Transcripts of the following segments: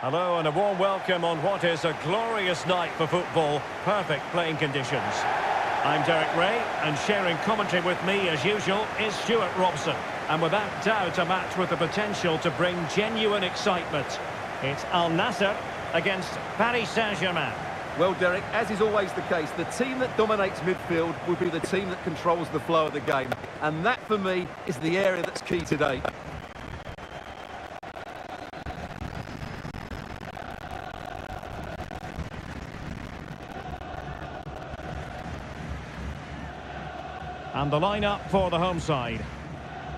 Hello and a warm welcome on what is a glorious night for football. Perfect playing conditions. I'm Derek Ray, and sharing commentary with me as usual is Stuart Robson. And without doubt a match with the potential to bring genuine excitement. It's Al Nassr against Paris Saint-Germain. Well, Derek, as is always the case, the team that dominates midfield will be the team that controls the flow of the game. And that, for me, is the area that's key today. And the lineup for the home side.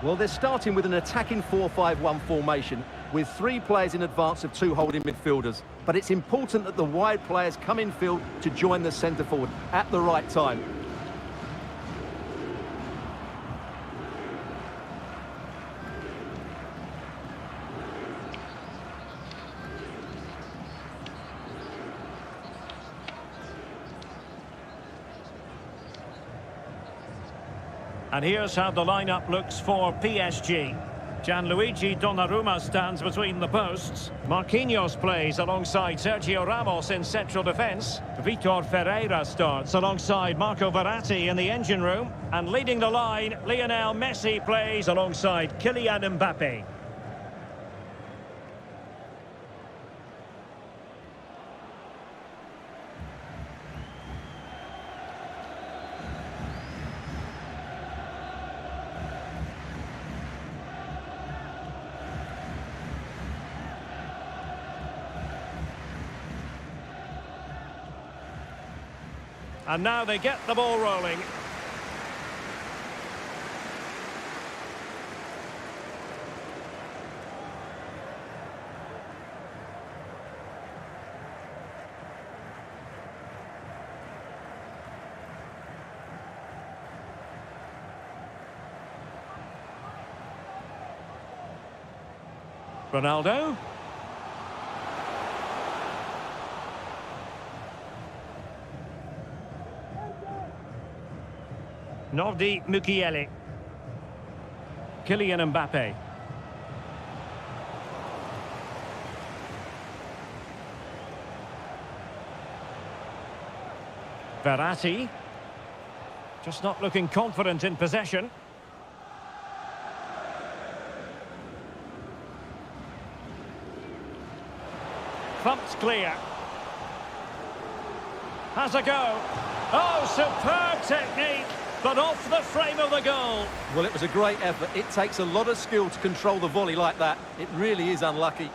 Well, they're starting with an attacking 4-5-1 formation with 3 players in advance of 2 holding midfielders. But it's important that the wide players come in field to join the centre forward at the right time. And here's how the lineup looks for PSG. Gianluigi Donnarumma stands between the posts. Marquinhos plays alongside Sergio Ramos in central defence. Vitor Ferreira starts alongside Marco Verratti in the engine room. And leading the line, Lionel Messi plays alongside Kylian Mbappe. And now they get the ball rolling. Ronaldo. Nordi Mukiele. Kylian Mbappe. Verratti. Just not looking confident in possession. Thumped clear. Has a go. Oh, superb technique! But off the frame of the goal. Well, it was a great effort. It takes a lot of skill to control the volley like that. It really is unlucky.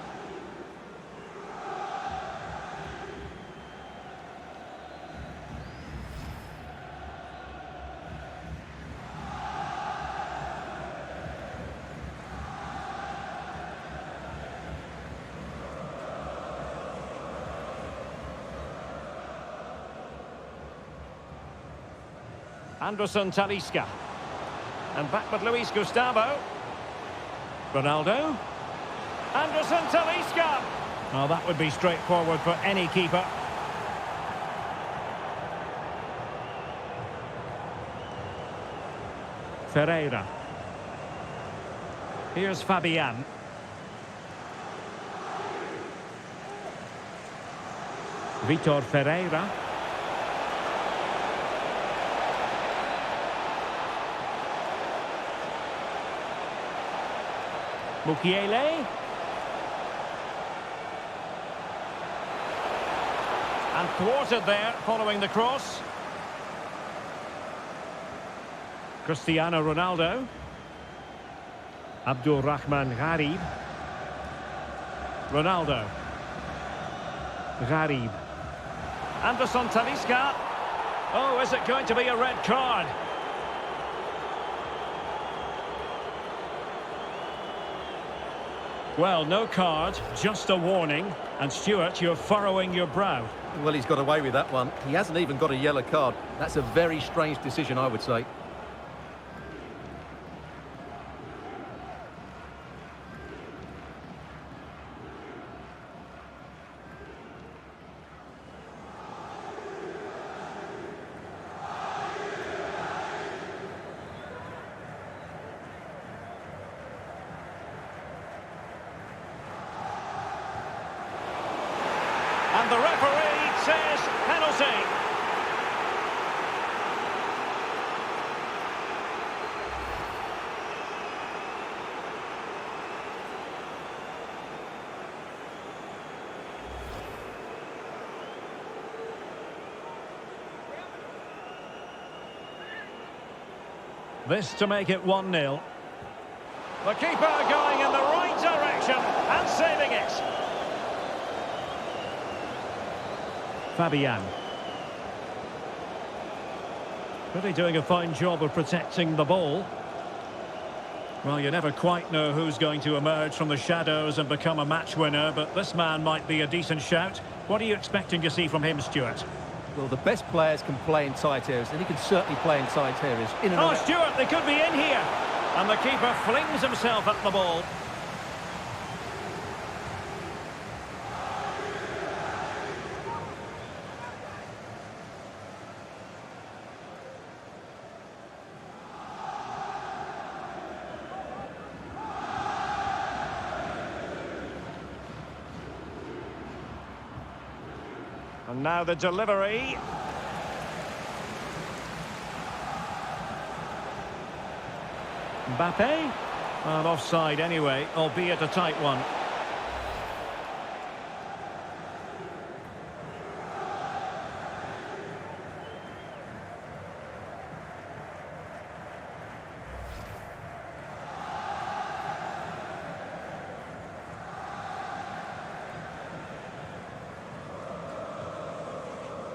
Anderson Talisca. And back with Luis Gustavo. Ronaldo. Anderson Talisca. Oh, that would be straightforward for any keeper. Ferreira. Here's Fabian. Vitor Ferreira. Mukiele. And thwarted there following the cross. Cristiano Ronaldo. Abdul Rahman Gharib. Ronaldo. Gharib. Anderson Talisca. Oh, is it going to be a red card? Well, no card, just a warning. And Stuart, you're furrowing your brow. Well, he's got away with that one. He hasn't even got a yellow card. That's a very strange decision, I would say. And the referee says penalty. This to make it 1-0. The keeper going in the right direction and saving it. Fabian. Really doing a fine job of protecting the ball. Well, you never quite know who's going to emerge from the shadows and become a match winner, but this man might be a decent shout. What are you expecting to see from him, Stuart? Well, the best players can play in tight areas, and he can certainly play in tight areas. Oh, Stuart, they could be in here. And the keeper flings himself at the ball. And now the delivery. Mbappe? Well, offside anyway, albeit a tight one.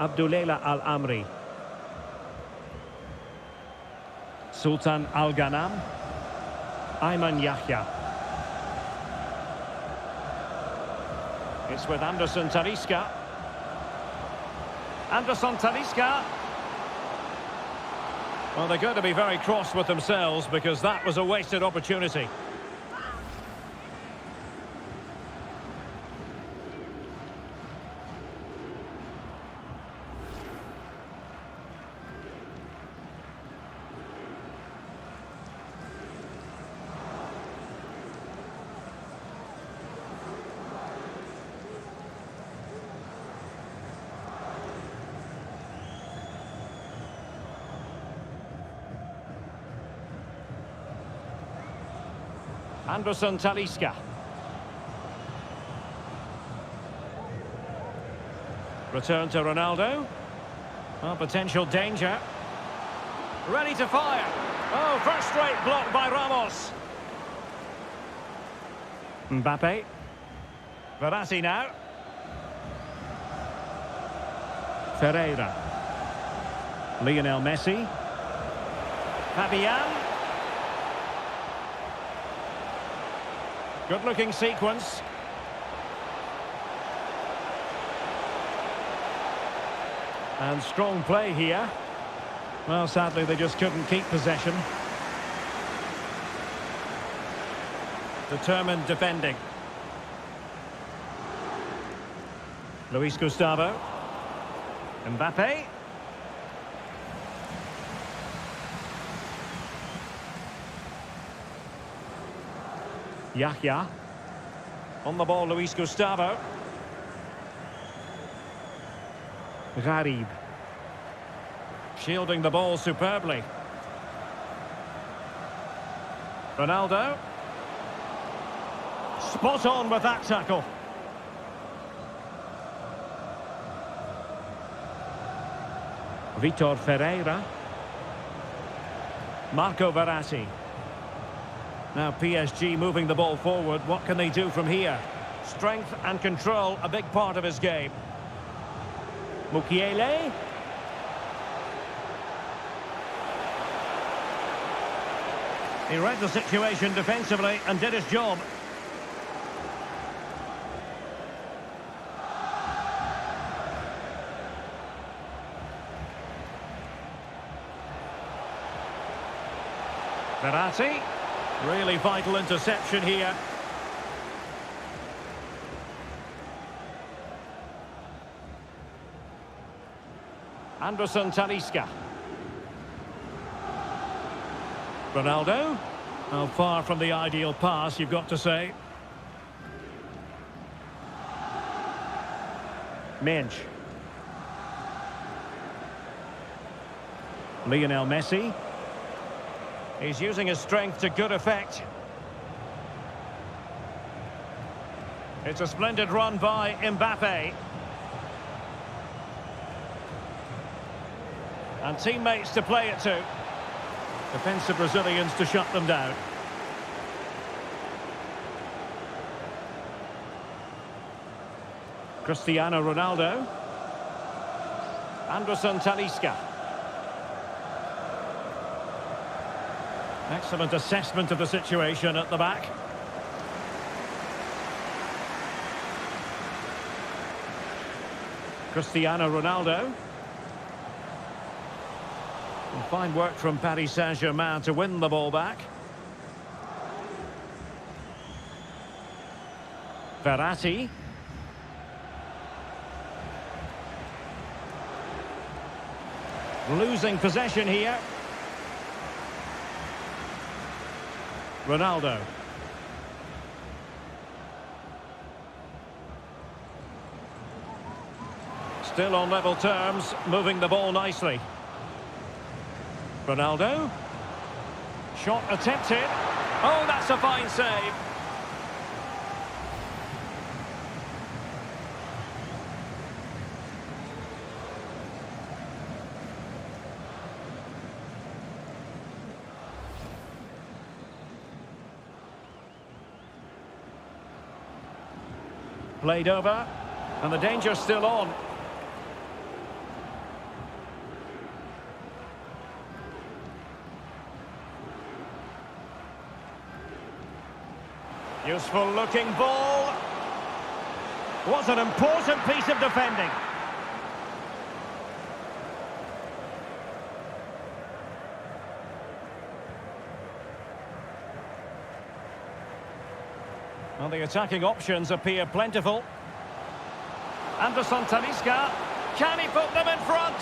Abdullah Al-Amri. Sultan Al-Ghanam. Ayman Yahya. It's with Anderson Talisca. Anderson Talisca. Well, they're going to be very cross with themselves because that was a wasted opportunity. Anderson Talisca. Return to Ronaldo. Oh, potential danger. Ready to fire. Oh, first straight block by Ramos. Mbappe. Verratti now. Ferreira. Lionel Messi. Fabian. Good-looking sequence. And strong play here. Well, sadly, they just couldn't keep possession. Determined defending. Luis Gustavo. Mbappe. Yahya. On the ball, Luis Gustavo. Gharib. Shielding the ball superbly. Ronaldo. Spot on with that tackle. Vitor Ferreira. Marco Verratti. Now PSG moving the ball forward. What can they do from here? Strength and control, a big part of his game. Mukiele. He read the situation defensively and did his job. Verratti. Really vital interception here. Anderson Talisca. Ronaldo. How far from the ideal pass, you've got to say. Minge. Lionel Messi. He's using his strength to good effect. It's a splendid run by Mbappe. And teammates to play it to. Defensive Brazilians to shut them down. Cristiano Ronaldo. Anderson Talisca. Excellent assessment of the situation at the back. Cristiano Ronaldo. And fine work from Paris Saint-Germain to win the ball back. Verratti. Losing possession here. Ronaldo. Still on level terms, moving the ball nicely. Ronaldo. Shot attempted. Oh, that's a fine save. Played over, and the danger's still on. Useful looking ball. Was an important piece of defending. Well, the attacking options appear plentiful. Anderson Talisca. Can he put them in front?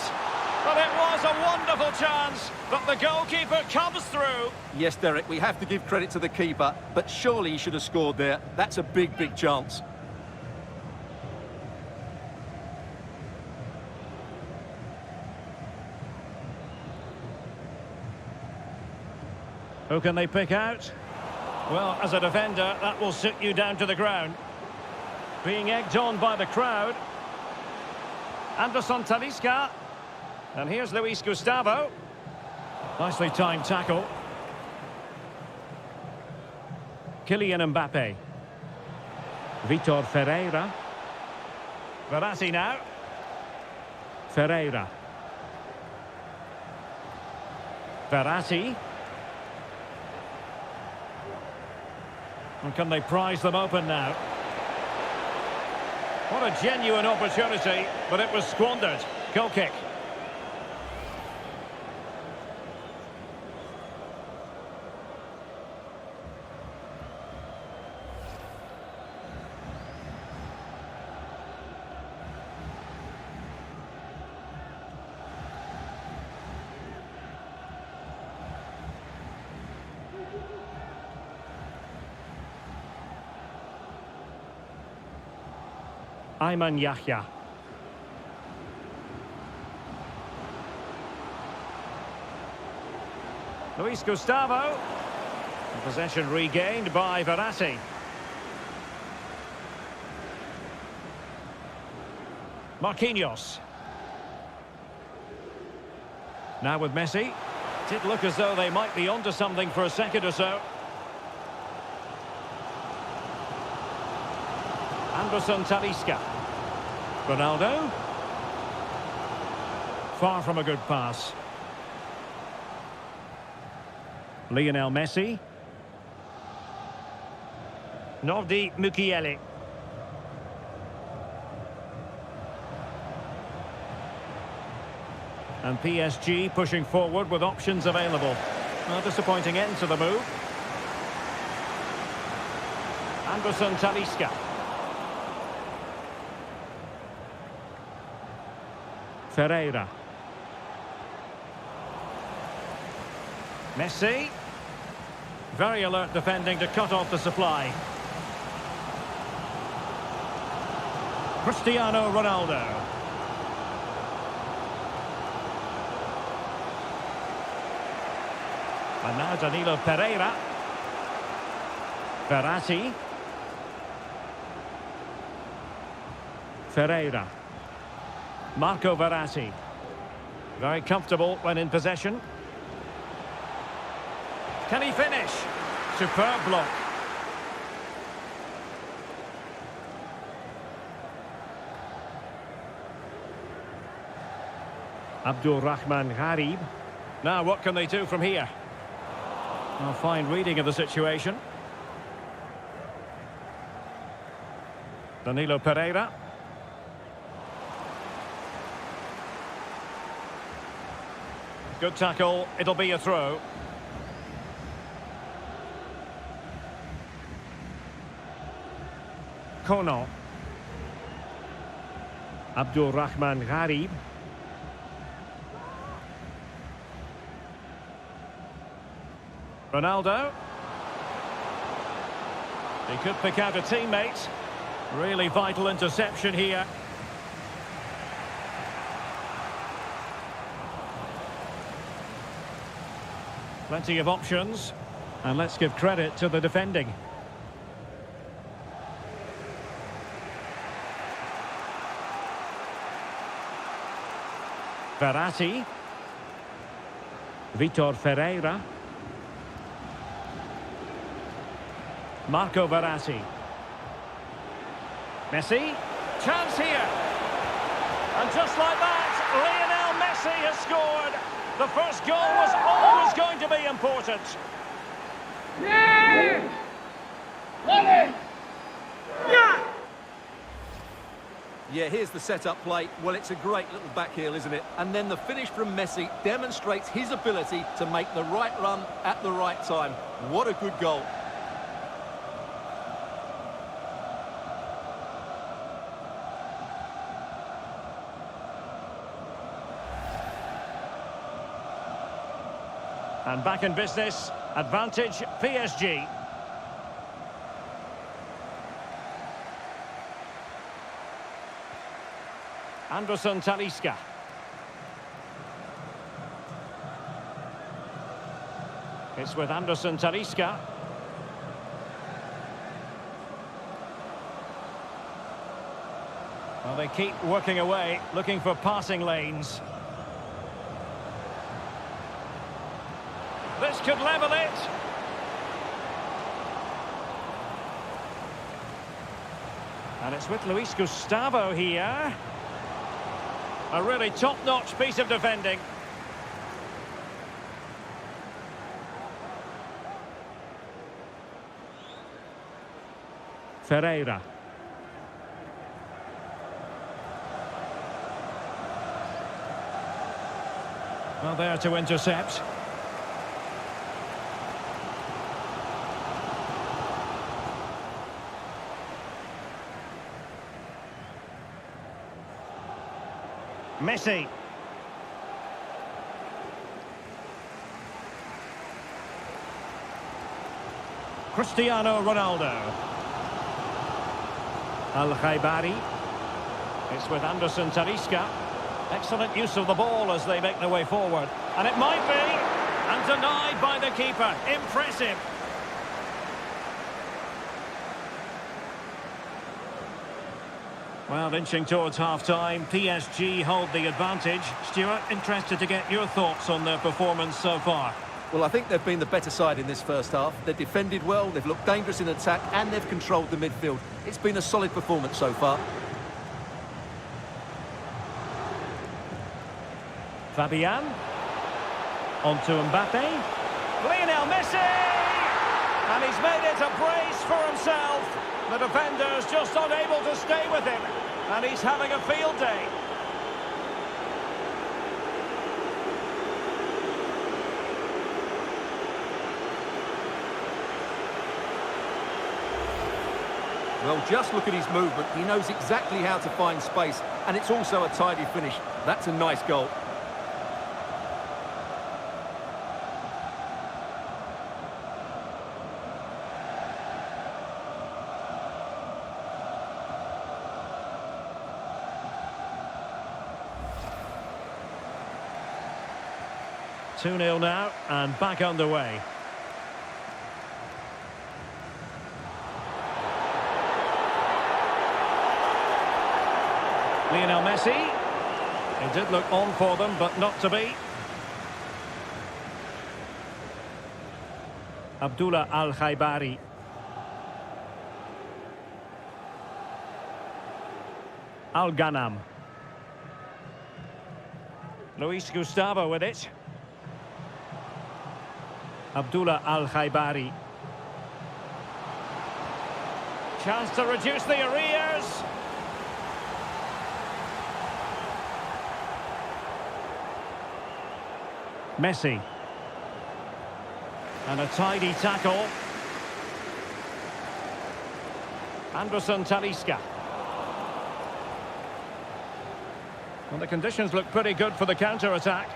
But it was a wonderful chance, but the goalkeeper comes through. Yes, Derek, we have to give credit to the keeper, but surely he should have scored there. That's a big, big chance. Who can they pick out? Well, as a defender, that will sit you down to the ground. Being egged on by the crowd. Anderson Talisca. And here's Luis Gustavo. Nicely timed tackle. Kylian Mbappe. Vitor Ferreira. Verratti now. Ferreira. Verratti. And can they prize them open now? What a genuine opportunity, but it was squandered. Goal kick. Ayman Yahya. Luis Gustavo. Possession regained by Verratti. Marquinhos. Now with Messi. Did look as though they might be onto something for a second or so. Anderson Talisca. Ronaldo. Far from a good pass. Lionel Messi. Nordi Mukiele. And PSG pushing forward with options available. A disappointing end to the move. Anderson Talisca. Ferreira. Messi. Very alert defending to cut off the supply. Cristiano Ronaldo. And now Danilo Pereira. Verratti. Ferreira. Marco Verratti. Very comfortable when in possession. Can he finish? Superb block. Abdul Rahman Gharib. Now what can they do from here? A fine reading of the situation. Danilo Pereira. Good tackle, it'll be a throw. Kono. Abdul Rahman Gharib. Ronaldo. He could pick out a teammate. Really vital interception here. Plenty of options. And let's give credit to the defending. Verratti. Vitor Ferreira. Marco Verratti. Messi. Chance here. And just like that, Lionel Messi has scored. The first goal was always going to be important. Yeah, here's the set-up play. Well, it's a great little back heel, isn't it? And then the finish from Messi demonstrates his ability to make the right run at the right time. What a good goal. And back in business, advantage PSG. Anderson Talisca. It's with Anderson Talisca. Well, they keep working away, looking for passing lanes. This could level it. And it's with Luis Gustavo here. A really top-notch piece of defending. Ferreira. Well, there to intercept. Messi. Cristiano Ronaldo. Al-Khaibari. It's with Anderson Talisca. Excellent use of the ball as they make their way forward. And it might be. And denied by the keeper. Impressive. Well, inching towards half-time, PSG hold the advantage. Stuart, interested to get your thoughts on their performance so far. Well, I think they've been the better side in this first half. They've defended well, they've looked dangerous in attack, and they've controlled the midfield. It's been a solid performance so far. Fabian. On to Mbappe. Lionel Messi! And he's made it a brace for himself. The defender's just unable to stay with him. And he's having a field day. Well, just look at his movement. He knows exactly how to find space. And it's also a tidy finish. That's a nice goal. 2-0 now, and back underway. Lionel Messi. It did look on for them, but not to be. Abdullah Al-Khaibari. Al-Ghanam. Luis Gustavo with it. Abdullah Al-Khaibari. Chance to reduce the arrears. Messi. And a tidy tackle. Anderson Talisca. Well, the conditions look pretty good for the counter-attack.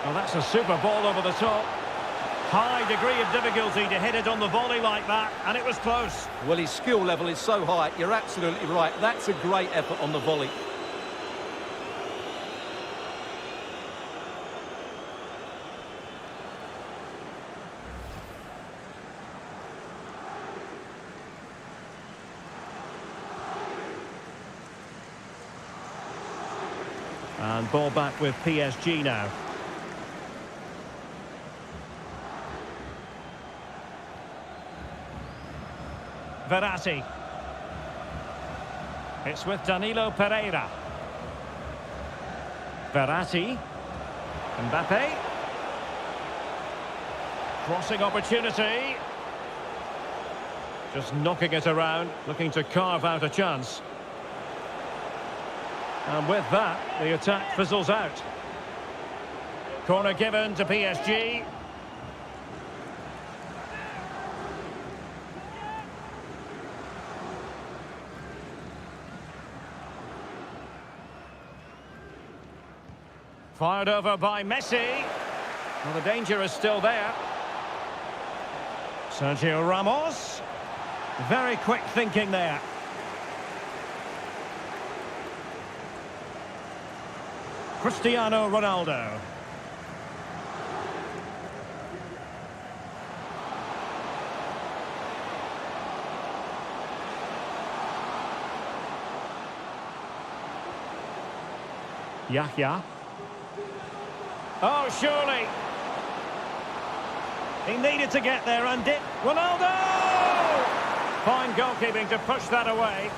Well, that's a super ball over the top. High degree of difficulty to hit it on the volley like that, and it was close. Well, his skill level is so high, you're absolutely right. That's a great effort on the volley. And ball back with PSG now. Verratti. It's with Danilo Pereira. Verratti. Mbappe. Crossing opportunity. Just knocking it around, looking to carve out a chance. And with that, the attack fizzles out. Corner given to PSG. Fired over by Messi. Well, the danger is still there. Sergio Ramos. Very quick thinking there. Cristiano Ronaldo. Yahya. Oh, surely. He needed to get there and did. Ronaldo! Fine goalkeeping to push that away.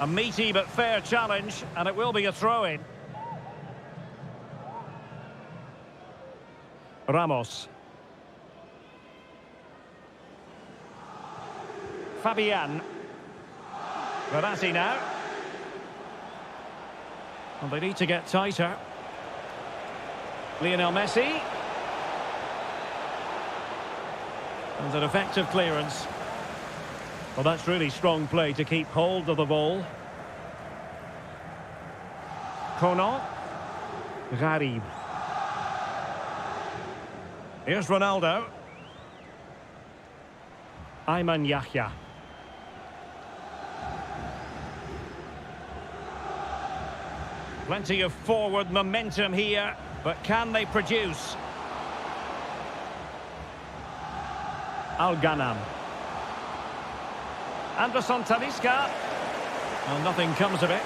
A meaty but fair challenge, and it will be a throw-in. Ramos. Fabian. Verratti now. Well, they need to get tighter. Lionel Messi. And an effective clearance. Well, that's really strong play to keep hold of the ball. Kono. Gharib. Here's Ronaldo. Ayman Yahya. Plenty of forward momentum here, but can they produce? Al-Ghanam. Anderson Talisca. Well, nothing comes of it.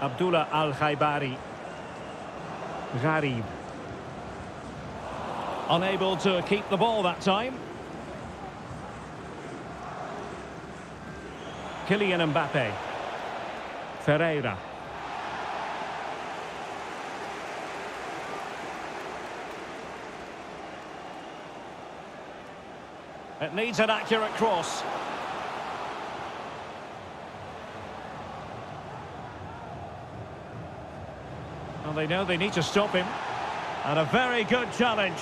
Abdullah Al-Khaibari. Gharib. Unable to keep the ball that time. Kylian Mbappe. Ferreira. It needs an accurate cross. Well, they know they need to stop him. And a very good challenge.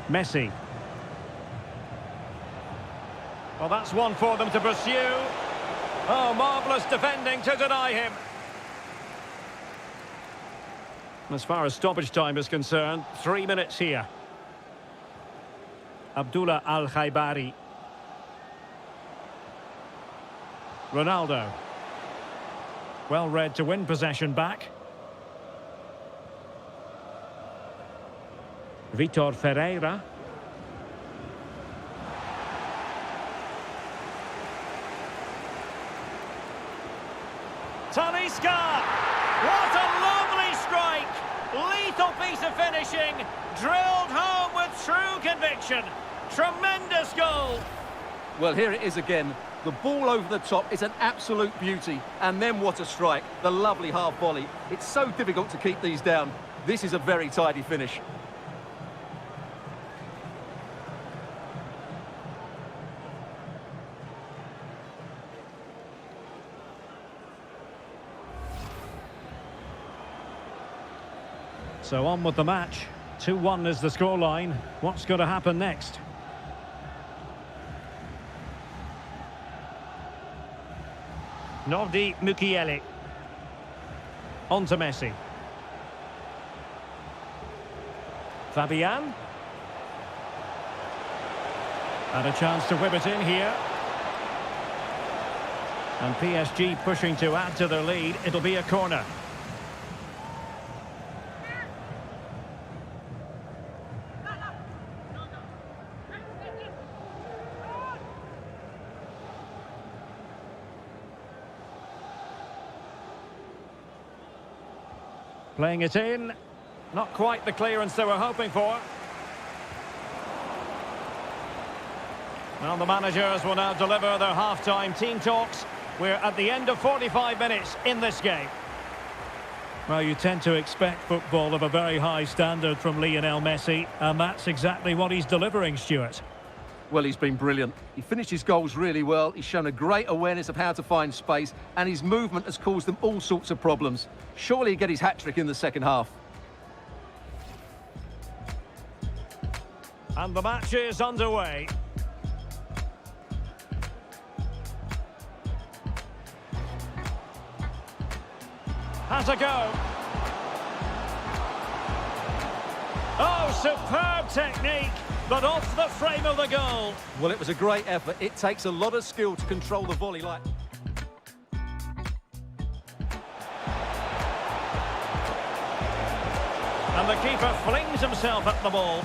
Messi. Well, that's one for them to pursue. Oh, marvellous defending to deny him. As far as stoppage time is concerned, 3 minutes here. Abdullah Al-Khaibari. Ronaldo. Well read to win possession back. Vitor Ferreira. Talisca! What a lovely strike! Lethal piece of finishing, drilled home with true conviction. Tremendous goal! Well, here it is again. The ball over the top is an absolute beauty. And then what a strike. The lovely half volley. It's so difficult to keep these down. This is a very tidy finish. So on with the match. 2-1 is the scoreline. What's going to happen next? Nordi Mukiele. On to Messi. Fabian. And a chance to whip it in here. And PSG pushing to add to their lead. It'll be a corner. Playing it in. Not quite the clearance they were hoping for. Well, the managers will now deliver their half-time team talks. We're at the end of 45 minutes in this game. Well, you tend to expect football of a very high standard from Lionel Messi, and that's exactly what he's delivering, Stuart. Well, he's been brilliant. He finished his goals really well. He's shown a great awareness of how to find space, and his movement has caused them all sorts of problems. Surely he'll get his hat-trick in the second half. And the match is underway. Has a go. Oh, superb technique, but off the frame of the goal. Well, it was a great effort. It takes a lot of skill to control the volley like... And the keeper flings himself at the ball.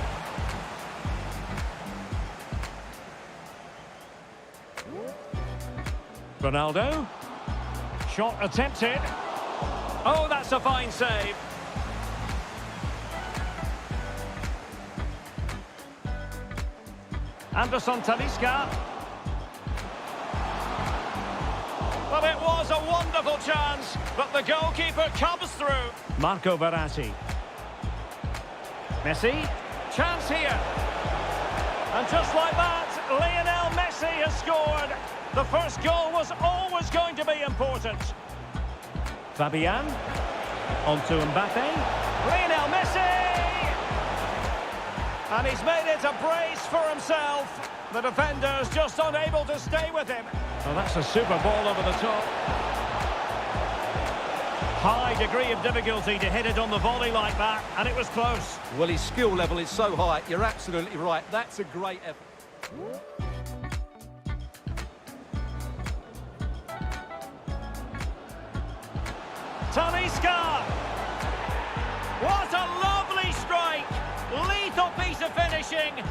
Ronaldo. Shot attempted. Oh, that's a fine save. Anderson Talisca. Well, it was a wonderful chance, but the goalkeeper comes through. Marco Verratti. Messi. Chance here. And just like that, Lionel Messi has scored. The first goal was always going to be important. Fabian. On to Mbappe. Lionel Messi! And he's made it a brace for himself. The defender's just unable to stay with him. Well, that's a super ball over the top. High degree of difficulty to hit it on the volley like that, and it was close. Well, his skill level is so high. You're absolutely right. That's a great effort. Talisca! What a lovely strike! Lethal piece of finishing.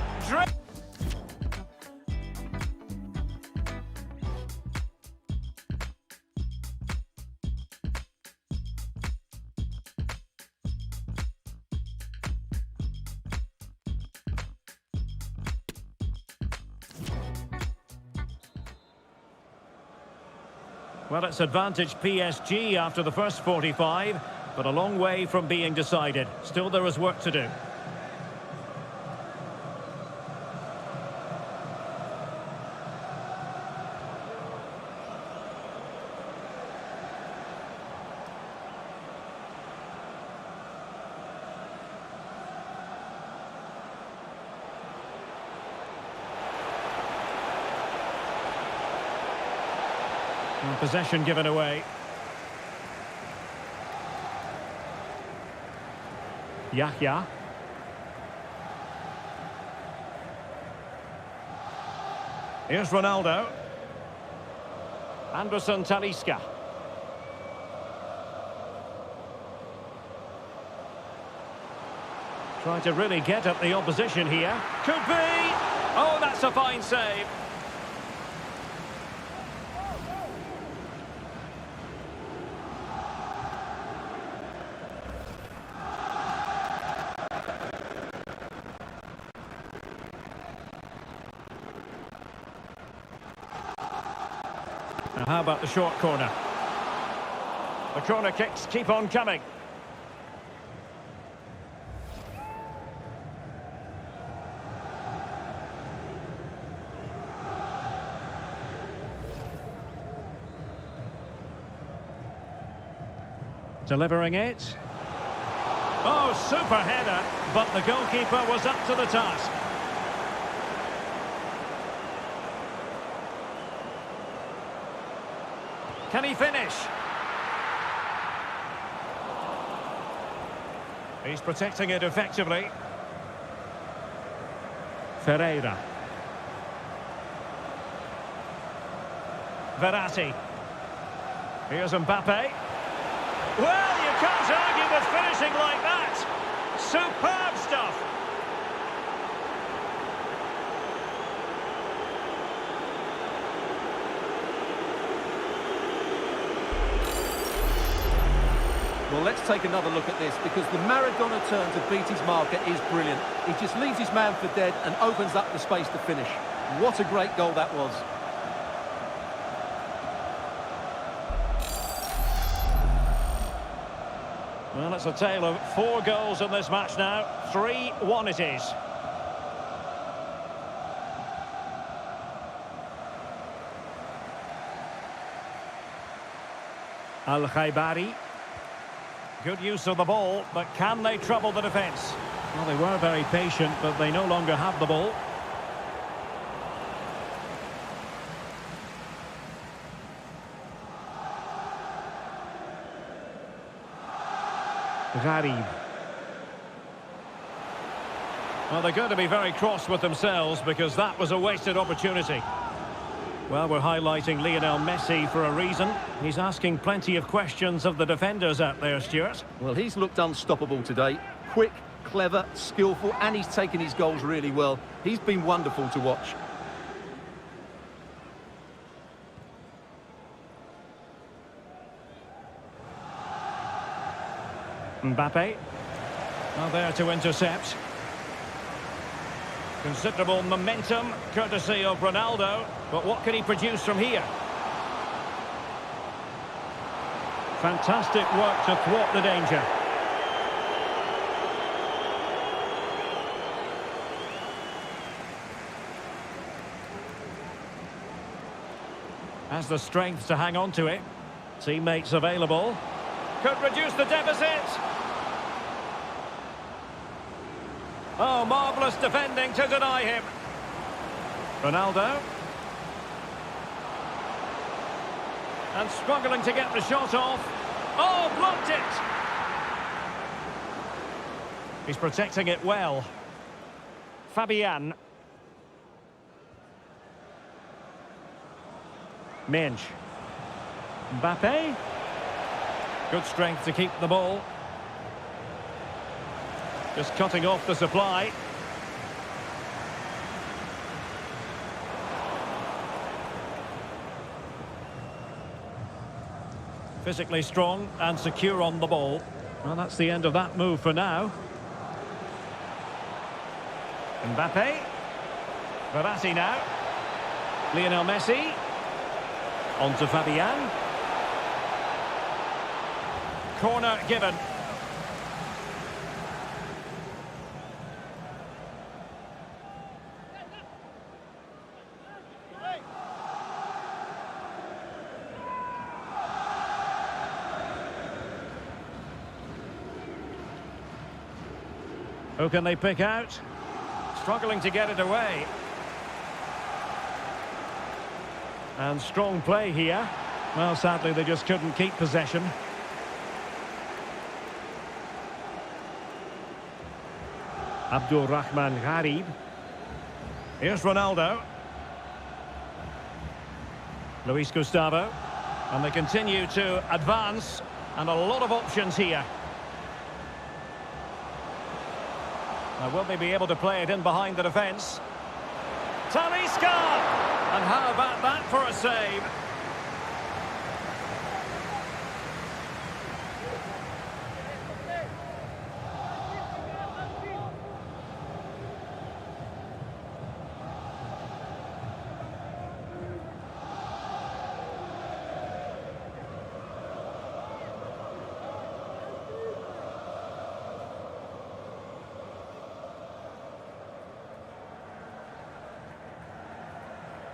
Well, it's advantage PSG after the first 45, but a long way from being decided. Still, there is work to do. And possession given away. Yahya. Here's Ronaldo. Anderson Talisca. Trying to really get at the opposition here. Could be! Oh, that's a fine save. Now, how about the short corner? The corner kicks keep on coming. Delivering it. Oh, super header, but the goalkeeper was up to the task. Can he finish? He's protecting it effectively. Ferreira. Verratti. Here's Mbappe. Well, you can't argue with finishing like that. Superb stuff. Well, let's take another look at this, because the Maradona turn to beat his marker is brilliant. He just leaves his man for dead and opens up the space to finish. What a great goal that was. Well, it's a tale of 4 goals in this match now. 3-1 it is. Al-Khaibari. Good use of the ball, but can they trouble the defence? Well, they were very patient, but they no longer have the ball. Gharib. Well, they're going to be very cross with themselves because that was a wasted opportunity. Well, we're highlighting Lionel Messi for a reason. He's asking plenty of questions of the defenders out there, Stuart. Well, he's looked unstoppable today. Quick, clever, skillful, and he's taken his goals really well. He's been wonderful to watch. Mbappe. Well, there to intercept. Considerable momentum, courtesy of Ronaldo. But what can he produce from here? Fantastic work to thwart the danger. Has the strength to hang on to it. Teammates available. Could reduce the deficit. Oh, marvellous defending to deny him. Ronaldo. And struggling to get the shot off. Oh, blocked it! He's protecting it well. Fabian. Mensch. Mbappe. Good strength to keep the ball. Just cutting off the supply. Physically strong and secure on the ball. Well, that's the end of that move for now. Mbappe. Verratti now. Lionel Messi. On to Fabian. Corner given. Who can they pick out? Struggling to get it away. And strong play here. Well, sadly, they just couldn't keep possession. Abdul Rahman Gharib. Here's Ronaldo. Luis Gustavo. And they continue to advance. And a lot of options here. Now, will they be able to play it in behind the defence? Talisca! And how about that for a save?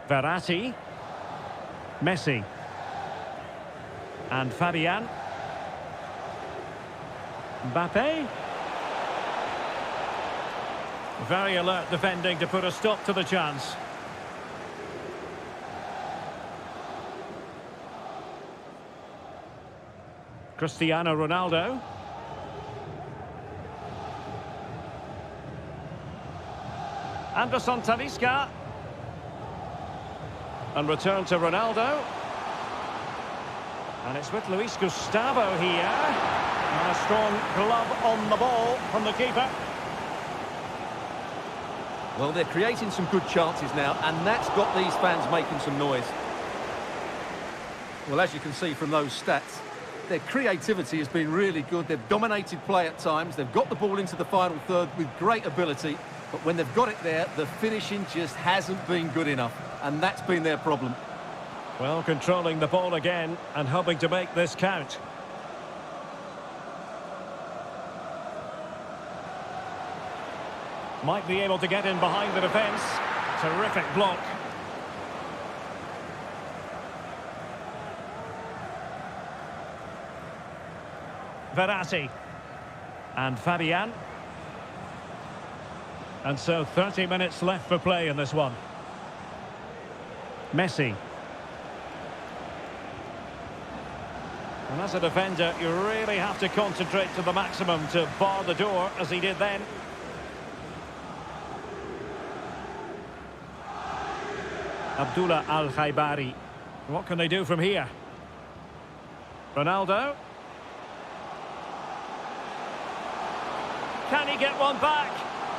Verratti, Messi, and Fabian, Mbappe. Very alert defending to put a stop to the chance. Cristiano Ronaldo. Anderson Talisca. And return to Ronaldo. And it's with Luis Gustavo here. And a strong glove on the ball from the keeper. Well, they're creating some good chances now, and that's got these fans making some noise. Well, as you can see from those stats, their creativity has been really good. They've dominated play at times. They've got the ball into the final third with great ability. But when they've got it there, the finishing just hasn't been good enough. And that's been their problem. Well, controlling the ball again and hoping to make this count. Might be able to get in behind the defence. Terrific block. Verratti. And Fabian. And so 30 minutes left for play in this one. Messi. And as a defender, you really have to concentrate to the maximum to bar the door, as he did then. Abdullah Al-Khaibari. What can they do from here? Ronaldo. Can he get one back?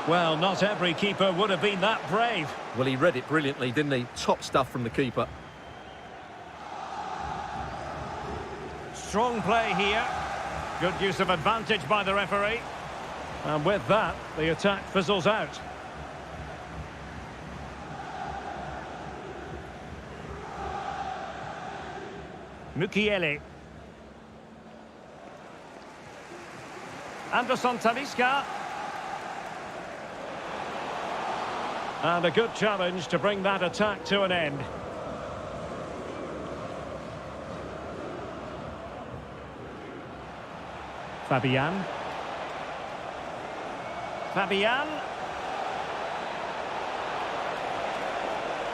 Well, not every keeper would have been that brave. Well, he read it brilliantly, didn't he? Top stuff from the keeper. Strong play here. Good use of advantage by the referee. And with that, the attack fizzles out. Mukiele. Anderson Talisca. And a good challenge to bring that attack to an end. Fabian. Fabian.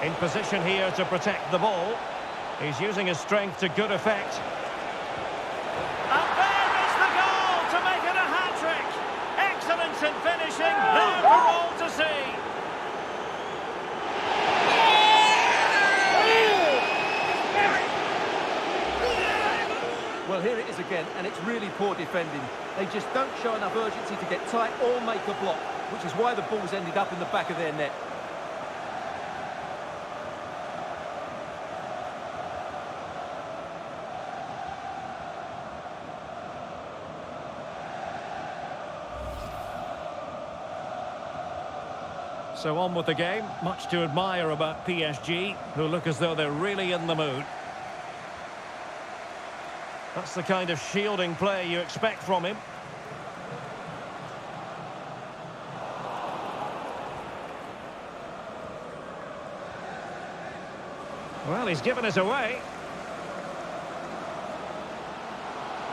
In position here to protect the ball. He's using his strength to good effect. And there is the goal to make it a hat-trick. Excellence in finishing, there for all to see. Well, here it is again, and it's really poor defending. They just don't show enough urgency to get tight or make a block, which is why the ball's ended up in the back of their net. So on with the game. Much to admire about PSG, who look as though they're really in the mood. That's the kind of shielding play you expect from him. Well, he's given us away.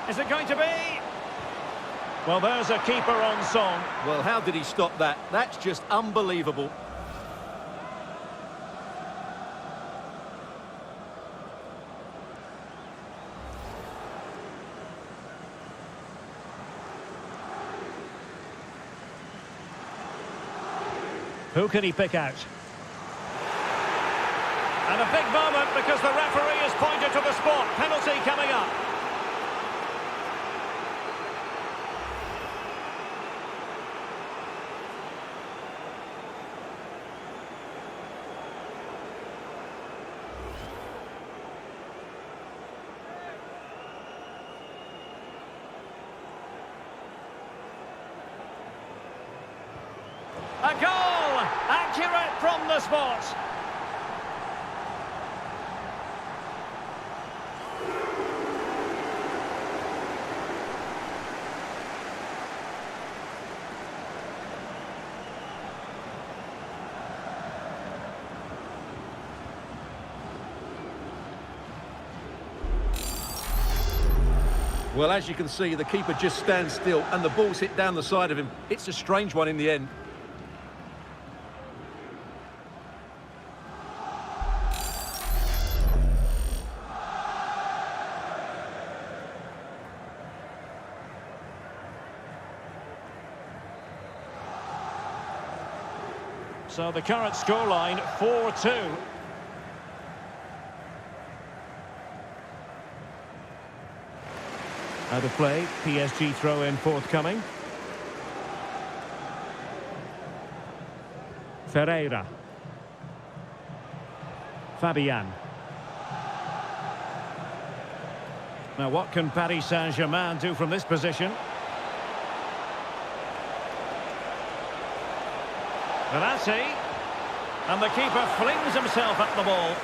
Is it going to be? Well, there's a keeper on song. Well, how did he stop that? That's just unbelievable. Who can he pick out? And a big moment because the referee has pointed to the spot. Penalty coming up. A goal! Accurate from the spot. Well, as you can see, the keeper just stands still and the ball's hit down the side of him. It's a strange one in the end. So the current scoreline, 4-2. Out of play, PSG throw-in forthcoming. Ferreira. Fabian. Now what can Paris Saint-Germain do from this position? Verratti. And the keeper flings himself at the ball.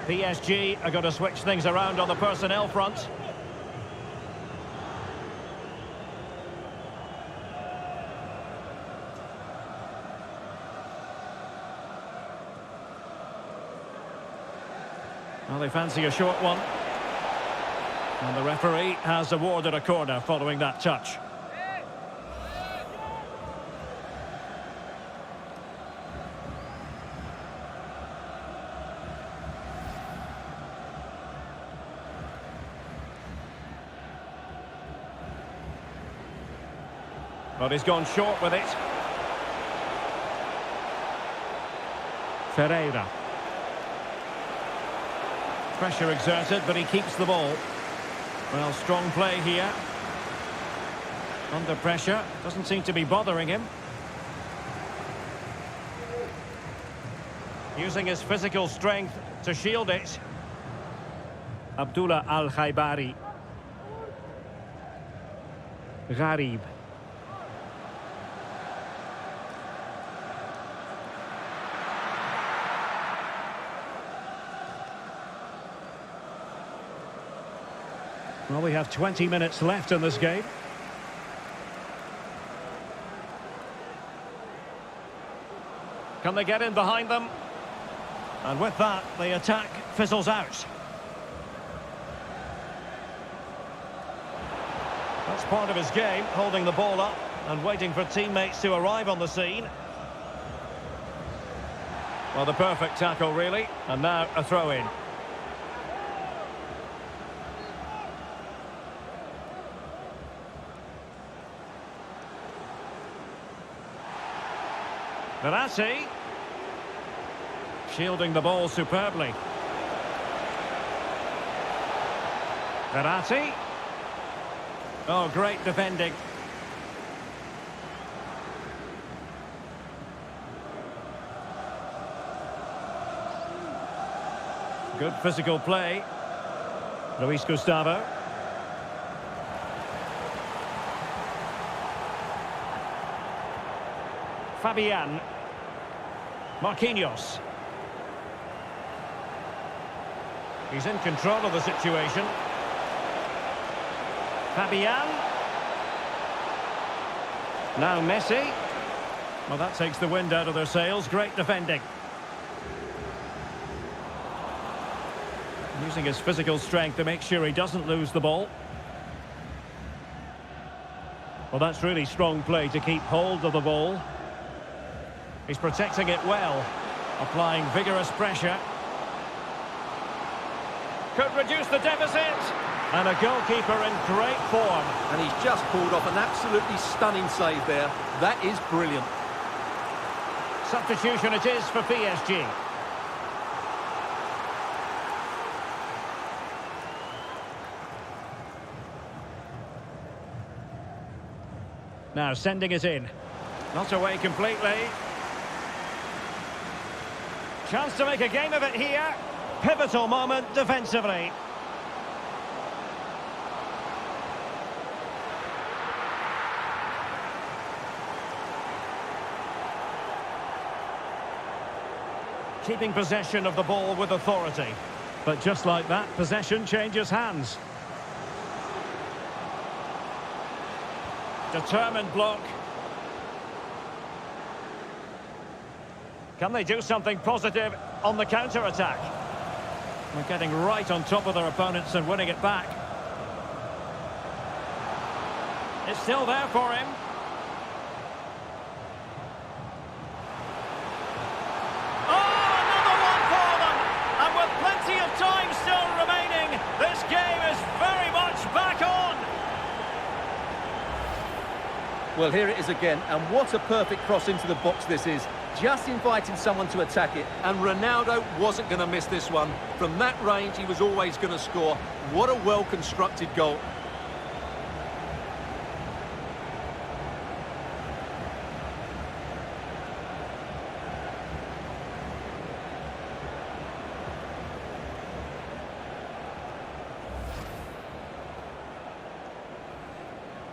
PSG are going to switch things around on the personnel front. Well, they fancy a short one. And the referee has awarded a corner following that touch. But he's gone short with it. Ferreira. Pressure exerted, but he keeps the ball. Well, strong play here. Under pressure. Doesn't seem to be bothering him. Using his physical strength to shield it. Abdullah Al-Khaibari. Gharib. Well, we have 20 minutes left in this game. Can they get in behind them? And with that, the attack fizzles out. That's part of his game, holding the ball up and waiting for teammates to arrive on the scene. Well, the perfect tackle, really. And now a throw-in. Verratti. Shielding the ball superbly. Verratti. Oh, great defending. Good physical play. Luis Gustavo. Fabian. Marquinhos. He's in control of the situation. Fabian. Now Messi. Well, that takes the wind out of their sails. Great defending. Using his physical strength to make sure he doesn't lose the ball. Well, that's really strong play to keep hold of the ball. He's protecting it well, applying vigorous pressure. Could reduce the deficit. And a goalkeeper in great form. And he's just pulled off an absolutely stunning save there. That is brilliant. Substitution it is for PSG. Now sending it in. Not away completely. Chance to make a game of it here. Pivotal moment defensively. Keeping possession of the ball with authority. But just like that, possession changes hands. Determined block. Can they do something positive on the counter-attack? They're getting right on top of their opponents and winning it back. It's still there for him. Of time still remaining. This game is very much back on. Well, here it is again, and what a perfect cross into the box this is. Just inviting someone to attack it, and Ronaldo wasn't going to miss this one. From that range, he was always going to score. What a well-constructed goal.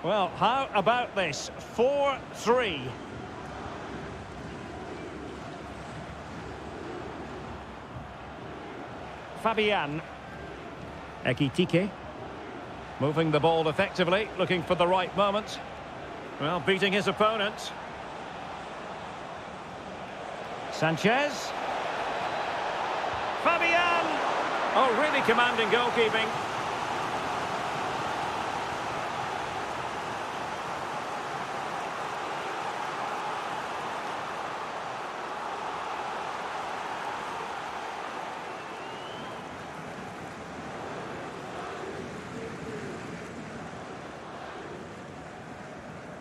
Well, how about this? 4-3. Fabian. Ekitike. Moving the ball effectively, looking for the right moment. Well, beating his opponent. Sanchez. Fabian! Oh, really commanding goalkeeping.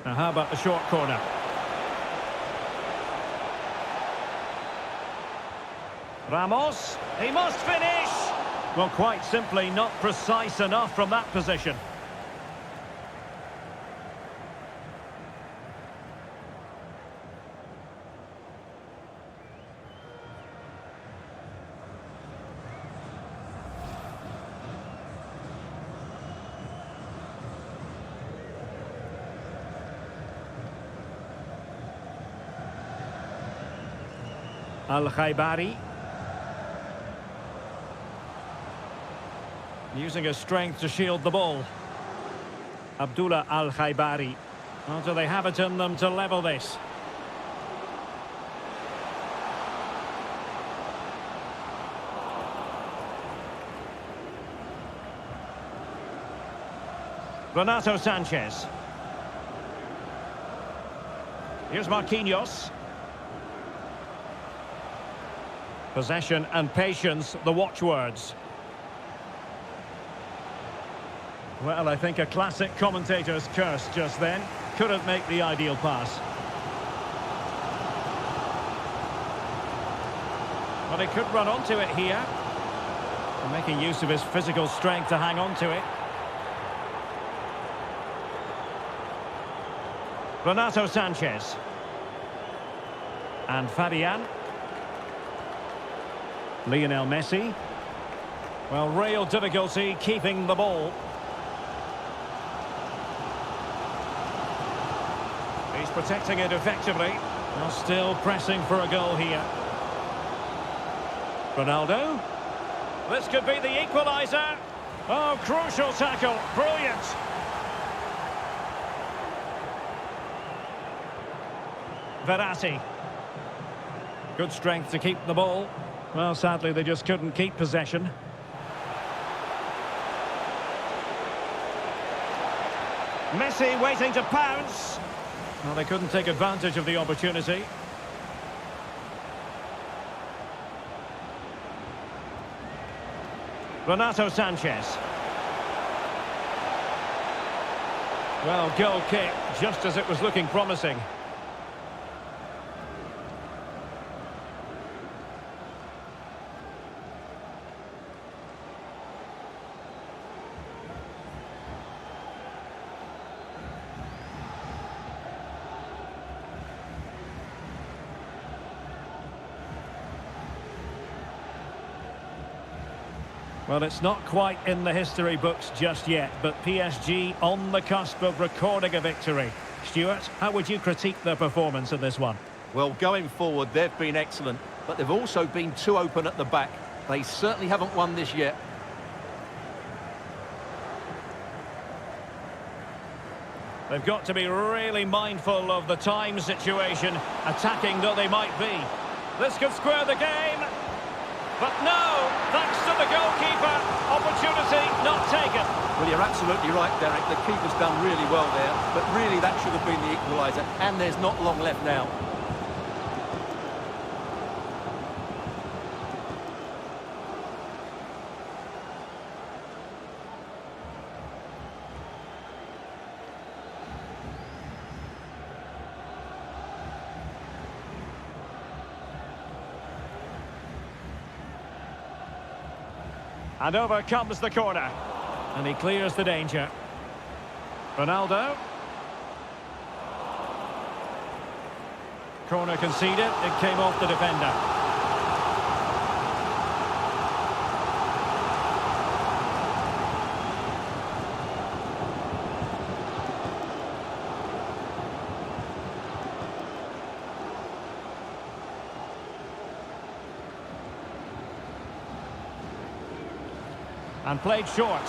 Now, how about the short corner? Ramos, he must finish! Well, quite simply, not precise enough from that position. Al-Khaibari. Using his strength to shield the ball. Abdullah Al-Khaibari. Or do they have it in them to level this? Renato Sanchez. Here's Marquinhos. Possession and patience, the watchwords. Well, I think a classic commentator's curse just then. Couldn't make the ideal pass. But he could run onto it here. And making use of his physical strength to hang on to it. Renato Sanchez. And Fabian. Lionel Messi. Well, real difficulty keeping the ball. He's protecting it effectively. Well, still pressing for a goal here. Ronaldo. This could be the equaliser. Oh, crucial tackle. Brilliant. Verratti. Good strength to keep the ball. Well, sadly, they just couldn't keep possession. Messi waiting to pounce. Well, they couldn't take advantage of the opportunity. Renato Sanchez. Well, goal kick, just as it was looking promising. Well, it's not quite in the history books just yet, but PSG on the cusp of recording a victory. Stuart, how would you critique their performance in this one? Well, going forward, they've been excellent, but they've also been too open at the back. They certainly haven't won this yet. They've got to be really mindful of the time situation, attacking though they might be. This could square the game. But no, thanks to the goalkeeper, opportunity not taken. Well, you're absolutely right, Derek. The keeper's done really well there, but really that should have been the equaliser, and there's not long left now. And over comes the corner. And he clears the danger. Ronaldo. Corner conceded. It came off the defender. And played short.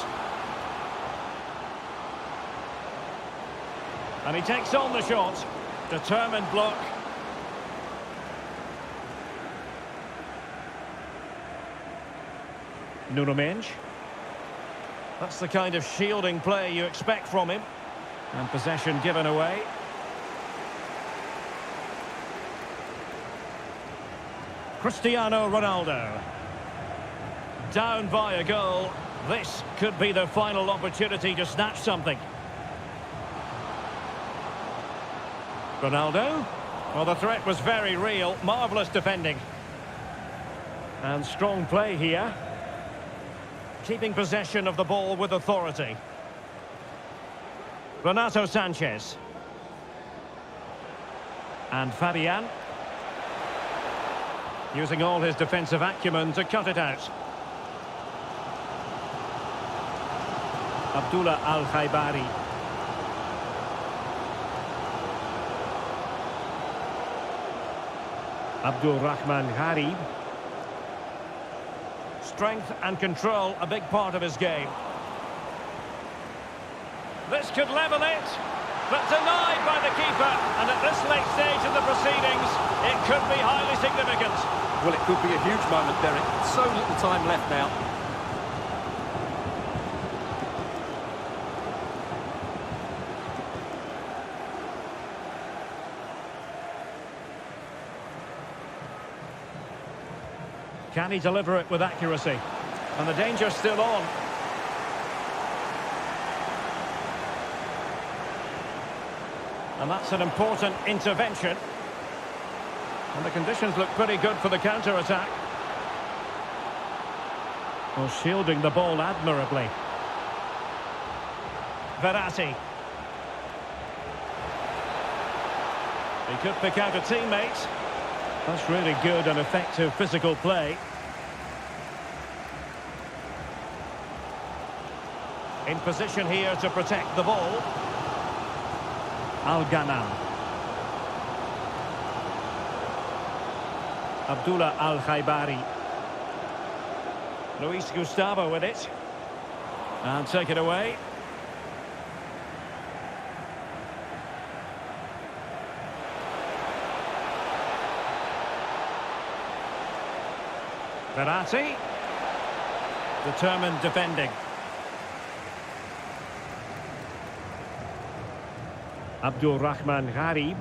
And he takes on the shot. Determined block. Nuno Mendes. That's the kind of shielding play you expect from him. And possession given away. Cristiano Ronaldo. Down by a goal. This could be the final opportunity to snatch something. Ronaldo. Well, the threat was very real. Marvellous defending. And strong play here. Keeping possession of the ball with authority. Renato Sanchez. And Fabian. Using all his defensive acumen to cut it out. Abdullah Al-Khaibari. Abdul Rahman Gharib. Strength and control, a big part of his game. This could level it, but denied by the keeper. And at this late stage in the proceedings, it could be highly significant. Well, it could be a huge moment, Derek. So little time left now. Can he deliver it with accuracy? And the danger's still on. And that's an important intervention. And the conditions look pretty good for the counter-attack. Well, shielding the ball admirably. Verratti. He could pick out a teammate. That's really good and effective physical play. In position here to protect the ball. Al-Ghanam. Abdullah Al-Khaibari. Luis Gustavo with it. And take it away. Verratti. Determined defending. Abdul Rahman Gharib.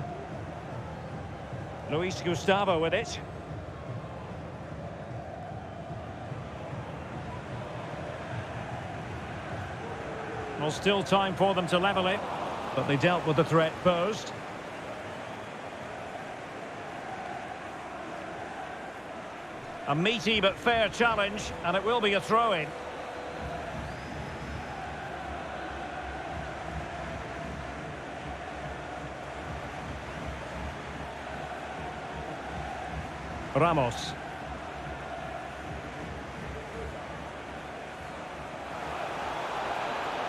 Luis Gustavo with it. Well, still time for them to level it, but they dealt with the threat posed. A meaty but fair challenge, and it will be a throw-in. Ramos.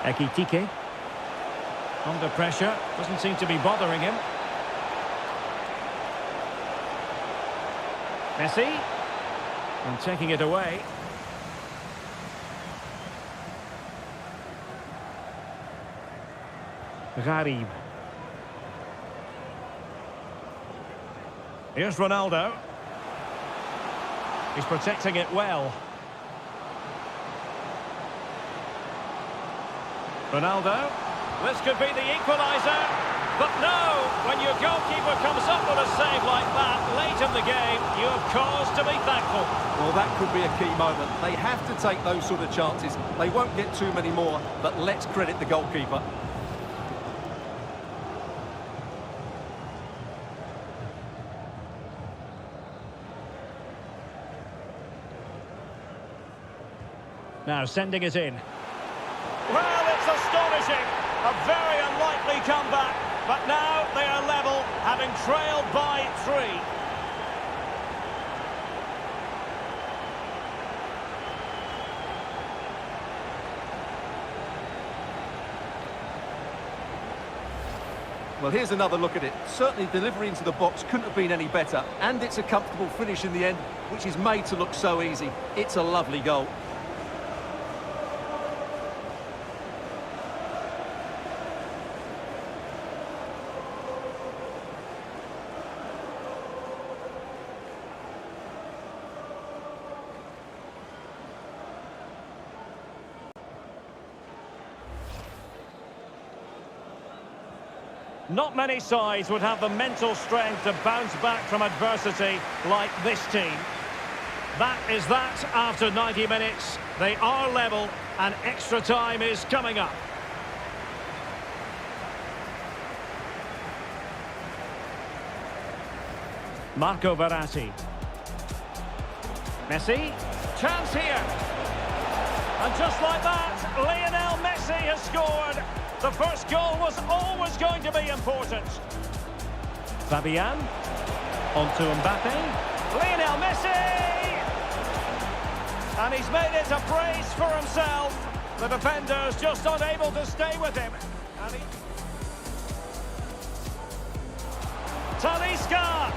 Ekitike. Under pressure, doesn't seem to be bothering him. Messi. And taking it away. Gharib. Here's Ronaldo. He's protecting it well. Ronaldo. This could be the equaliser. But no, when your goalkeeper comes up with a save like that late in the game, you have cause to be thankful. Well, that could be a key moment. They have to take those sort of chances. They won't get too many more, but let's credit the goalkeeper. Now sending it in. Well, it's astonishing. A very unlikely comeback. But now they are level, having trailed by 3. Well, here's another look at it. Certainly delivery into the box couldn't have been any better. And it's a comfortable finish in the end, which is made to look so easy. It's a lovely goal. Not many sides would have the mental strength to bounce back from adversity like this team. That is that after 90 minutes. They are level and extra time is coming up. Marco Verratti. Messi. Chance here. And just like that, Lionel Messi has scored. The first goal was always going to be important. Fabian. On to Mbappe. Lionel Messi! And he's made it a brace for himself. The defender's just unable to stay with him. And Talisca!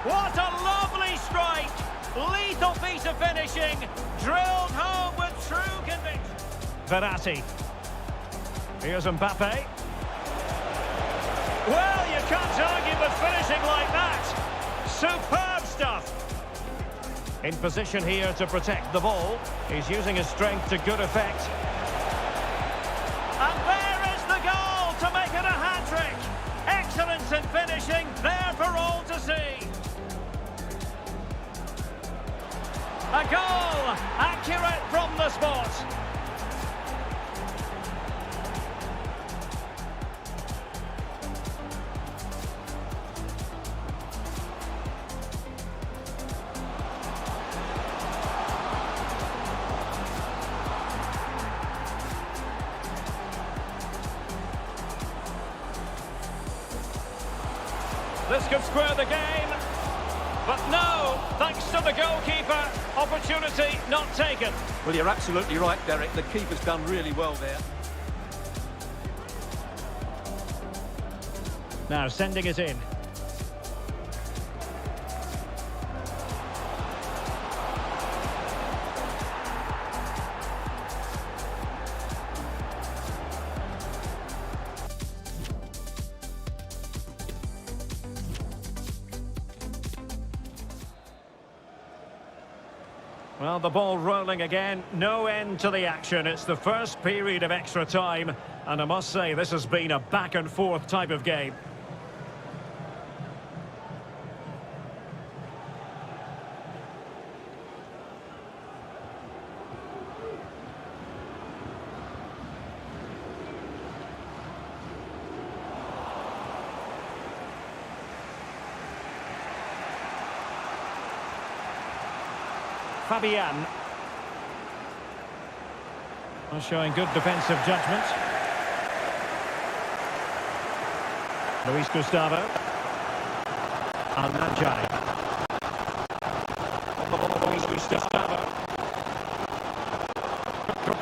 What a lovely strike! Lethal piece of finishing. Drilled home with true conviction. Verratti. Here's Mbappe. Well, you can't argue with finishing like that. Superb stuff. In position here to protect the ball. He's using his strength to good effect. And there is the goal to make it a hat-trick. Excellence in finishing, there for all to see. A goal, accurate from the spot. This could square the game, but no, thanks to the goalkeeper, opportunity not taken. Well, you're absolutely right, Derek. The keeper's done really well there. Now sending it in. Well, the ball rolling again, no end to the action. It's the first period of extra time, And I must say, this has been a back-and-forth type of game. Fabian. Showing good defensive judgment. Luis Gustavo. Al-Najai. Luis Gustavo.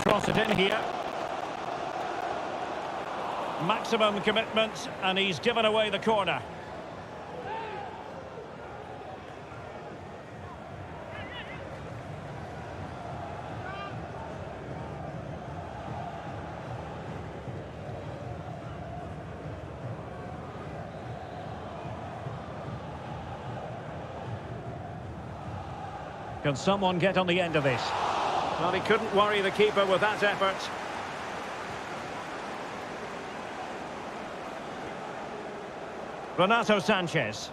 Cross it in here. Maximum commitment, and he's given away the corner. Can someone get on the end of this? Well, he couldn't worry the keeper with that effort. Renato Sanchez.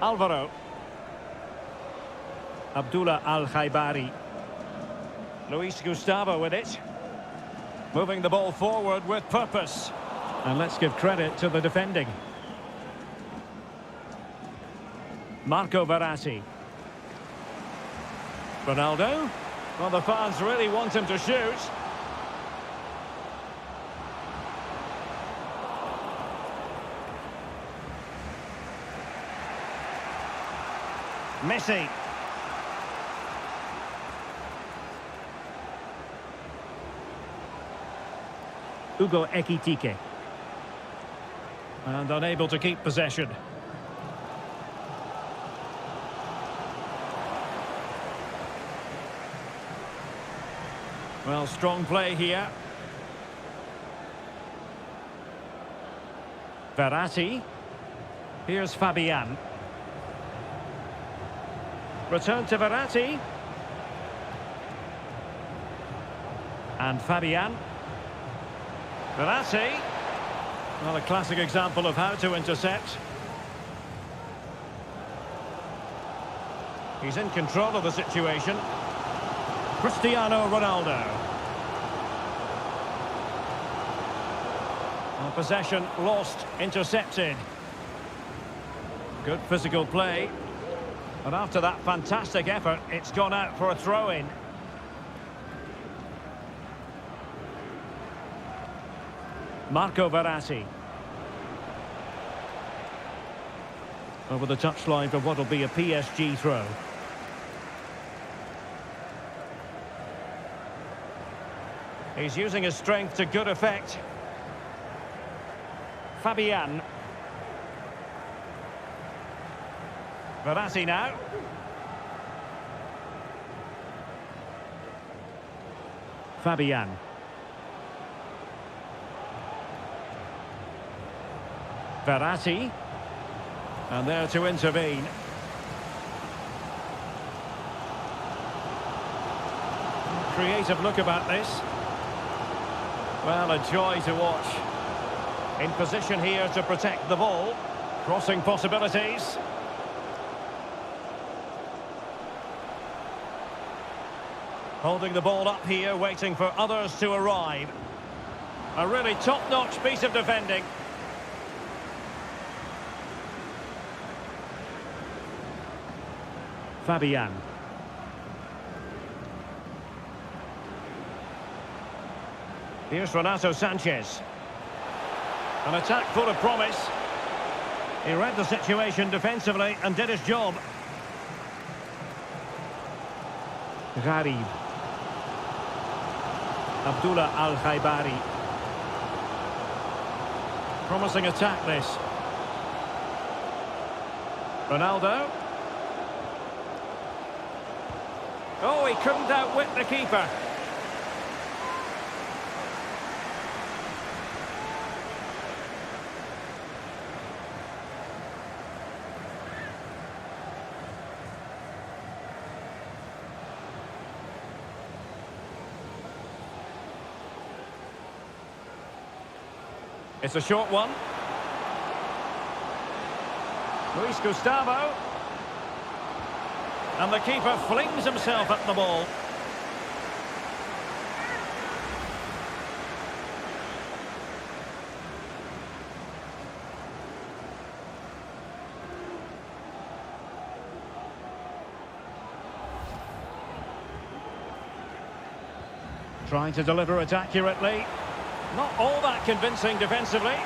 Alvaro. Abdullah Al-Khaibari. Luis Gustavo with it. Moving the ball forward with purpose. And let's give credit to the defending. Marco Verratti. Ronaldo. Well, the fans really want him to shoot. Messi. Hugo Ekitike. And unable to keep possession. Well, strong play here. Verratti. Here's Fabian. Return to Verratti. And Fabian. Verratti. Well, a classic example of how to intercept. He's in control of the situation. Cristiano Ronaldo. Well, possession lost, intercepted. Good physical play. And after that fantastic effort, it's gone out for a throw-in. Marco Verratti. Over the touchline for what will be a PSG throw. He's using his strength to good effect. Fabian. Verratti now. Fabian. Verratti. And there to intervene. Creative look about this. Well, a joy to watch. In position here to protect the ball. Crossing possibilities. Holding the ball up here, waiting for others to arrive. A really top-notch piece of defending. Fabian. Here's Renato Sanchez. An attack full of promise. He read the situation defensively and did his job. Gharib. Abdullah Al-Khaibari. Promising attack this. Ronaldo. Oh, he couldn't outwit the keeper. It's a short one. Luis Gustavo. And the keeper flings himself at the ball. Trying to deliver it accurately. Not all that convincing defensively.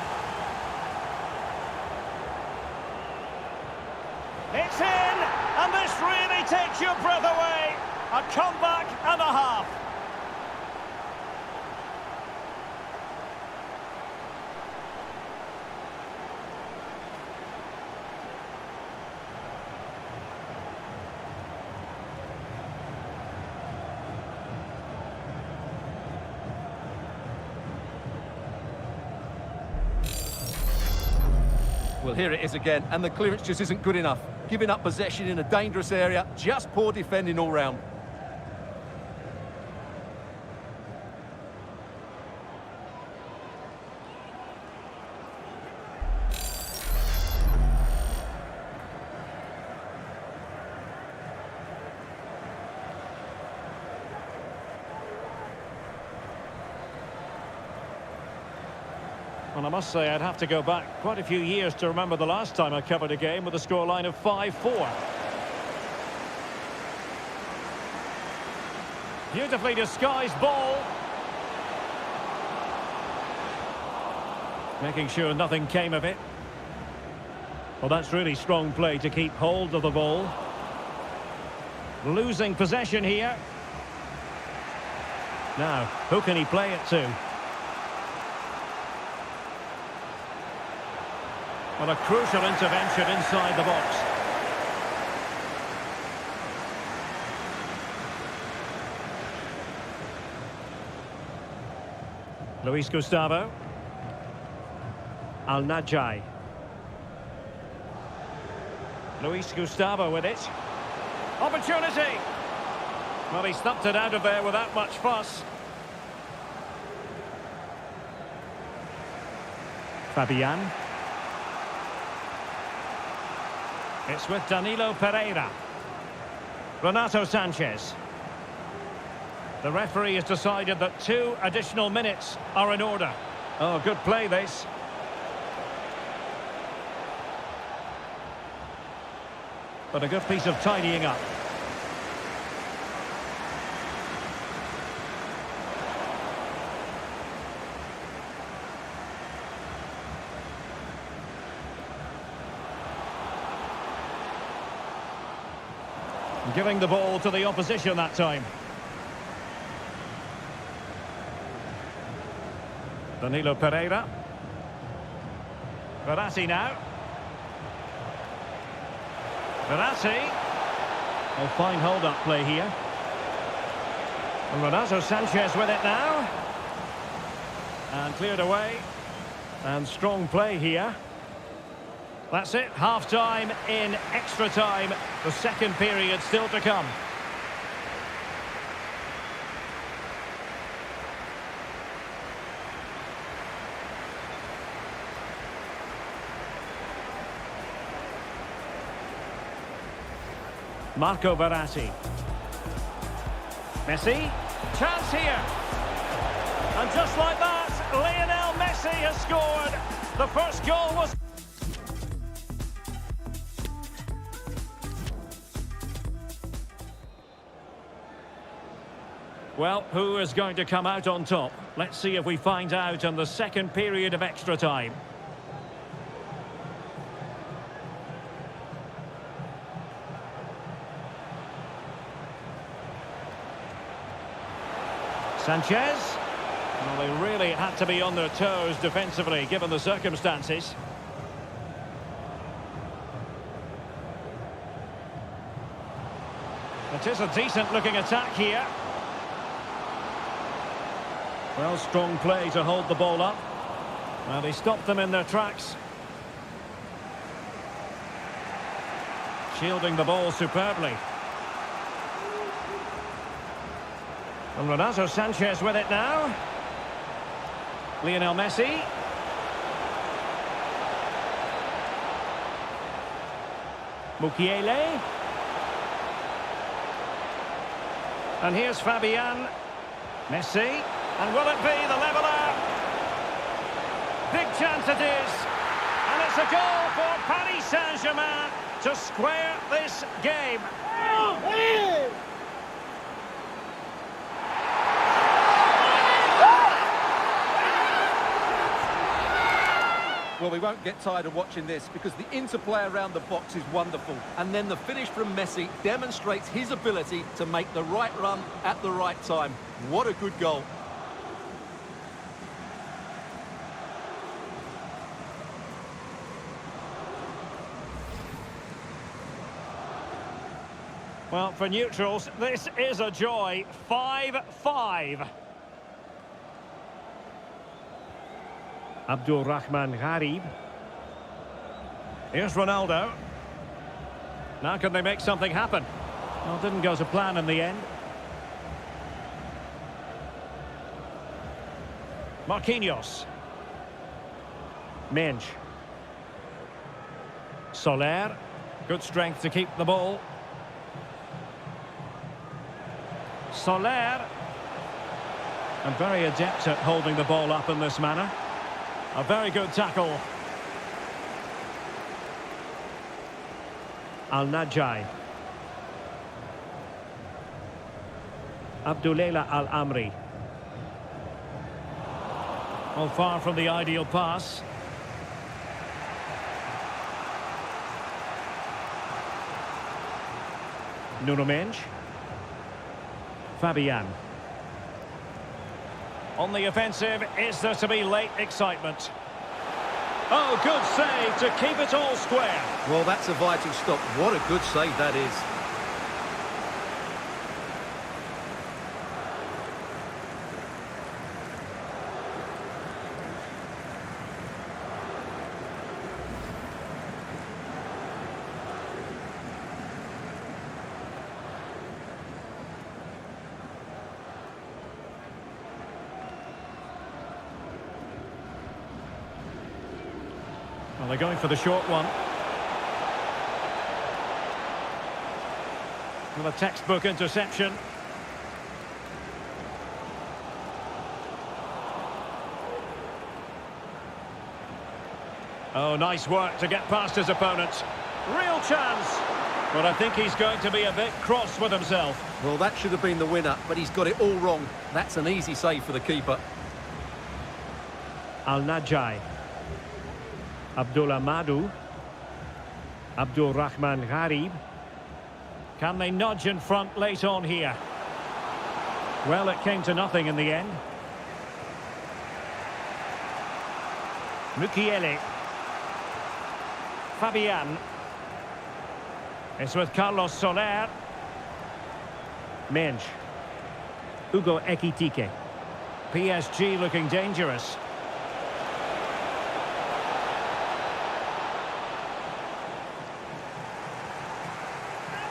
It's in! And this really takes your breath away. A comeback and a half. Well, here it is again, and the clearance just isn't good enough. Giving up possession in a dangerous area, just poor defending all round. Well, I must say I'd have to go back quite a few years to remember the last time I covered a game with a scoreline of 5-4. Beautifully disguised ball. Making sure nothing came of it. Well, that's really strong play to keep hold of the ball. Losing possession here. Now, who can he play it to? Well, a crucial intervention inside the box. Luis Gustavo. Al-Najai. Luis Gustavo with it. Opportunity! Well, he stumped it out of there without much fuss. Fabian. It's with Danilo Pereira. Renato Sanchez. The referee has decided that 2 additional minutes are in order. Oh, good play this. But a good piece of tidying up. Giving the ball to the opposition that time. Danilo Pereira. Verratti now. Verratti. Oh, fine hold-up play here. And Renato Sanchez with it now. And cleared away. And strong play here. That's it, half-time in extra time. The second period still to come. Marco Verratti. Messi. Chance here. And just like that, Lionel Messi has scored. The first goal was... Well, who is going to come out on top? Let's see if we find out in the second period of extra time. Sanchez. Well, they really had to be on their toes defensively, given the circumstances. It is a decent-looking attack here. Well, strong play to hold the ball up. And he stopped them in their tracks. Shielding the ball superbly. And Renato Sanchez with it now. Lionel Messi. Mukiele. And here's Fabian. Messi. And will it be the leveller? Big chance it is. And it's a goal for Paris Saint-Germain to square this game. Well, we won't get tired of watching this because the interplay around the box is wonderful. And then the finish from Messi demonstrates his ability to make the right run at the right time. What a good goal. Well, for neutrals, this is a joy. 5-5. Abdul Rahman Gharib. Here's Ronaldo. Now can they make something happen? Well, didn't go to plan in the end. Marquinhos. Mensch. Soler. Good strength to keep the ball. Soler. And very adept at holding the ball up in this manner. A very good tackle. Al-Najai. Abdullela Al-Amri. Well, far from the ideal pass. Nuno Mensch. Fabian. On the offensive, is there to be late excitement? Oh, good save to keep it all square. Well, that's a vital stop. What a good save that is. Well, they're going for the short one. Well, a textbook interception. Oh, nice work to get past his opponent. Real chance. But I think he's going to be a bit cross with himself. Well, that should have been the winner, but he's got it all wrong. That's an easy save for the keeper. Al-Najai. Abdullah Madu. Abdul Rahman Gharib. Can they nudge in front late on here? Well, it came to nothing in the end. Mukiele. Fabian. It's with Carlos Soler. Mensch. Hugo Ekitike. PSG looking dangerous.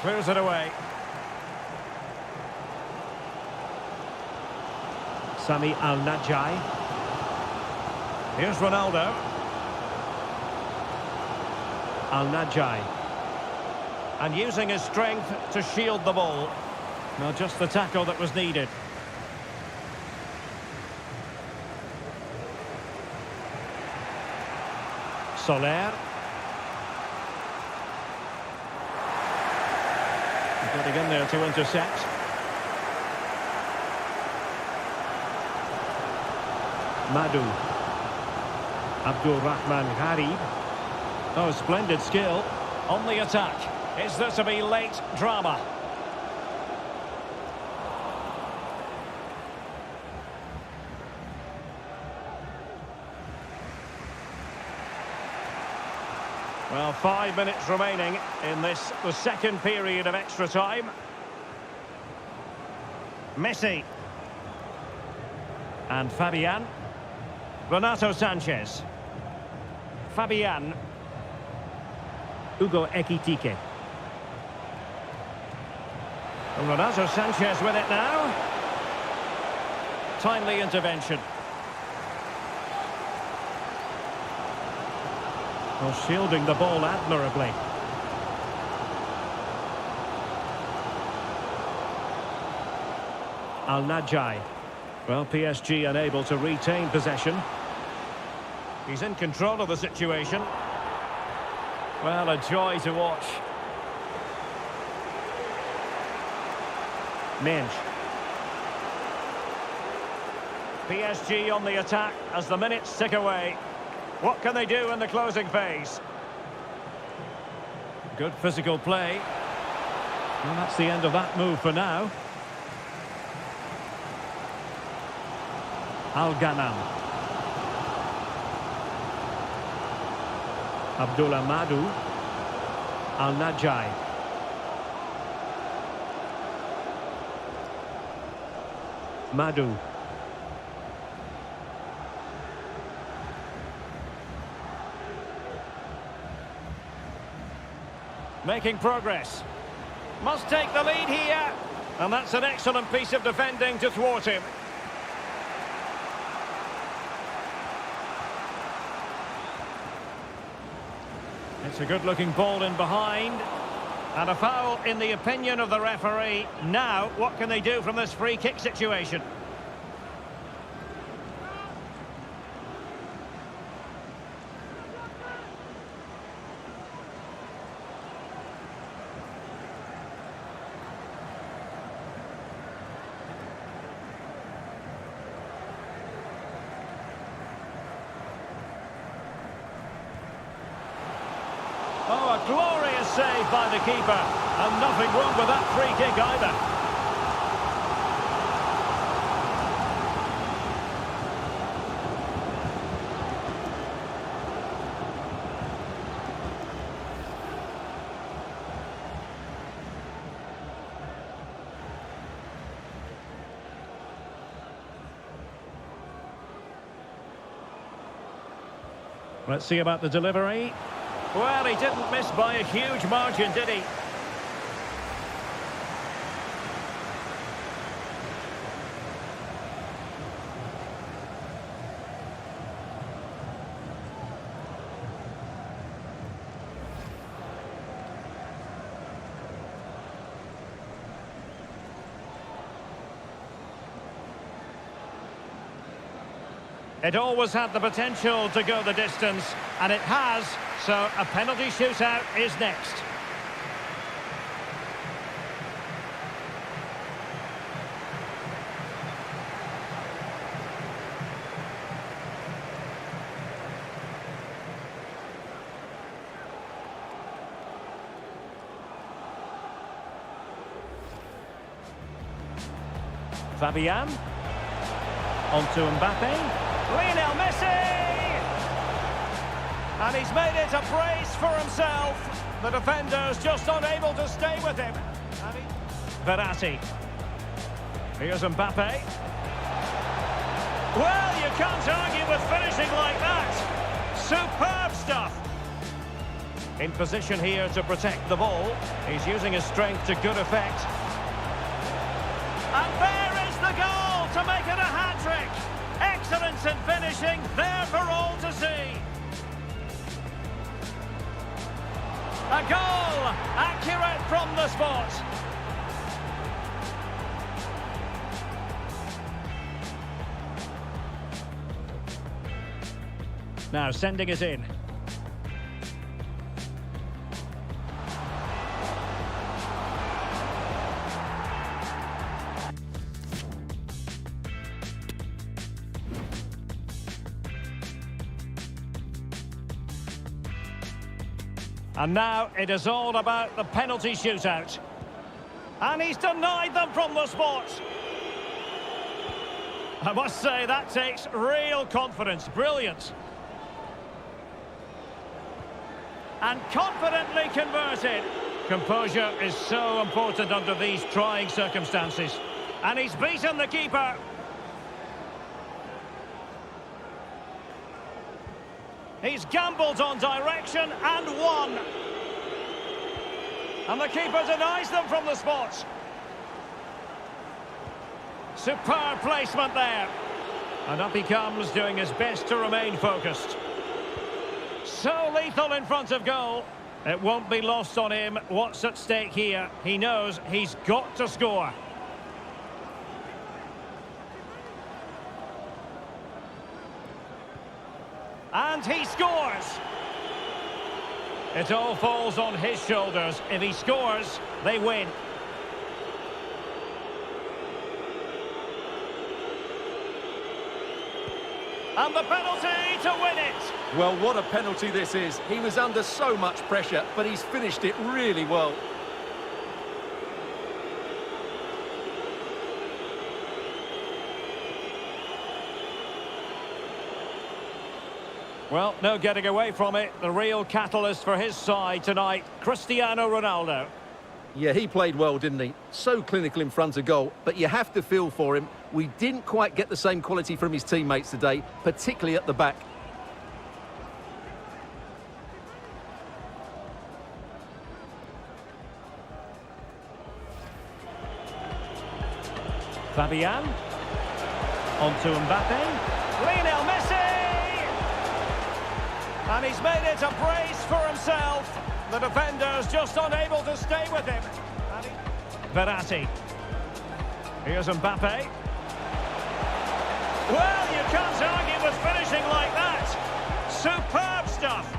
Clears it away. Sami Al-Najai. Here's Ronaldo. Al-Najai. And using his strength to shield the ball. Now just the tackle that was needed. Soler. Getting in there to intercept. Madu. Abdul Rahman Gharib. Oh, splendid skill on the attack. Is there to be late drama? Well, 5 minutes remaining in this, the second period of extra time. Messi. And Fabian. Renato Sanchez. Fabian. Hugo Ekitike. And Renato Sanchez with it now. Timely intervention. Well, shielding the ball admirably. Al-Najai. Well, PSG unable to retain possession. He's in control of the situation. Well, a joy to watch. Minge. PSG on the attack as the minutes tick away. What can they do in the closing phase? Good physical play. And that's the end of that move for now. Al-Ghanam. Abdullah Madu. Al-Najai. Madu. Making progress. Must take the lead here. And that's an excellent piece of defending to thwart him. It's a good-looking ball in behind. And a foul in the opinion of the referee. Now, what can they do from this free kick situation? Oh, a glorious save by the keeper. And nothing wrong with that free kick either. Let's see about the delivery. Well, he didn't miss by a huge margin, did he? It always had the potential to go the distance, and it has, so a penalty shootout is next. Fabian. On to Mbappe. Lionel Messi! And he's made it a brace for himself. The defender's just unable to stay with him. Verratti. Here's Mbappe. Well, you can't argue with finishing like that. Superb stuff. In position here to protect the ball. He's using his strength to good effect. And there is the goal to make it a hat-trick. Excellence in finishing, there for all to see. A goal, accurate from the spot. Now sending it in. And now it is all about the penalty shootout. And he's denied them from the spot. I must say, that takes real confidence. Brilliant. And confidently converted. Composure is so important under these trying circumstances. And he's beaten the keeper. He's gambled on direction and won. And the keeper denies them from the spot. Superb placement there. And up he comes, doing his best to remain focused. So lethal in front of goal. It won't be lost on him what's at stake here. He knows he's got to score. And he scores! It all falls on his shoulders. If he scores, they win. And the penalty to win it! Well, what a penalty this is. He was under so much pressure, but he's finished it really well. Well, no getting away from it. The real catalyst for his side tonight, Cristiano Ronaldo. Yeah, he played well, didn't he? So clinical in front of goal, but you have to feel for him. We didn't quite get the same quality from his teammates today, particularly at the back. Fabian. On to Mbappe. Lionel Messi! And he's made it a brace for himself. The defender's just unable to stay with him. Verratti. Here's Mbappe. Well, you can't argue with finishing like that. Superb stuff.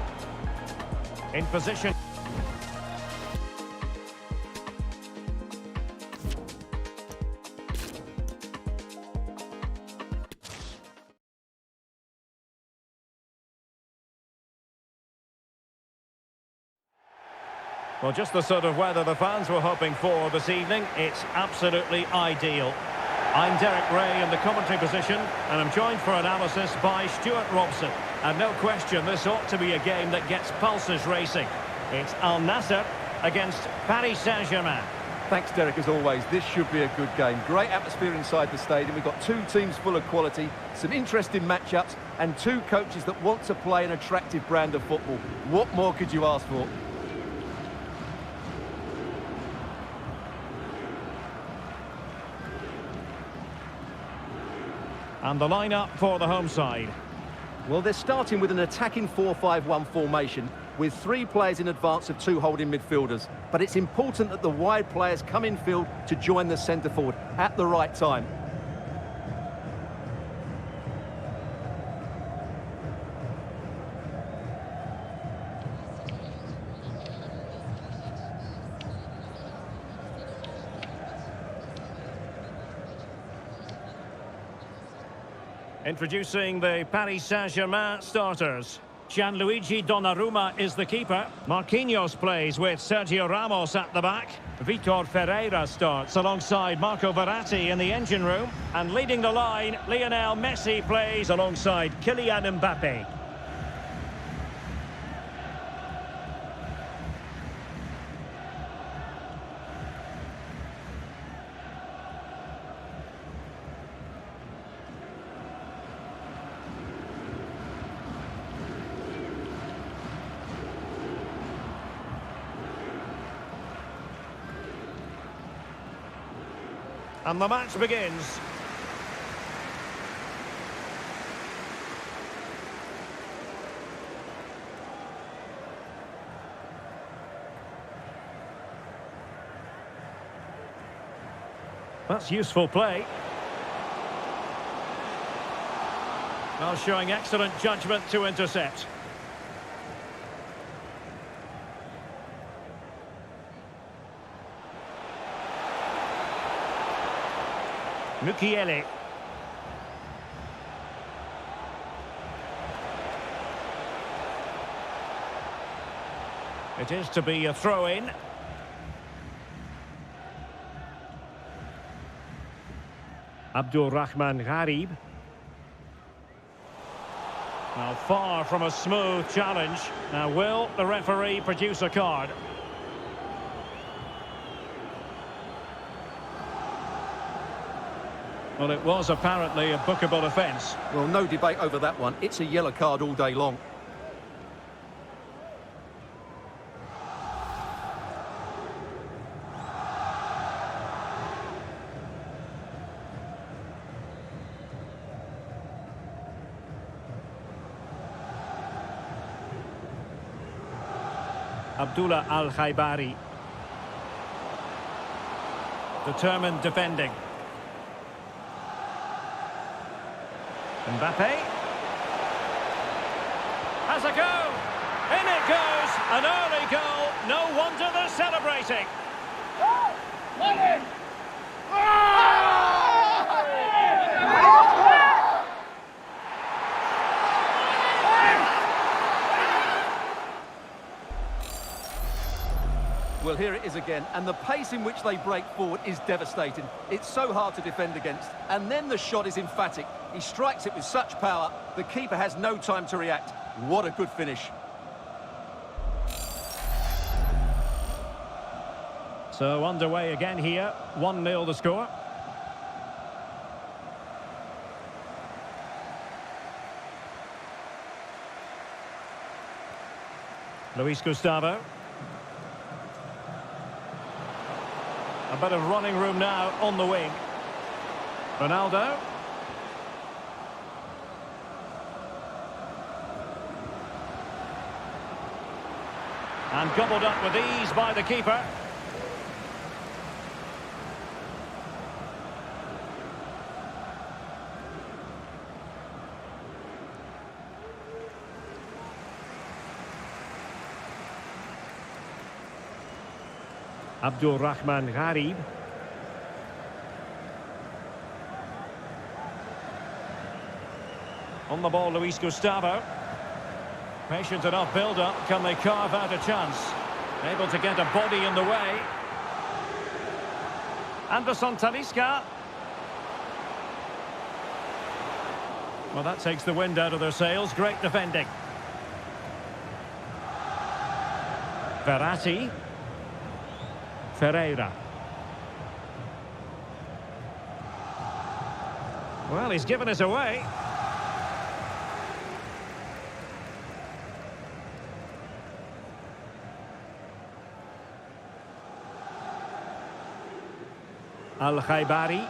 In position. Well, just the sort of weather the fans were hoping for this evening. It's absolutely ideal. I'm Derek Ray in the commentary position, and I'm joined for analysis by Stuart Robson. And no question, this ought to be a game that gets pulses racing. It's Al Nassr against Paris Saint-Germain. Thanks, Derek, as always. This should be a good game. Great atmosphere inside the stadium. We've got two teams full of quality, some interesting matchups, and two coaches that want to play an attractive brand of football. What more could you ask for? And the lineup for the home side. Well, they're starting with an attacking 4-5-1 formation with three players in advance of two holding midfielders. But it's important that the wide players come in field to join the centre forward at the right time. Introducing the Paris Saint-Germain starters. Gianluigi Donnarumma is the keeper. Marquinhos plays with Sergio Ramos at the back. Vitor Ferreira starts alongside Marco Verratti in the engine room. And leading the line, Lionel Messi plays alongside Kylian Mbappe. And the match begins. That's useful play. Well, showing excellent judgment to intercept. Mukiele. It is to be a throw-in. Abdulrahman Gharib. Now, far from a smooth challenge. Now, will the referee produce a card? Well, it was apparently a bookable offence. Well, no debate over that one. It's a yellow card all day long. Abdullah Al-Khaibari. Determined defending. Mbappe. Has a go. In it goes. An early goal. No wonder they're celebrating. Well, here it is again, and the pace in which they break forward is devastating. It's so hard to defend against. And then the shot is emphatic. He strikes it with such power, the keeper has no time to react. What a good finish. So underway again here, 1-0 the score. Luis Gustavo. A bit of running room now on the wing. Ronaldo. And gobbled up with ease by the keeper. Abdul Rahman Gharib. On the ball, Luis Gustavo. Patient enough build-up. Can they carve out a chance? Able to get a body in the way. Anderson Talisca. Well, that takes the wind out of their sails. Great defending. Verratti. Ferreira. Well, he's given us away. Al-Khaibari.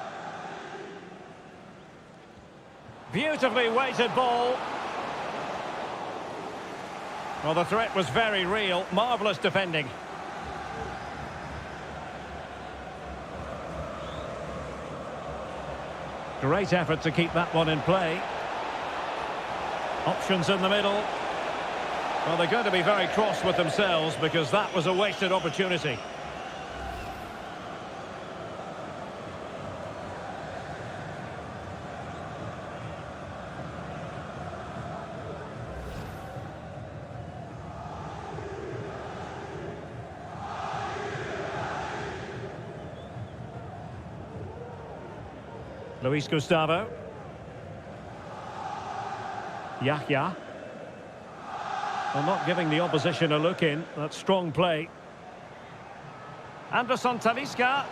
Beautifully weighted ball. Well, the threat was very real. Marvellous defending. Great effort to keep that one in play. Options in the middle. Well, they're going to be very cross with themselves because that was a wasted opportunity. Luis Gustavo. Yahya. Well, not giving the opposition a look in. That's strong play. Anderson Talisca.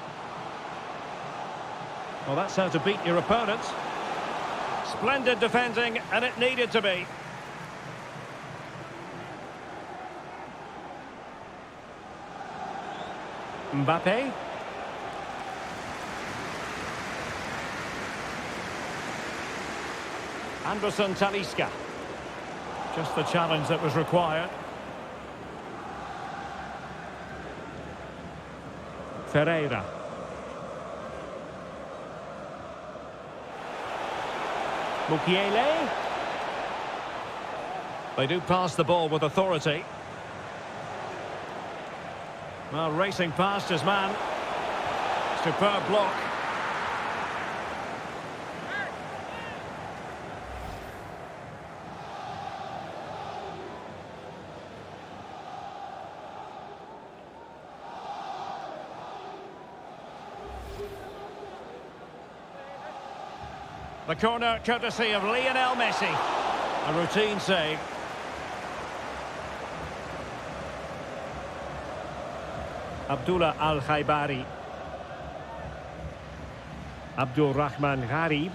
Well, that's how to beat your opponent. Splendid defending, and it needed to be. Mbappe. Anderson Talisca. Just the challenge that was required. Ferreira. Mukiele. They do pass the ball with authority. Well, racing past his man. Superb block. The corner courtesy of Lionel Messi. A routine save. Abdullah Al-Khaibari. Abdul Rahman Gharib.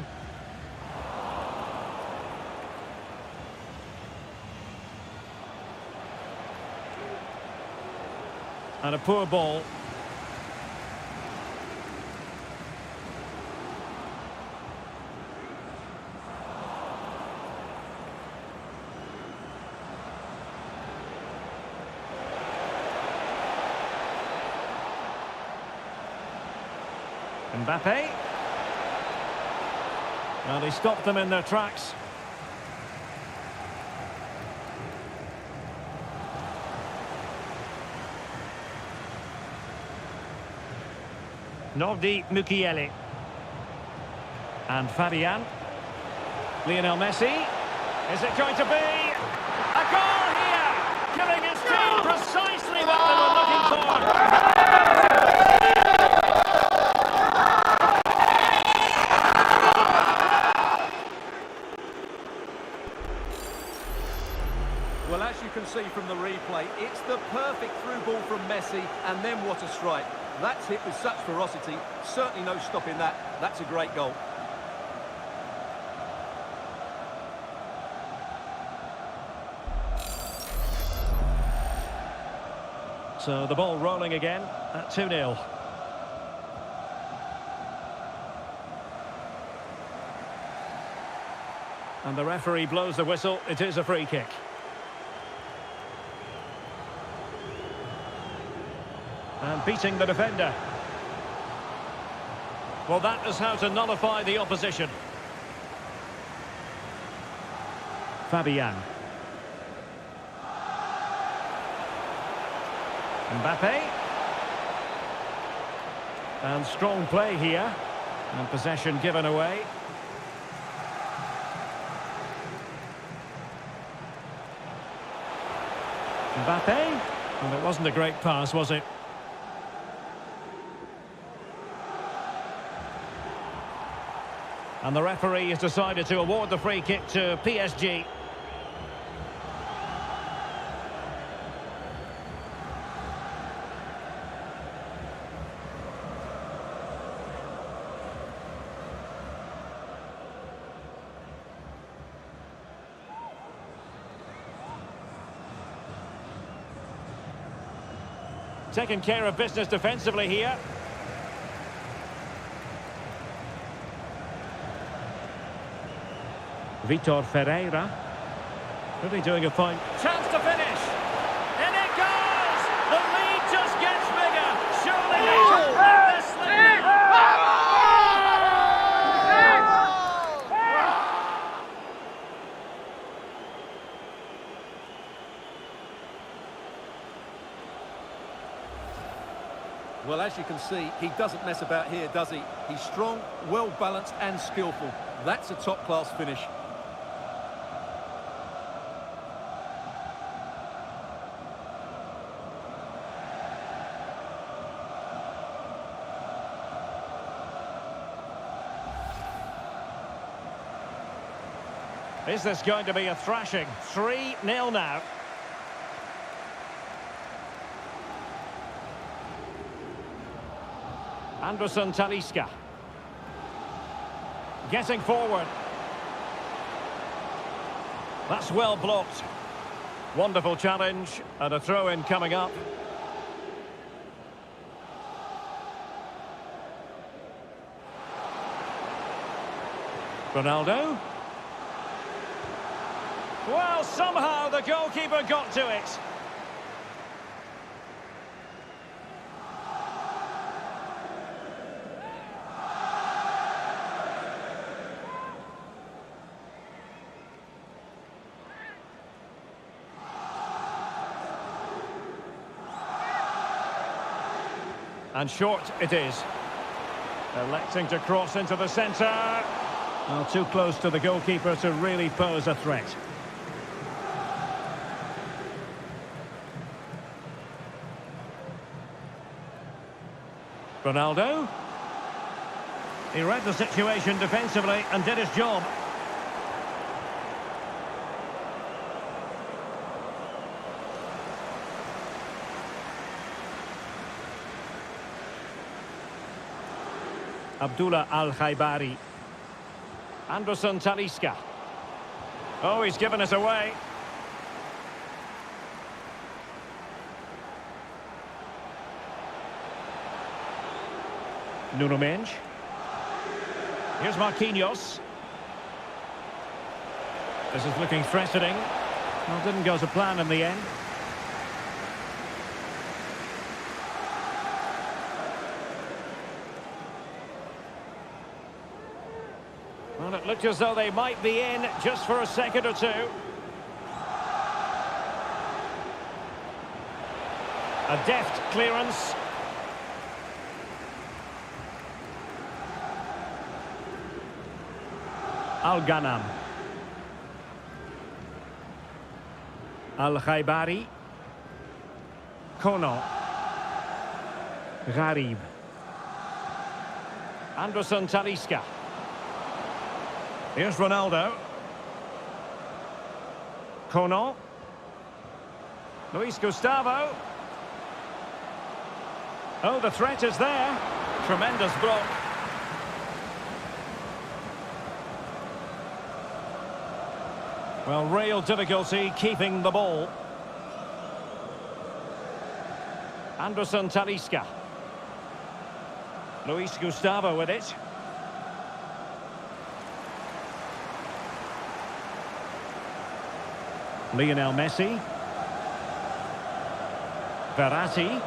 And a poor ball. Mbappe. Well, he stopped them in their tracks. Nordi Mukiele. And Fabian. Lionel Messi. Is it going to be a goal here? Giving his team precisely what they were looking for. Well, as you can see from the replay, it's the perfect through ball from Messi, and then what a strike. That's hit with such ferocity, certainly no stopping that. That's a great goal. So the ball rolling again at 2-0. And the referee blows the whistle. It is a free kick. And beating the defender. Well, that is how to nullify the opposition. Fabian. Mbappe. And strong play here. And possession given away. Mbappe. And it wasn't a great pass, was it? And the referee has decided to award the free kick to PSG. Taking care of business defensively here. Vitor Ferreira. Really doing a fine chance to finish. In it goes! The lead just gets bigger. Surely they can't let this slip now. Well, as you can see, he doesn't mess about here, does he? He's strong, well-balanced and skillful. That's a top-class finish. Is this going to be a thrashing? 3-0 now. Anderson Talisca. Getting forward. That's well blocked. Wonderful challenge and a throw-in coming up. Ronaldo. Well, somehow the goalkeeper got to it. And short it is. Electing to cross into the centre. Well, too close to the goalkeeper to really pose a threat. Ronaldo. He read the situation defensively and did his job. Abdullah Al-Khaibari. Anderson Talisca. Oh, he's given us away. Nuno Mendes. Here's Marquinhos. This is looking threatening. Well, didn't go to plan in the end. Well, it looked as though they might be in just for a second or two. A deft clearance. Al-Ghanam. Al-Khaibari. Kono. Gharib. Anderson Talisca. Here's Ronaldo. Kono. Luis Gustavo. Oh, the threat is there. Tremendous block. Well, real difficulty keeping the ball. Anderson Talisca. Luis Gustavo with it. Lionel Messi. Verratti.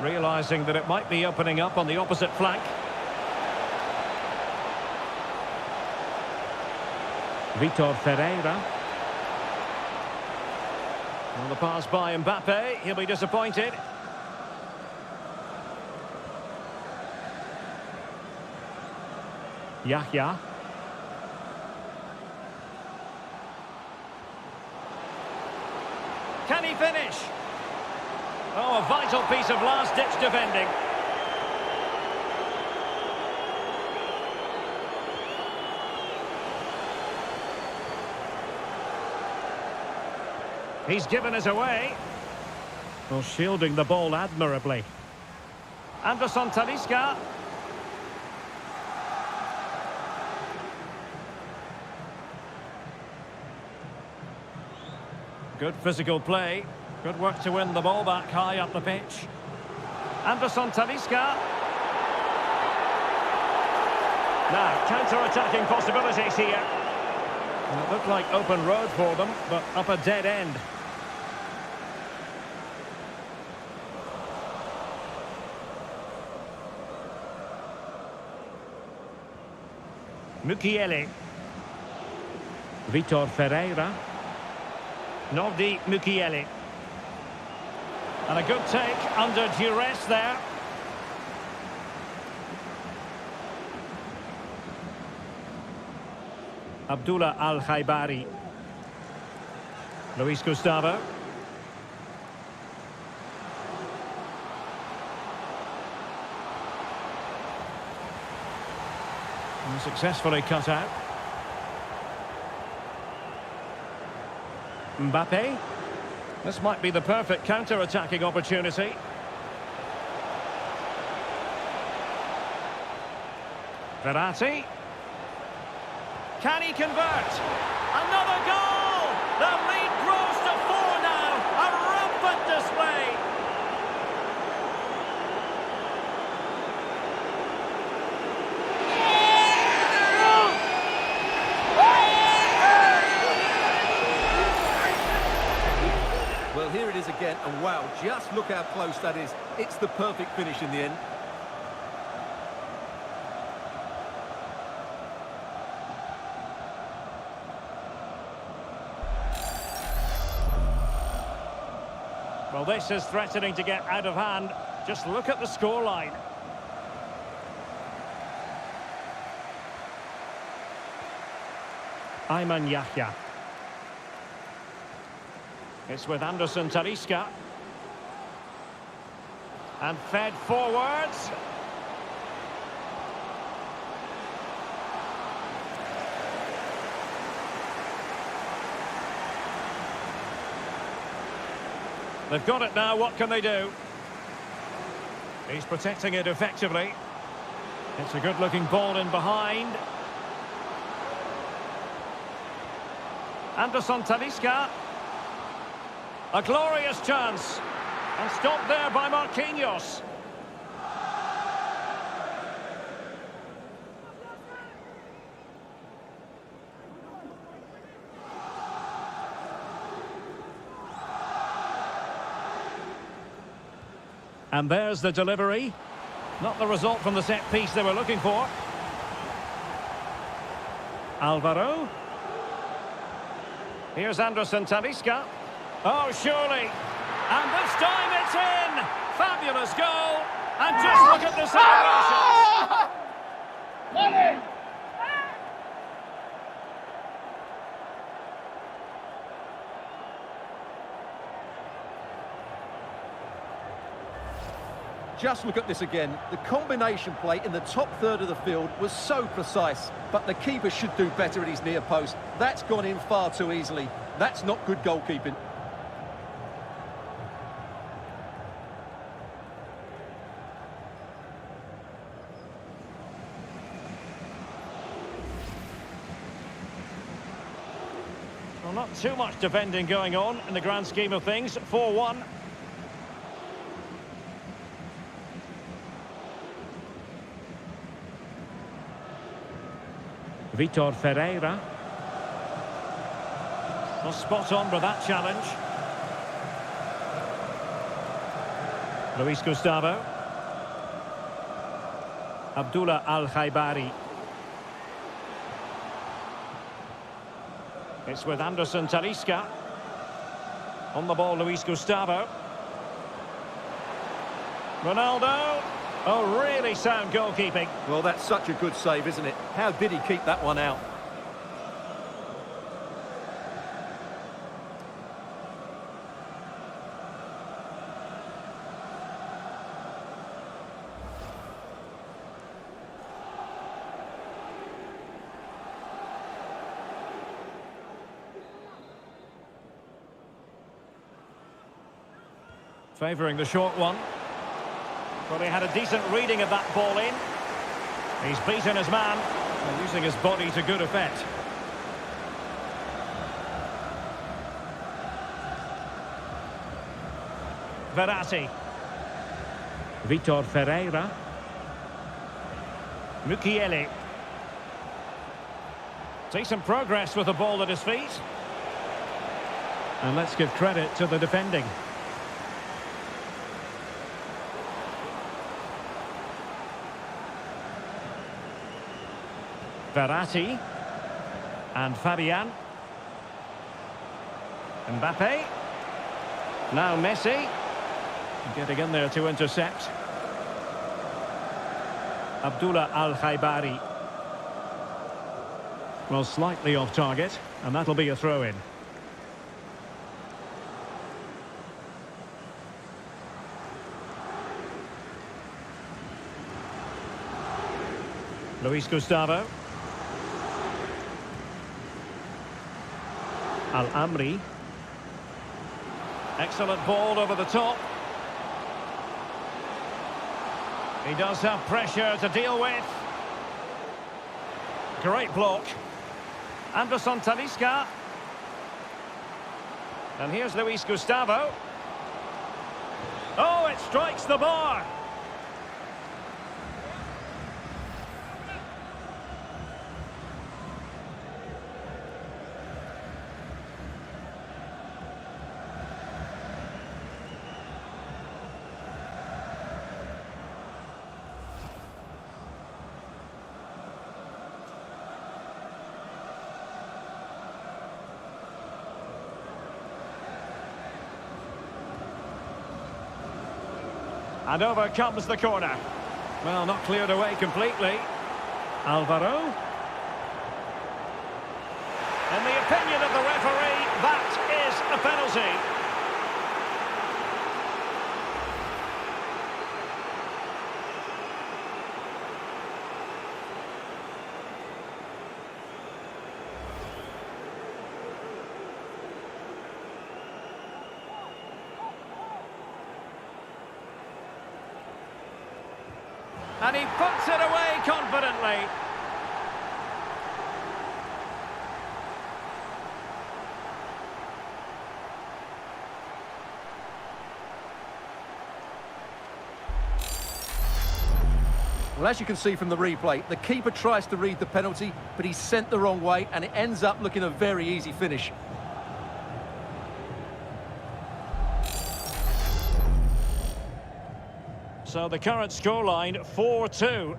Realising that it might be opening up on the opposite flank. Vitor Ferreira. Well, the pass by Mbappe. He'll be disappointed. Yahya. Can he finish? Oh, a vital piece of last-ditch defending. He's given us away. Well, shielding the ball admirably. Anderson Talisca. Good physical play. Good work to win the ball back high up the pitch. Anderson Talisca. Now, counter-attacking possibilities here. And it looked like open road for them, but up a dead end. Mukiele. Vitor Ferreira. Nordi Mukiele. And a good take under duress there. Abdullah Al-Khaibari. Luis Gustavo. And successfully cut out. Mbappe. This might be the perfect counter-attacking opportunity. Verratti. Can he convert? Another goal! The lead grows to 4 now. A rampant display. Well, here it is again, and wow, just look how close that is. It's the perfect finish in the end. Well, this is threatening to get out of hand. Just look at the scoreline. Ayman Yahya. It's with Anderson Talisca. And fed forwards. They've got it now, what can they do? He's protecting it effectively. It's a good-looking ball in behind. Anderson Talisca. A glorious chance. And stopped there by Marquinhos. And there's the delivery. Not the result from the set piece they were looking for. Alvaro. Here's Anderson Talisca. Oh, surely. And this time it's in. Fabulous goal. And just look at the celebration. Just look at this again. The combination play in the top third of the field was so precise, but the keeper should do better at his near post. That's gone in far too easily. That's not good goalkeeping. Well, not too much defending going on in the grand scheme of things. 4-1. Vitor Ferreira. Well, spot on with that challenge. Luis Gustavo. Abdullah Al-Khaibari. It's with Anderson Talisca. On the ball, Luis Gustavo. Ronaldo. Oh, really sound goalkeeping. Well, that's such a good save, isn't it? How did he keep that one out? Favouring the short one. Well, he had a decent reading of that ball in. He's beaten his man and using his body to good effect. Verratti. Vitor Ferreira. Mukiele. Decent progress with the ball at his feet. And let's give credit to the defending. Verratti and Fabian. Mbappe. Now Messi. Getting in there to intercept. Abdullah Al-Khaibari. Well, slightly off target, and that'll be a throw-in. Luis Gustavo. Al-Amri. Excellent ball over the top. He does have pressure to deal with. Great block. Anderson Talisca. And here's Luis Gustavo. Oh, it strikes the bar. And over comes the corner. Well, not cleared away completely. Alvaro. In the opinion of the referee, that is a penalty. And he puts it away confidently. Well, as you can see from the replay, the keeper tries to read the penalty, but he's sent the wrong way, and it ends up looking a very easy finish. So the current scoreline, 4-2.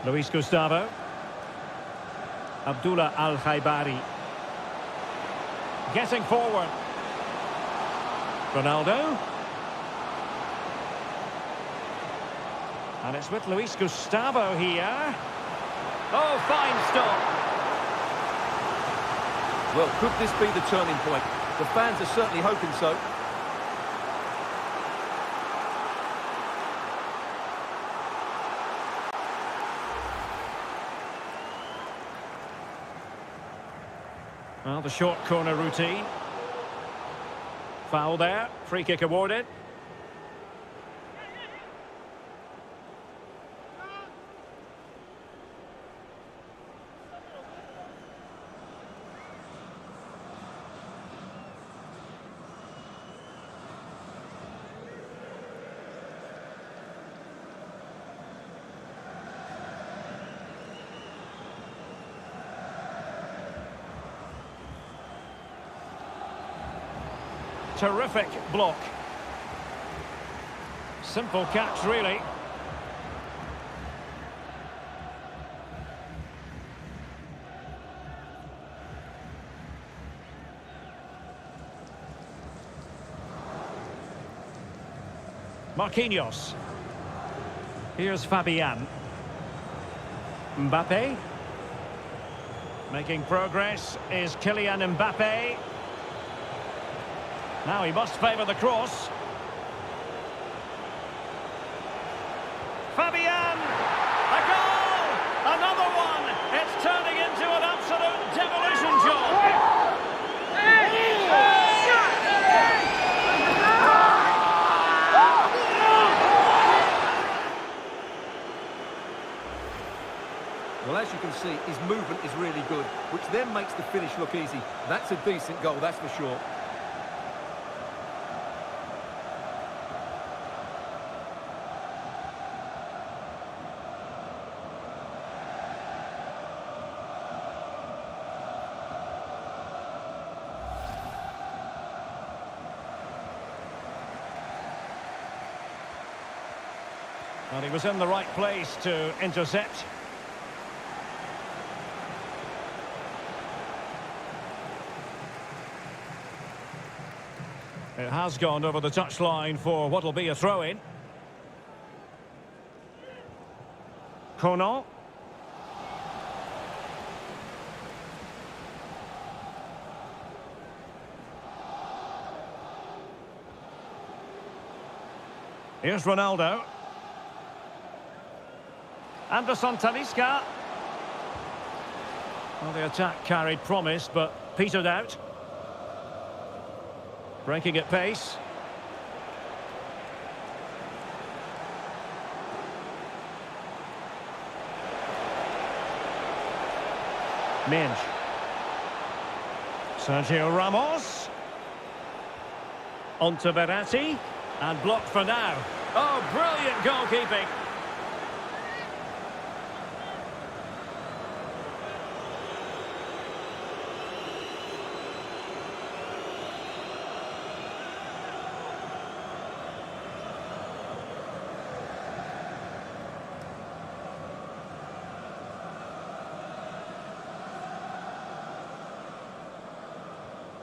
Luis Gustavo. Abdullah Al-Khaibari. Getting forward. Ronaldo. And it's with Luis Gustavo here. Oh, fine stop. Well, could this be the turning point? The fans are certainly hoping so. Well, the short corner routine. Foul there. Free kick awarded. Terrific block. Simple catch, really. Marquinhos. Here's Fabian. Mbappe. Making progress is Kylian Mbappe. Now he must favour the cross. Fabian! A goal! Another one! It's turning into an absolute demolition job! Well, as you can see, his movement is really good, which then makes the finish look easy. That's a decent goal, that's for sure. Well, he was in the right place to intercept. It has gone over the touchline for what will be a throw-in. Conan. Here's Ronaldo. Anderson Talisca. Well, the attack carried promise, but petered out. Breaking at pace. Minge. Sergio Ramos. On to Verratti. And blocked for now. Oh, brilliant goalkeeping.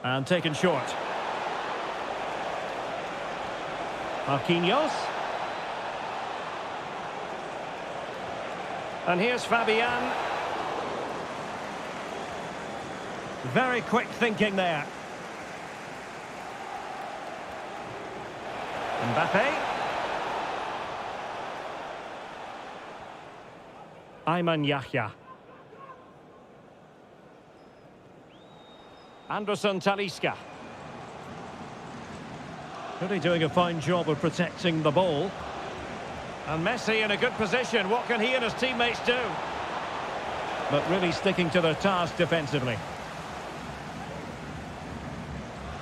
And taken short. Marquinhos. And here's Fabian. Very quick thinking there. Mbappe. Ayman Yahya. Anderson Talisca. Really doing a fine job of protecting the ball. And Messi in a good position. What can he and his teammates do? But really sticking to their task defensively.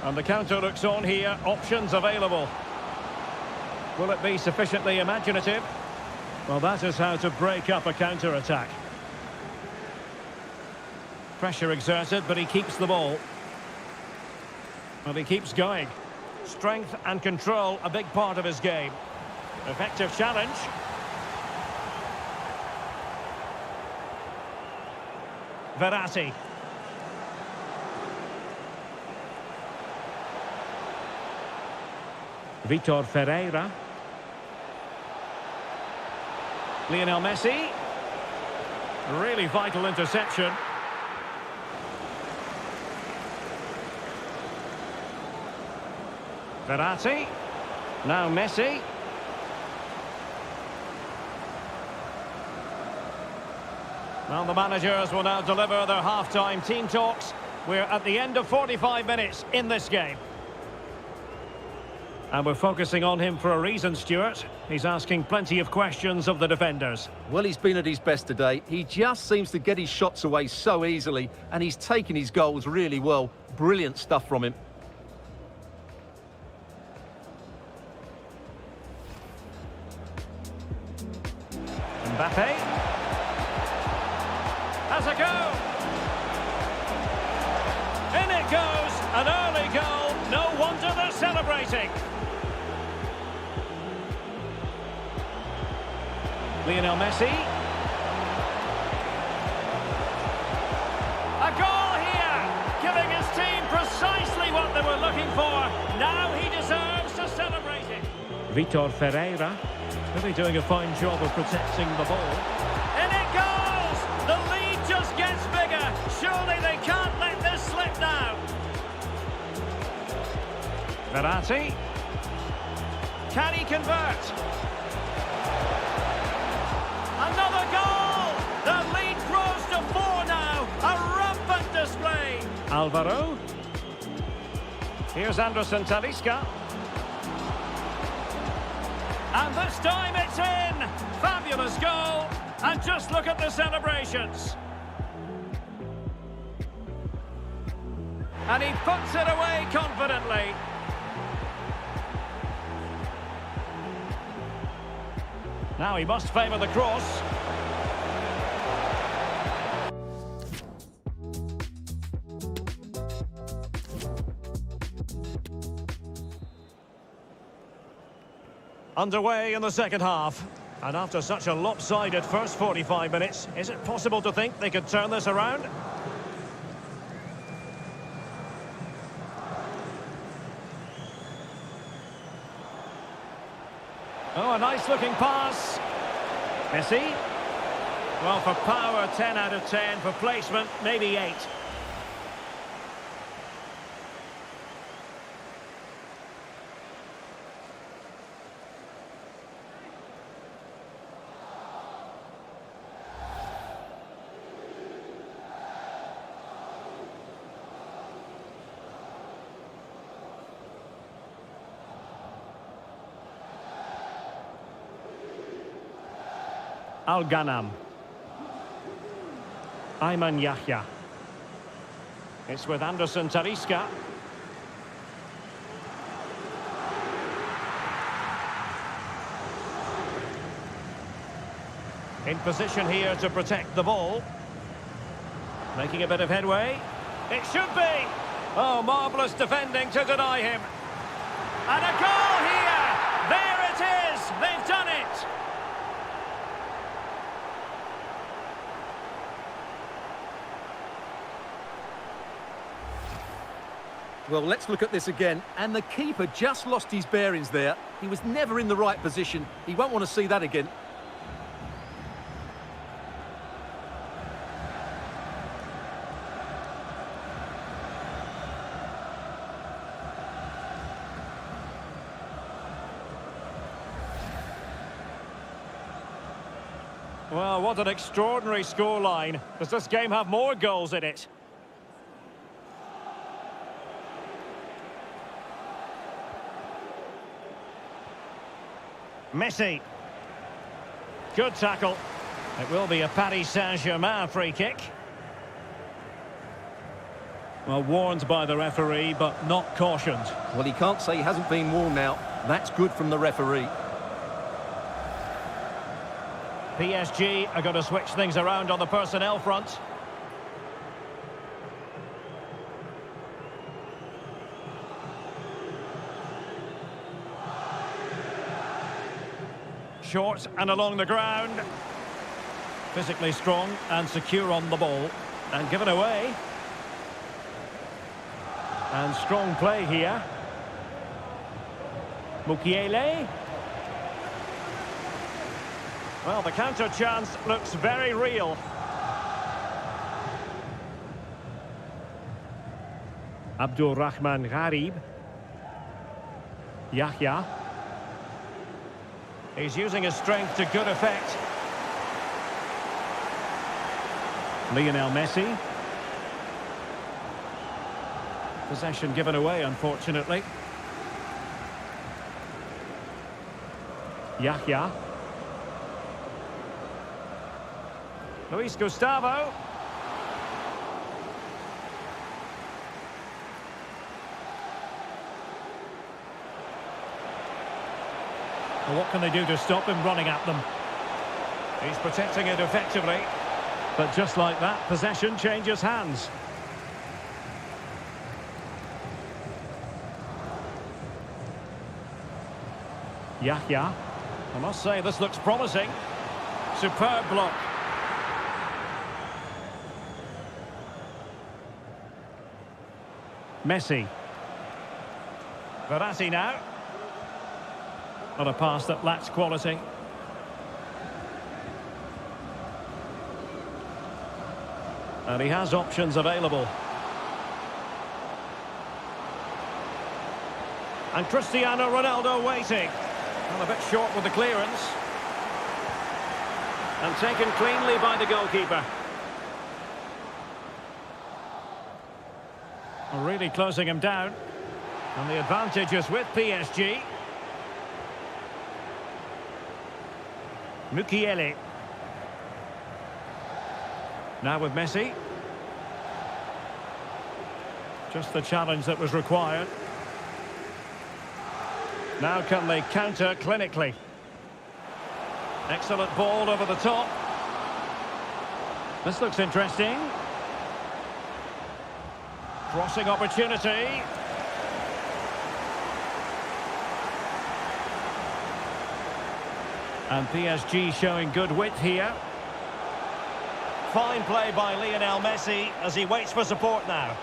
And the counter looks on here. Options available. Will it be sufficiently imaginative? Well, that is how to break up a counter-attack. Pressure exerted, but he keeps the ball. And he keeps going. Strength and control, a big part of his game. Effective challenge. Verratti. Vitor Ferreira. Lionel Messi. Really vital interception. Verratti. Now Messi. Well, the managers will now deliver their half-time team talks. We're at the end of 45 minutes in this game. And we're focusing on him for a reason, Stuart. He's asking plenty of questions of the defenders. Well, he's been at his best today. He just seems to get his shots away so easily, and he's taken his goals really well. Brilliant stuff from him. Mbappe. Has a go. In it goes. An early goal. No wonder they're celebrating. Lionel Messi. A goal here, giving his team precisely what they were looking for. Now he deserves to celebrate it. Vitor Ferreira, really doing a fine job of protecting the ball. In it goes! The lead just gets bigger. Surely they can't let this slip now. Verratti. Can he convert? Another goal! The lead grows to 4 now. A rampant display. Alvaro. Here's Anderson Talisca. And this time it's in. Fabulous goal. And just look at the celebrations. And he puts it away confidently. Now he must favour the cross. Underway in the second half. And after such a lopsided first 45 minutes, is it possible to think they could turn this around? Oh, a nice-looking pass. Messi. Well, for power, 10 out of 10. For placement, maybe 8. Al-Ghanam. Ayman Yahya. It's with Anderson Talisca. In position here to protect the ball. Making a bit of headway. It should be. Oh, marvellous defending to deny him. And a goal here. There it is. They've done it. Well, let's look at this again. And the keeper just lost his bearings there. He was never in the right position. He won't want to see that again. Well, what an extraordinary scoreline. Does this game have more goals in it? Messi. Good tackle. It will be a Paris Saint-Germain free kick. Well, warned by the referee, but not cautioned. Well, he can't say he hasn't been warned now. That's good from the referee. PSG are going to switch things around on the personnel front. Short and along the ground. Physically strong and secure on the ball. And given away. And strong play here. Mukiele. Well, the counter chance looks very real. Abdul Rahman Gharib. Yahya. He's using his strength to good effect. Lionel Messi. Possession given away, unfortunately. Yahya. Luis Gustavo. Well, what can they do to stop him running at them? He's protecting it effectively. But just like that, possession changes hands. Yahya. I must say, this looks promising. Superb block. Messi. Verratti now. Not a pass that lacks quality. And he has options available. And Cristiano Ronaldo waiting. Well, a bit short with the clearance. And taken cleanly by the goalkeeper. Really closing him down. And the advantage is with PSG. Mukiele. Now with Messi. Just the challenge that was required. Now can they counter clinically? Excellent ball over the top. This looks interesting. Crossing opportunity. And PSG showing good width here. Fine play by Lionel Messi as he waits for support now.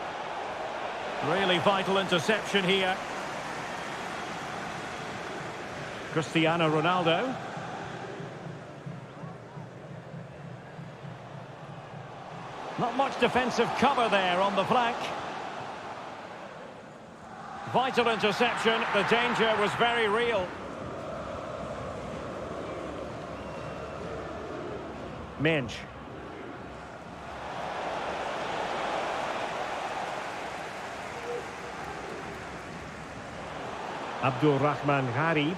Really vital interception here. Cristiano Ronaldo. Not much defensive cover there on the flank. Vital interception. The danger was very real. Minge. Abdul Rahman Gharib.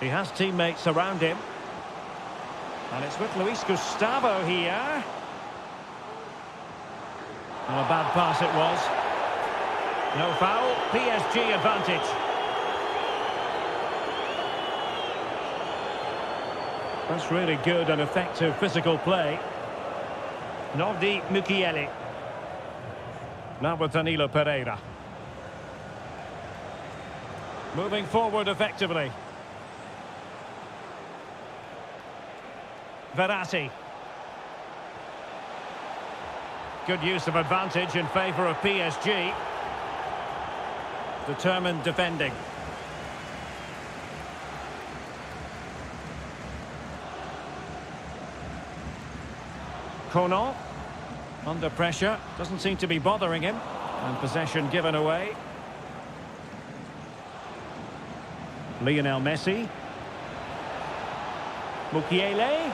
He has teammates around him. And it's with Luis Gustavo here. And a bad pass it was. No foul. PSG advantage. That's really good and effective physical play. Nordi Mukiele. Now with Danilo Pereira. Moving forward effectively. Verratti. Good use of advantage in favour of PSG. Determined defending. Conan. Under pressure. Doesn't seem to be bothering him. And possession given away. Lionel Messi. Mukiele.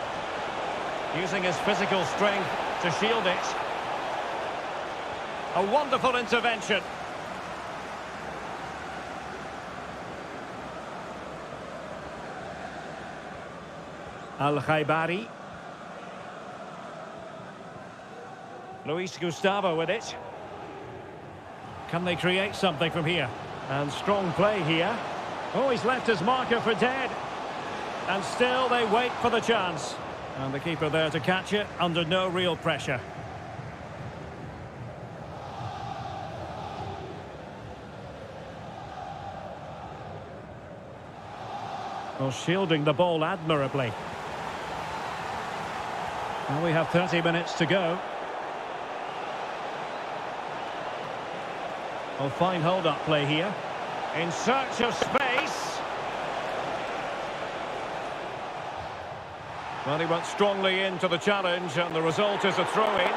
Using his physical strength to shield it. A wonderful intervention. Al-Khaibari. Luis Gustavo with it. Can they create something from here? And strong play here. Oh, he's left his marker for dead. And still they wait for the chance. And the keeper there to catch it under no real pressure. Well, shielding the ball admirably. Well, we have 30 minutes to go. Well, fine hold-up play here. In search of space. Well, he went strongly into the challenge, and the result is a throw-in.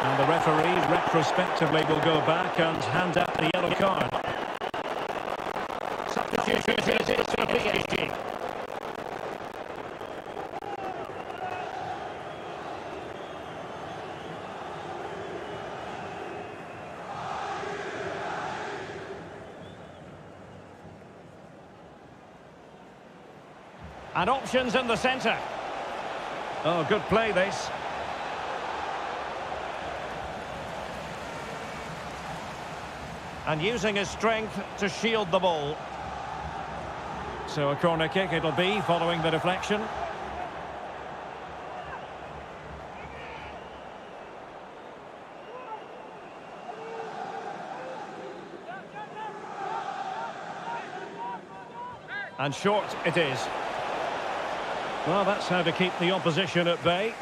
And the referee retrospectively will go back and hand out the yellow card. opportunities for PSG. And options in the centre. Oh, good play this. And using his strength to shield the ball. So a corner kick it'll be, following the deflection. And short it is. Well, that's how to keep the opposition at bay.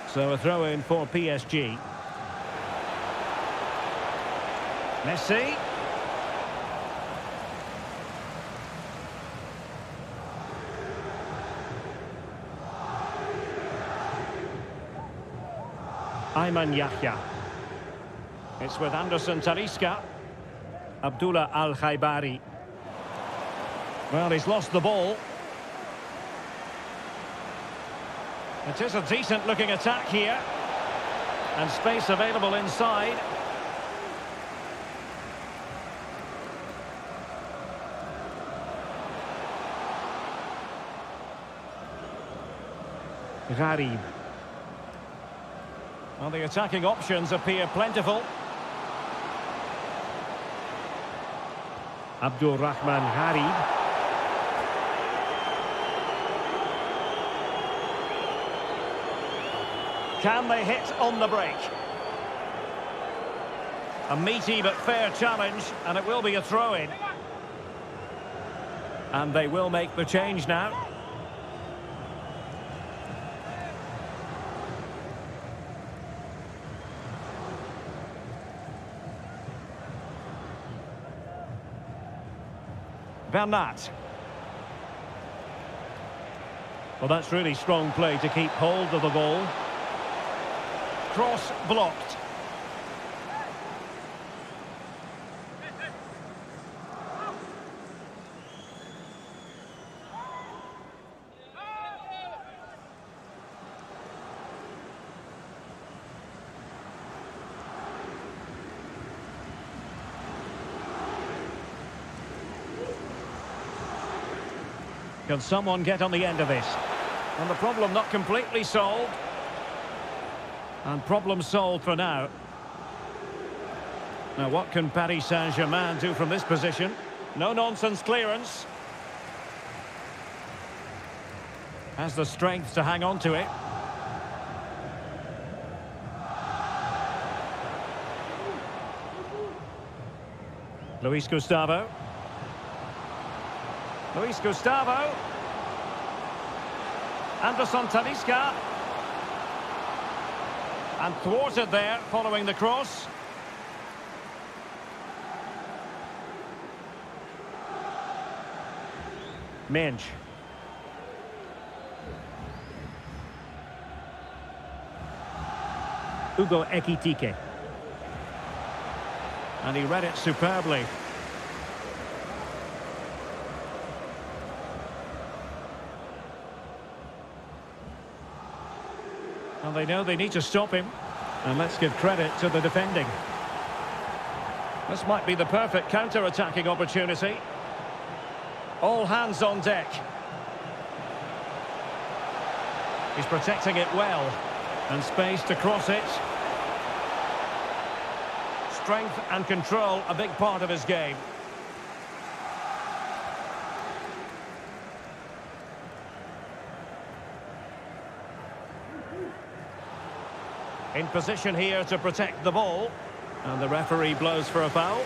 So a throw in for PSG. Messi. Ayman Yahya. It's with Anderson Talisca. Abdullah Al-Khaibari. Well, he's lost the ball. It is a decent-looking attack here. And space available inside. Gharib. Well, the attacking options appear plentiful. Abdul Rahman Gharib. Can they hit on the break? A meaty but fair challenge, and it will be a throw-in. And they will make the change now. Bernat. Well, that's really strong play to keep hold of the ball. Cross blocked. Can someone get on the end of this? And the problem not completely solved. And problem solved for now. Now what can Paris Saint-Germain do from this position? No-nonsense clearance. Has the strength to hang on to it. Luis Gustavo. Luis Gustavo. Anderson Talisca. And thwarted there, following the cross. Minge. Hugo Ekitike. And he read it superbly. And they know they need to stop him. And let's give credit to the defending. This might be the perfect counter-attacking opportunity. All hands on deck. He's protecting it well. And space to cross it. Strength and control, a big part of his game. In position here to protect the ball. And the referee blows for a foul.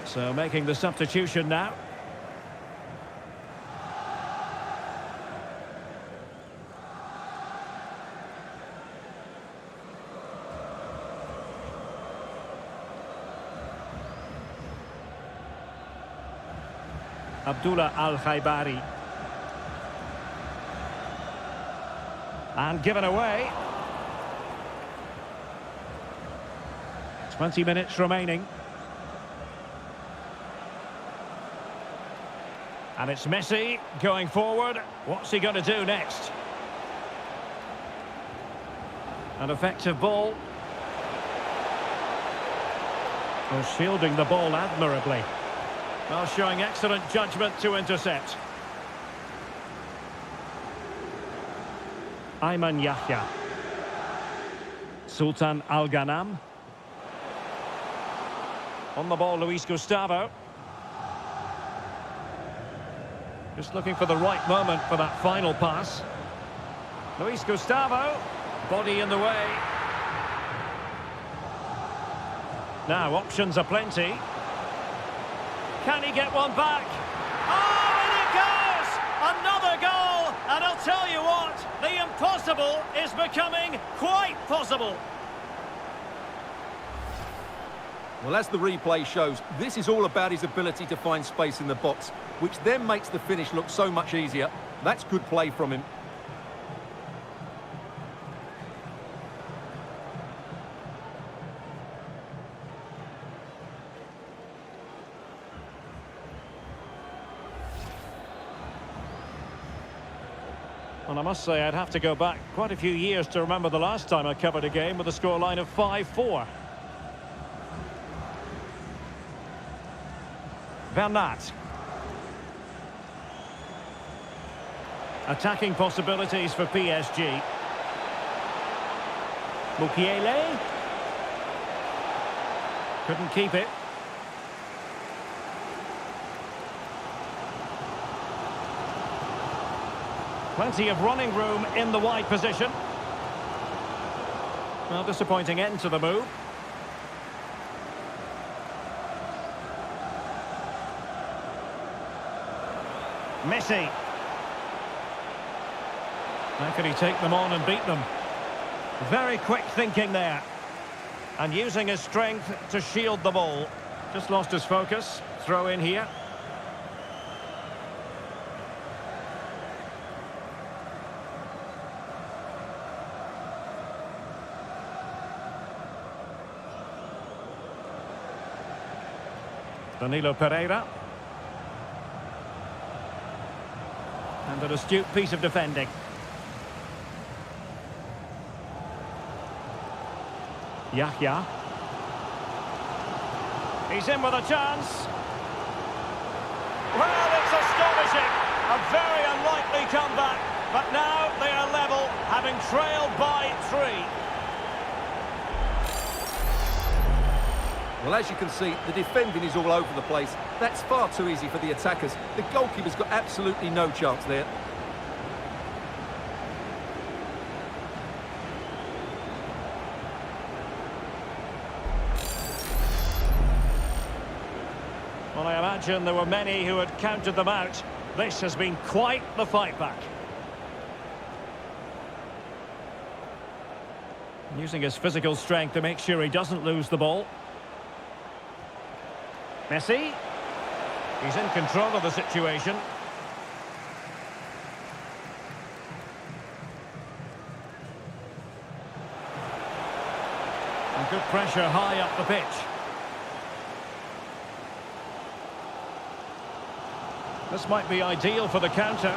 So making the substitution now. Abdullah Al-Khaibari. And given away. 20 minutes remaining. And it's Messi going forward. What's he going to do next? An effective ball. Oh, shielding the ball admirably. Well, showing excellent judgment to intercept. Ayman Yahya. Sultan Al-Ghanam. On the ball, Luis Gustavo. Just looking for the right moment for that final pass. Luis Gustavo. Body in the way. Now, options are plenty. Can he get one back? Oh, and it goes! Another goal! And I'll tell you what, the impossible is becoming quite possible. Well, as the replay shows, this is all about his ability to find space in the box, which then makes the finish look so much easier. That's good play from him. And I must say, I'd have to go back quite a few years to remember the last time I covered a game with a scoreline of 5-4. Bernat. Attacking possibilities for PSG. Mukiele. Couldn't keep it. Plenty of running room in the wide position. Well, disappointing end to the move. Messi. How can he take them on and beat them? Very quick thinking there. And using his strength to shield the ball. Just lost his focus. Throw in here. Danilo Pereira. And an astute piece of defending. Yahya. He's in with a chance. Well, it's astonishing. A very unlikely comeback. But now they are level, having trailed by 3. Well, as you can see, the defending is all over the place. That's far too easy for the attackers. The goalkeeper's got absolutely no chance there. Well, I imagine there were many who had counted them out. This has been quite the fight back. Using his physical strength to make sure he doesn't lose the ball. Messi. He's in control of the situation. And good pressure high up the pitch. This might be ideal for the counter.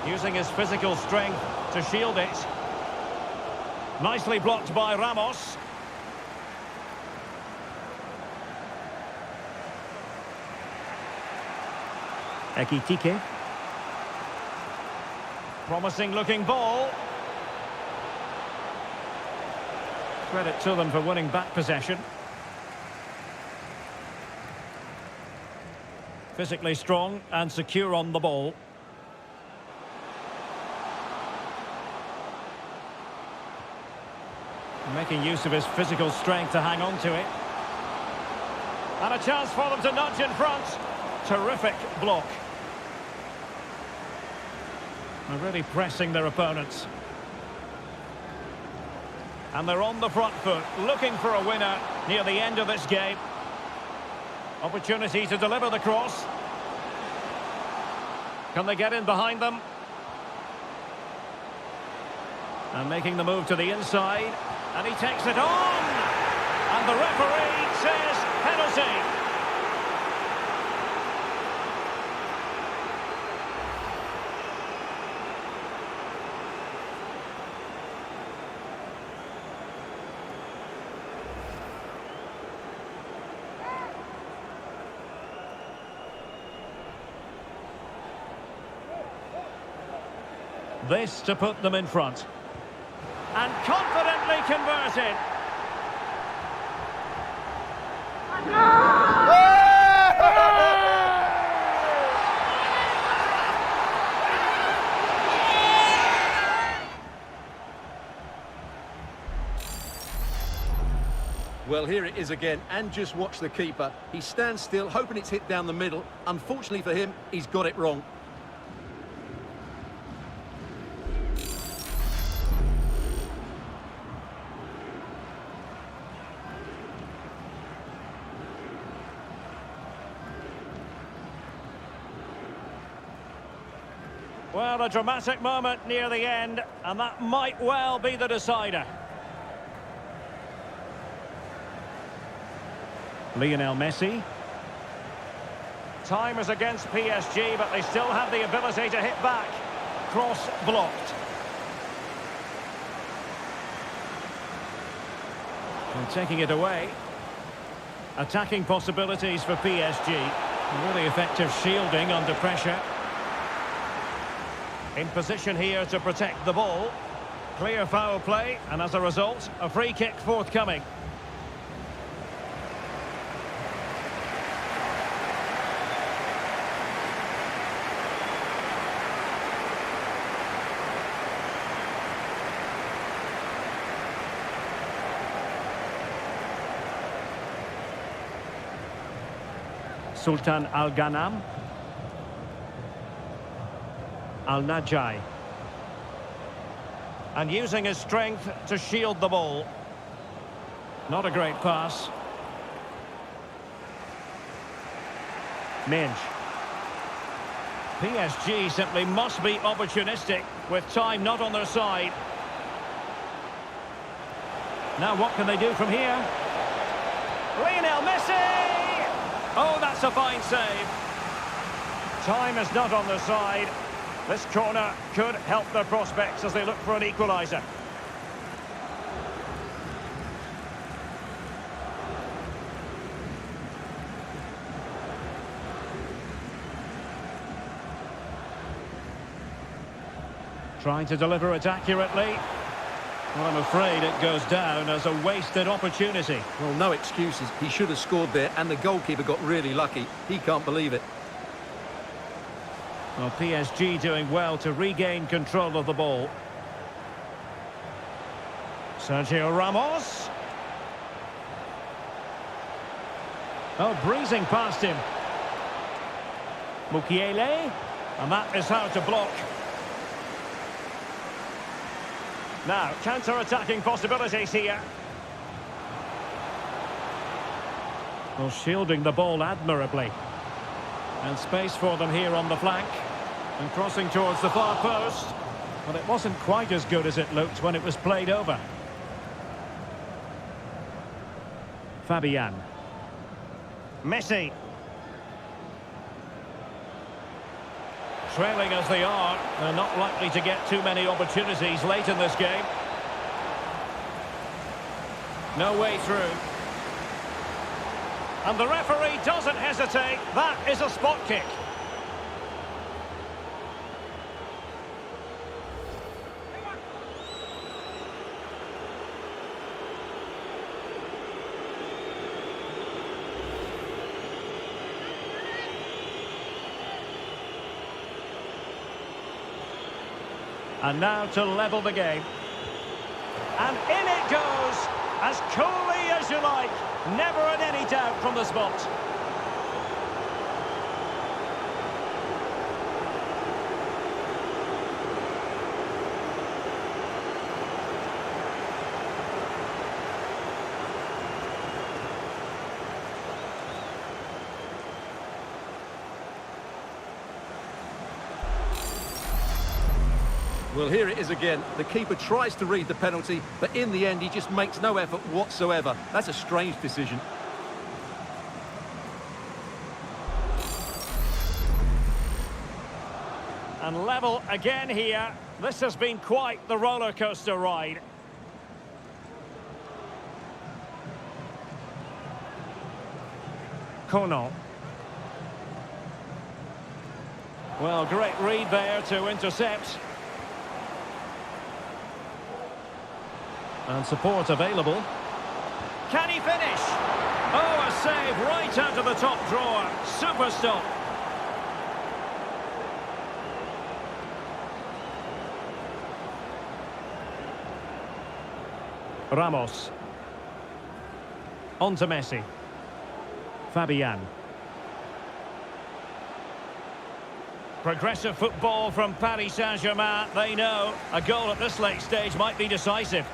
Using his physical strength to shield it. Nicely blocked by Ramos. Ekitike. Promising looking ball. Credit to them for winning back possession. Physically strong and secure on the ball. Making use of his physical strength to hang on to it. And a chance for them to nudge in front. Terrific block. They're really pressing their opponents. And they're on the front foot, looking for a winner near the end of this game. Opportunity to deliver the cross. Can they get in behind them? And making the move to the inside. And he takes it on! And the referee says penalty. This to put them in front. And confidently converted. Well, here it is again, and just watch the keeper. He stands still, hoping it's hit down the middle. Unfortunately for him, he's got it wrong. Well, a dramatic moment near the end, and that might well be the decider. Lionel Messi. Time is against PSG, but they still have the ability to hit back. Cross blocked. And taking it away. Attacking possibilities for PSG. Really effective shielding under pressure. In position here to protect the ball. Clear foul play, and as a result, a free kick forthcoming. Sultan Al-Ghanam. Al-Najai. And using his strength to shield the ball. Not a great pass. Minge. PSG simply must be opportunistic with time not on their side. Now what can they do from here? Lionel Messi! Oh, that's a fine save. Time is not on their side. This corner could help their prospects as they look for an equaliser. Trying to deliver it accurately. Well, I'm afraid it goes down as a wasted opportunity. Well, no excuses. He should have scored there, and the goalkeeper got really lucky. He can't believe it. Well, PSG doing well to regain control of the ball. Sergio Ramos. Oh, breezing past him. Mukiele. And that is how to block. Now, counter-attacking possibilities here. Well, shielding the ball admirably. And space for them here on the flank. And crossing towards the far post. But it wasn't quite as good as it looked when it was played over. Fabian. Messi. Trailing as they are, they're not likely to get too many opportunities late in this game. No way through. And the referee doesn't hesitate. That is a spot kick. And now to level the game. And in it goes, as coolly as you like. Never in any doubt from the spot. Well, here it is again. The keeper tries to read the penalty, but in the end, he just makes no effort whatsoever. That's a strange decision. And level again here. This has been quite the roller coaster ride. Kono. Well, great read there to intercept. And support available. Can he finish? Oh, a save right out of the top drawer. Super stop. Ramos. On to Messi. Fabian. Progressive football from Paris Saint-Germain. They know a goal at this late stage might be decisive.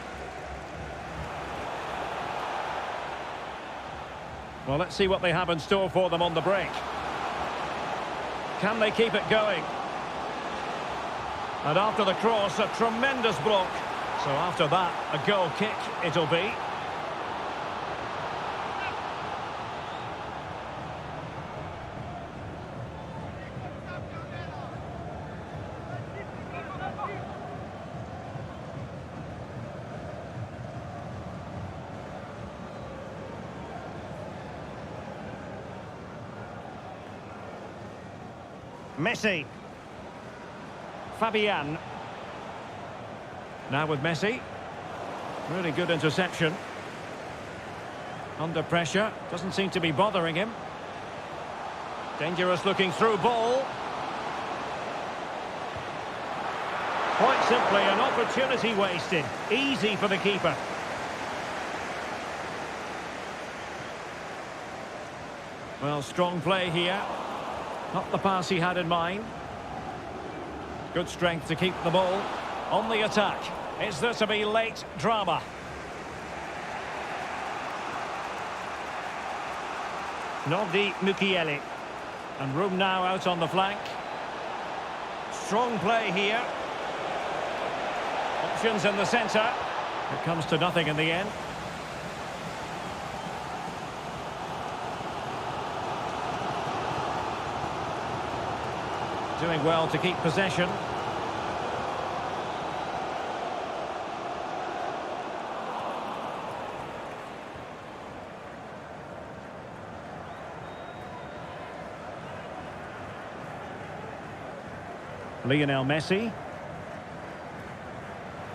Well, let's see what they have in store for them on the break. Can they keep it going? And after the cross, a tremendous block. So after that, a goal kick it'll be. Messi. Fabian. Now with Messi. Really good interception. Under pressure. Doesn't seem to be bothering him. Dangerous looking through ball. Quite simply an opportunity wasted. Easy for the keeper. Well, strong play here. Not the pass he had in mind. Good strength to keep the ball on the attack. Is there to be late drama? Nordi Mukiele. And room now out on the flank. Strong play here. Options in the centre. It comes to nothing in the end. Doing well to keep possession. Lionel Messi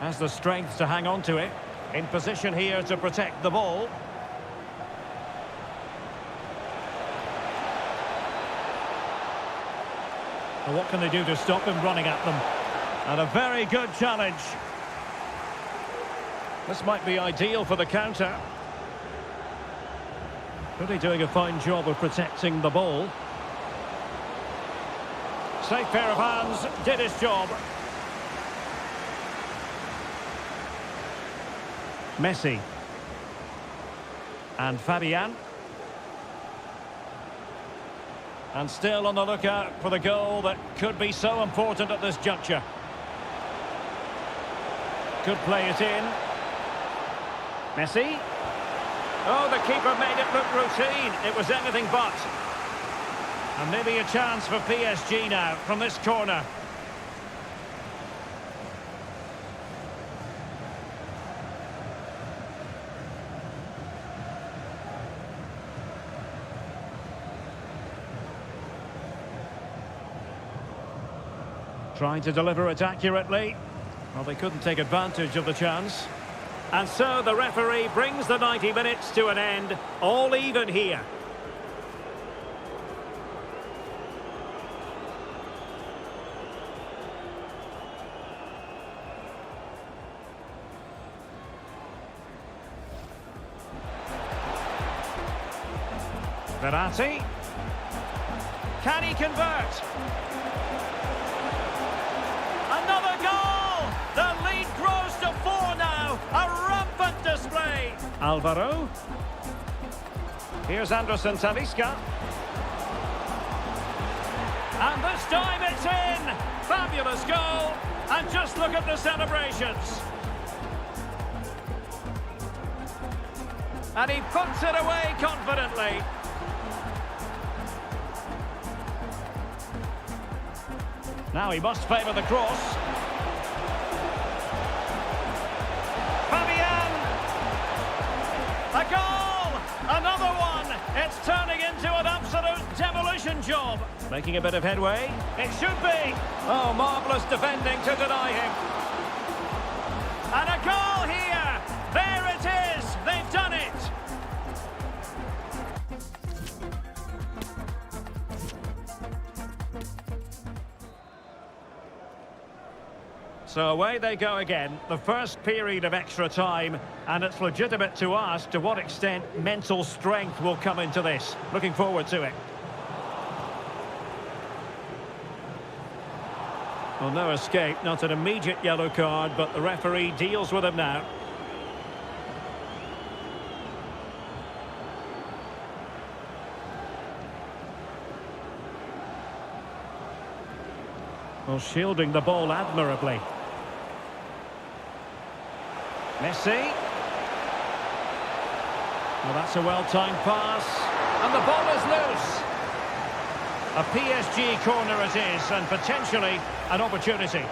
has the strength to hang on to it. In position here to protect the ball. And what can they do to stop him running at them? And a very good challenge. This might be ideal for the counter. Really doing a fine job of protecting the ball. Safe pair of hands, did his job. Messi. And Fabian. And still on the lookout for the goal that could be so important at this juncture. Could play it in. Messi. Oh, the keeper made it look routine. It was anything but. And maybe a chance for PSG now from this corner. Trying to deliver it accurately. Well, they couldn't take advantage of the chance. And so the referee brings the 90 minutes to an end. All even here. Verratti. Can he convert? Another goal! The lead grows to 4 now. A rampant display. Alvaro. Here's Anderson Talisca. And this time it's in. Fabulous goal. And just look at the celebrations. And he puts it away confidently. Now he must favour the cross. Fabian! A goal! Another one! It's turning into an absolute demolition job. Making a bit of headway. It should be. Oh, marvellous defending to deny him. And a goal here! So away they go again, the first period of extra time, and it's legitimate to ask to what extent mental strength will come into this. Looking forward to it. Well, no escape, not an immediate yellow card, but the referee deals with him now. Well, shielding the ball admirably. Messi. Well, that's a well-timed pass. And the ball is loose. A PSG corner it is, and potentially an opportunity.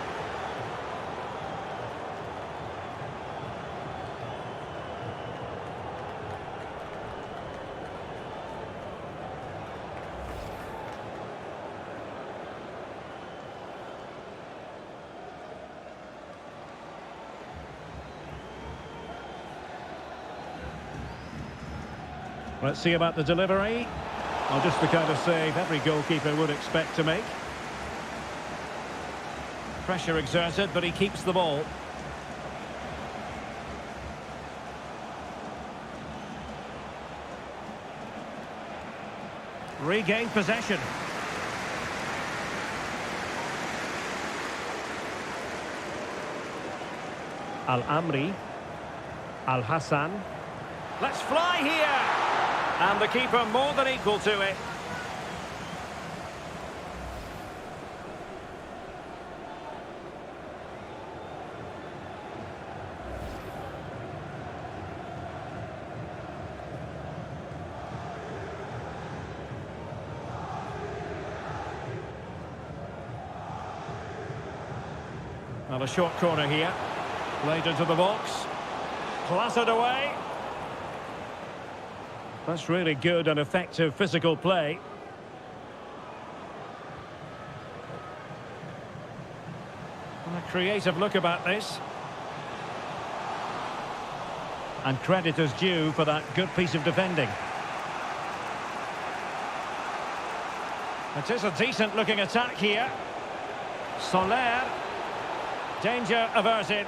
Let's see about the delivery. Well, just the kind of save every goalkeeper would expect to make. Pressure exerted, but he keeps the ball. Regained possession. Al-Amri. Al-Hassan. Let's fly here! And the keeper more than equal to it. Well, a short corner here. Played into the box. Clattered away. That's really good and effective physical play. And a creative look about this. And credit is due for that good piece of defending. It is a decent looking attack here. Soler. Danger averted.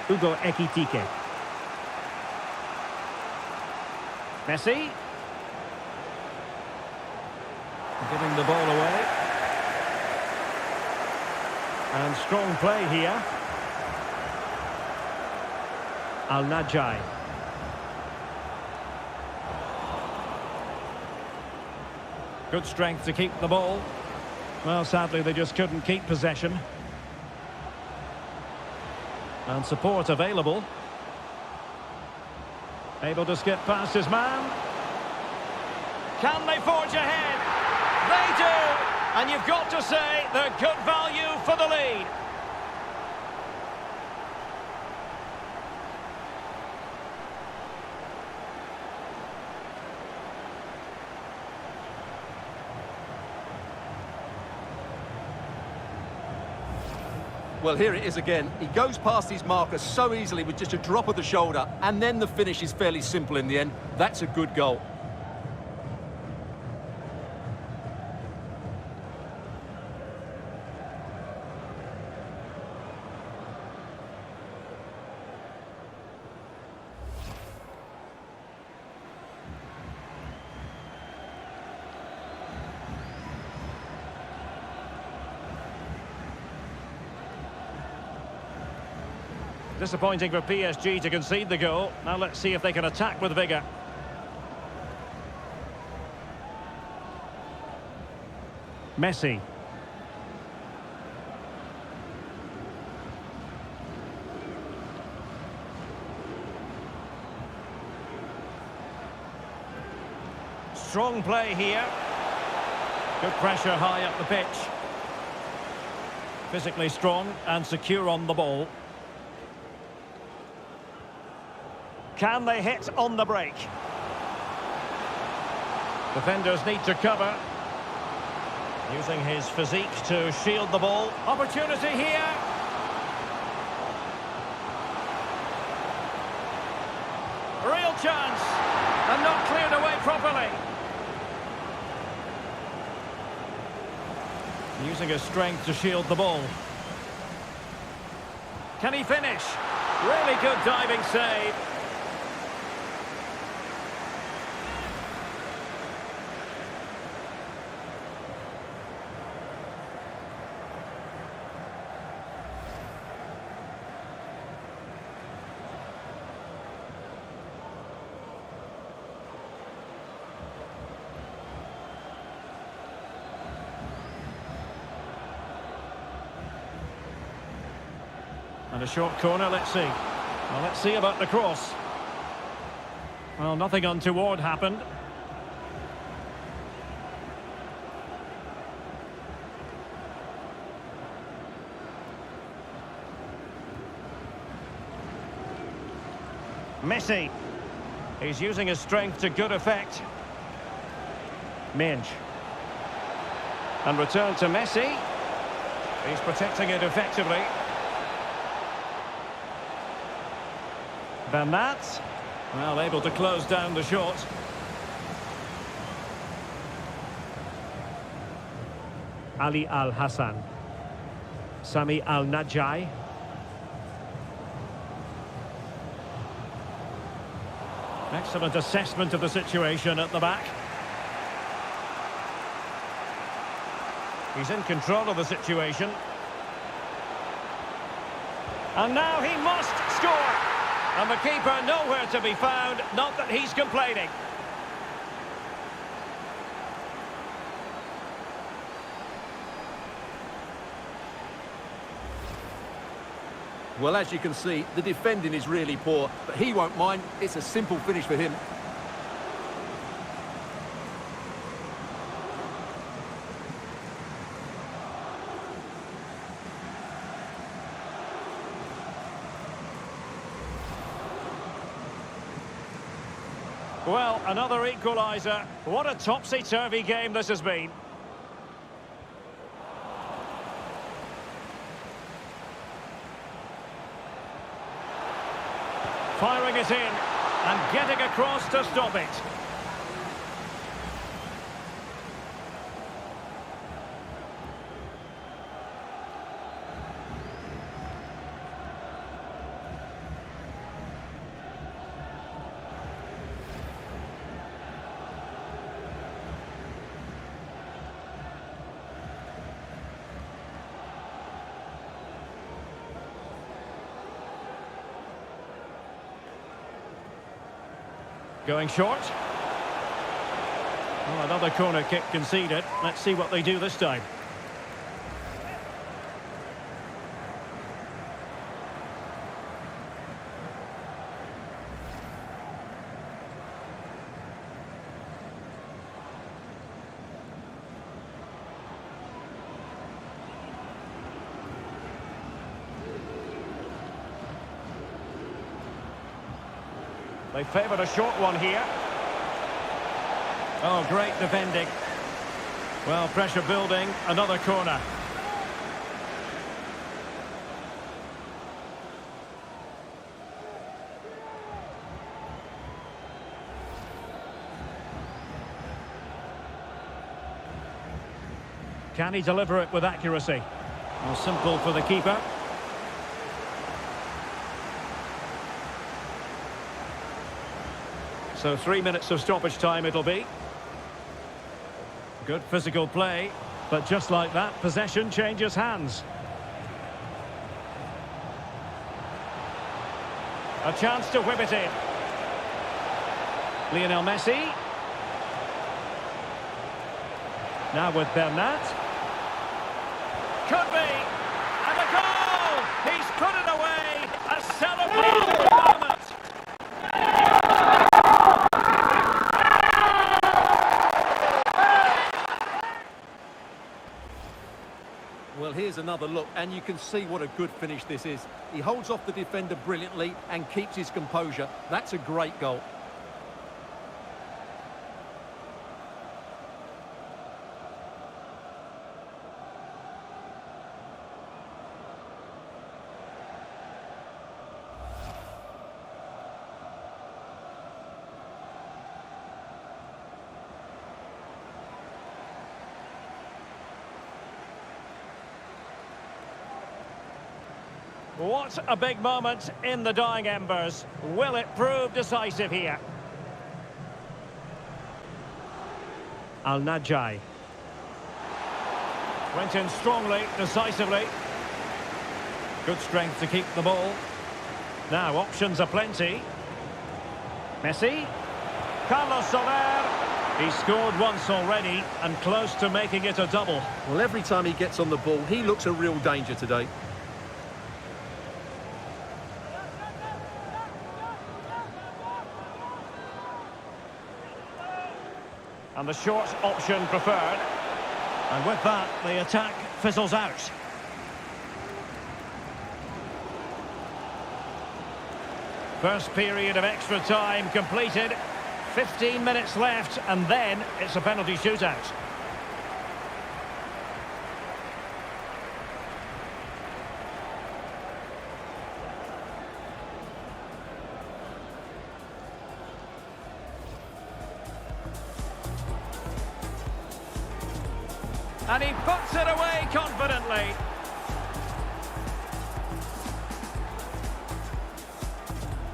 Hugo Ekitike. Messi. Giving the ball away. And strong play here. Al-Najai. Good strength to keep the ball. Well, sadly, they just couldn't keep possession. And support available. Able to skip past his man. Can they forge ahead? They do! And you've got to say they're good value for the lead. Well, here it is again. He goes past his marker so easily with just a drop of the shoulder, and then the finish is fairly simple in the end. That's a good goal. Disappointing for PSG to concede the goal. Now let's see if they can attack with vigour. Messi. Strong play here. Good pressure high up the pitch. Physically strong and secure on the ball. Can they hit on the break? Defenders need to cover. Using his physique to shield the ball. Opportunity here. Real chance. And not cleared away properly. Using his strength to shield the ball. Can he finish? Really good diving save. And a short corner, let's see. Well, let's see about the cross. Well, nothing untoward happened. Messi. He's using his strength to good effect. Minge. And return to Messi. He's protecting it effectively. Bernat, well, able to close down the shot. Ali Al-Hassan. Sami Al-Najai. Excellent assessment of the situation at the back. He's in control of the situation. And now he must score. And the keeper nowhere to be found, not that he's complaining. Well, as you can see, the defending is really poor, but he won't mind. It's a simple finish for him. Well, another equaliser. What a topsy-turvy game this has been. Firing it in and getting across to stop it. Going short. Oh, another corner kick conceded. Let's see what they do this time. They favoured a short one here. Oh, great defending. Well, pressure building. Another corner. Can he deliver it with accuracy? Well, simple for the keeper. So 3 minutes of stoppage time it'll be. Good physical play, but just like that, possession changes hands. A chance to whip it in. Lionel Messi. Now with Bernat. Could be! And a goal! He's put it away! A celebration moment! Well, here's another look, and you can see what a good finish this is. He holds off the defender brilliantly and keeps his composure. That's a great goal. What a big moment in the dying embers. Will it prove decisive here? Al-Najai. Went in strongly, decisively. Good strength to keep the ball. Now options are plenty. Messi. Carlos Soler. He scored once already and close to making it a double. Well, every time he gets on the ball, he looks a real danger today. And the short option preferred. And with that, the attack fizzles out. First period of extra time completed. 15 minutes left, and then it's a penalty shootout. And he puts it away confidently.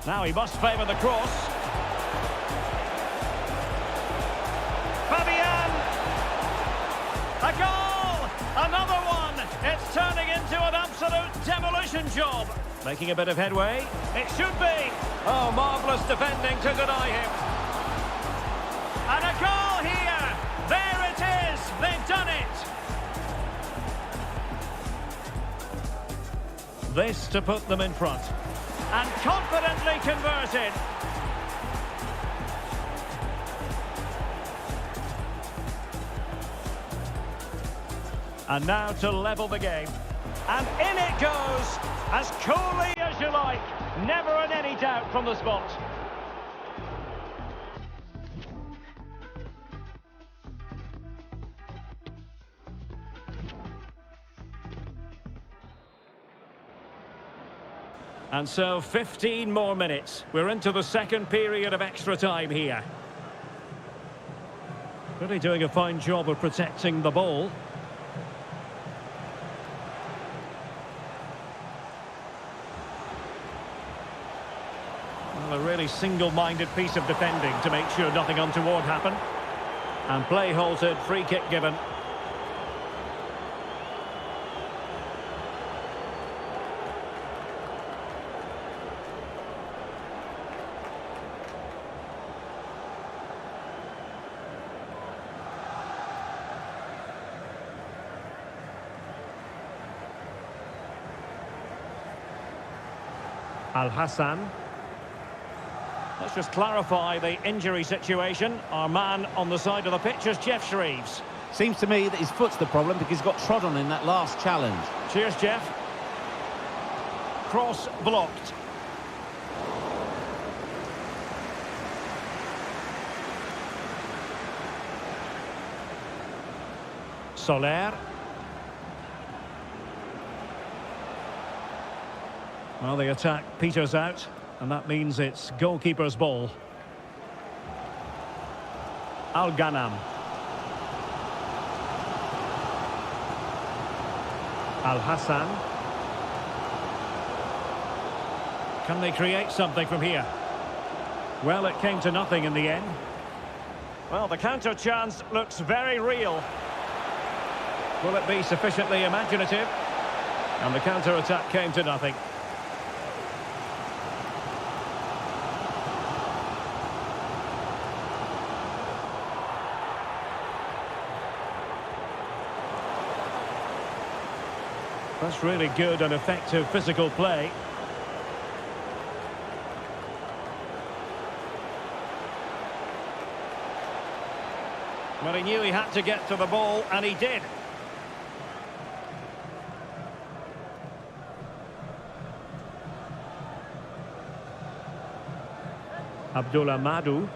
Now he must favour the cross. Fabian! A goal! Another one! It's turning into an absolute demolition job. Making a bit of headway. It should be. Oh, marvellous defending to deny him. And a goal here! There it is! They've done it! This to put them in front. And confidently converted. And now to level the game. And in it goes, as coolly as you like. Never in any doubt from the spot. And so 15 more minutes. We're into the second period of extra time here. Really doing a fine job of protecting the ball. Well, a really single-minded piece of defending to make sure nothing untoward happened. And play halted, free kick given. Al-Hassan. Let's just clarify the injury situation. Our man on the side of the pitch is Jeff Shreves. Seems to me that his foot's the problem because he's got trod on in that last challenge. Cheers, Jeff. Cross blocked. Soler. Well, the attack peters out, and that means it's goalkeeper's ball. Al-Ghanam. Al-Hassan. Can they create something from here? Well, it came to nothing in the end. Well, the counter chance looks very real. Will it be sufficiently imaginative? And the counter attack came to nothing. That's really good and effective physical play. Well, he knew he had to get to the ball, and he did. Abdullah Madu.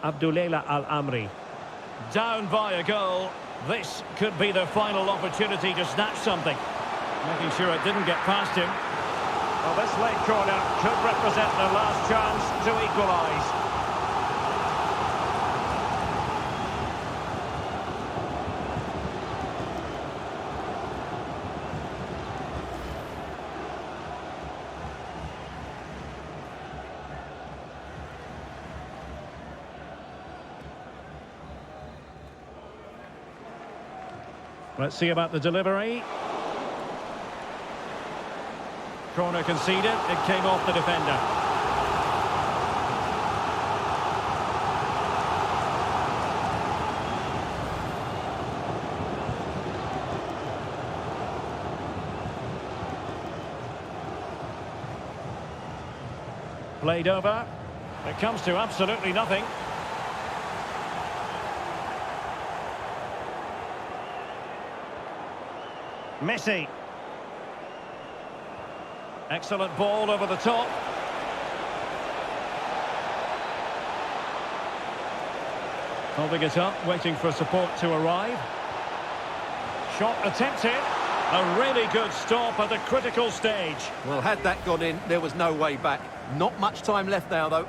Abdullah Al-Amri. Down by a goal. This could be their final opportunity to snatch something. Making sure it didn't get past him. Well, this late corner could represent their last chance to equalise. Let's see about the delivery. Corner conceded. It came off the defender. Played over. It comes to absolutely nothing. Messi. Excellent ball over the top. Holding it up, waiting for support to arrive. Shot attempted. A really good stop at a critical stage. Well, had that gone in, there was no way back. Not much time left now, though.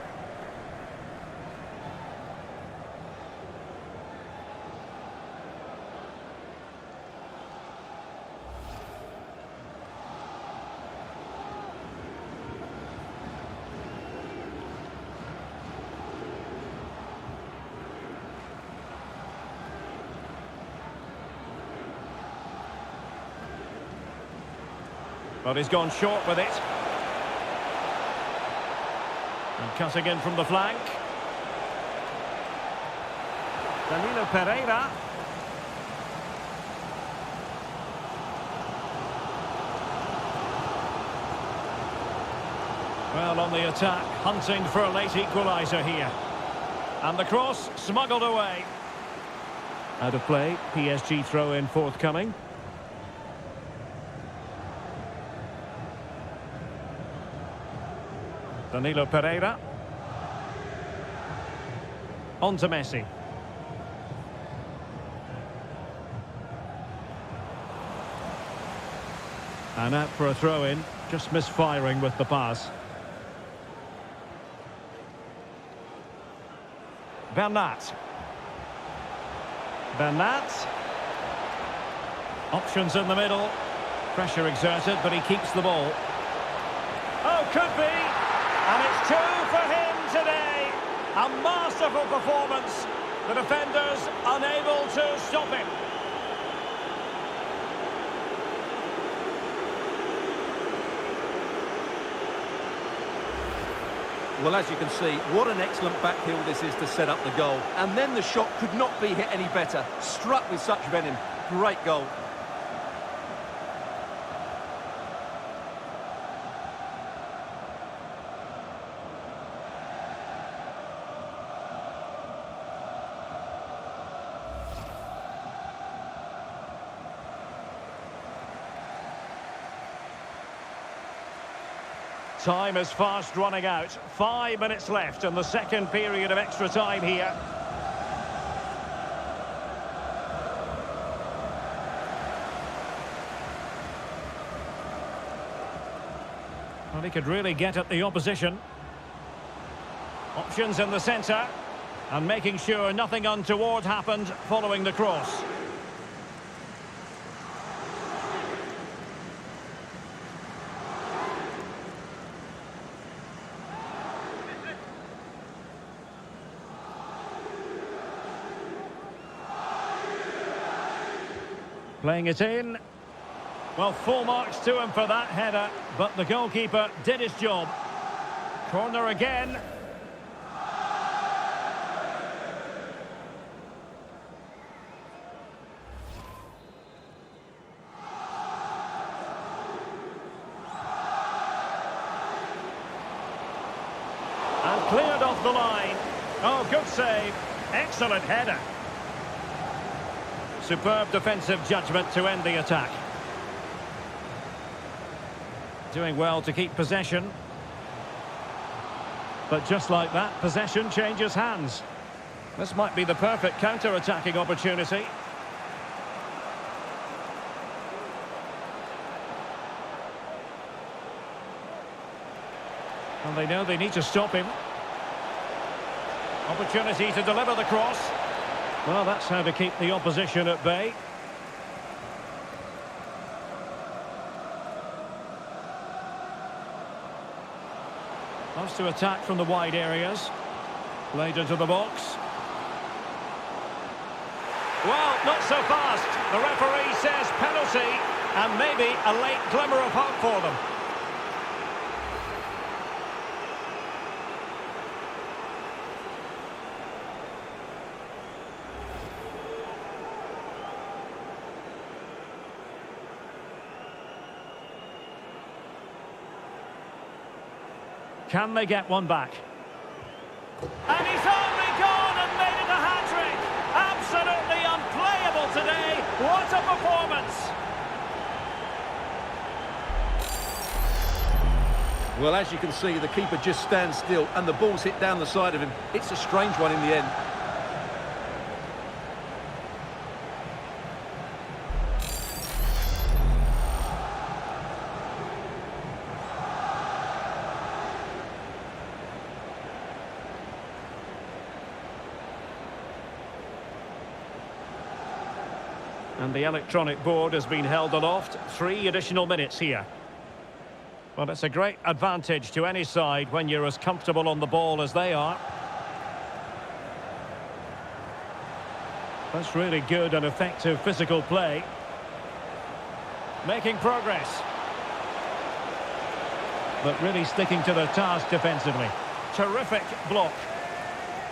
But he's gone short with it. And cutting in from the flank. Danilo Pereira. Well, on the attack, hunting for a late equaliser here. And the cross smuggled away. Out of play, PSG throw-in forthcoming. Danilo Pereira. On to Messi. And out for a throw-in, just misfiring with the pass. Bernat. Bernat. Options in the middle. Pressure exerted, but he keeps the ball. Oh, could be! And it's two for him today. A masterful performance. The defenders unable to stop him. Well, as you can see, what an excellent backheel this is to set up the goal. And then the shot could not be hit any better. Struck with such venom. Great goal. Time is fast running out. 5 minutes left in the second period of extra time here. Well, he could really get at the opposition. Options in the centre. And making sure nothing untoward happened following the cross. Playing it in. Well, full marks to him for that header, but the goalkeeper did his job. Corner again. And cleared off the line. Oh, good save. Excellent header. Superb defensive judgment to end the attack. Doing well to keep possession. But just like that, possession changes hands. This might be the perfect counter-attacking opportunity. And they know they need to stop him. Opportunity to deliver the cross. Well, that's how to keep the opposition at bay. Loves to attack from the wide areas. Played into the box. Well, not so fast. The referee says penalty, and maybe a late glimmer of hope for them. Can they get one back? And he's only gone and made it a hat-trick! Absolutely unplayable today! What a performance! Well, as you can see, the keeper just stands still and the ball's hit down the side of him. It's a strange one in the end. And the electronic board has been held aloft. 3 additional minutes here. Well, it's a great advantage to any side when you're as comfortable on the ball as they are. That's really good and effective physical play. Making progress. But really sticking to their task defensively. Terrific block.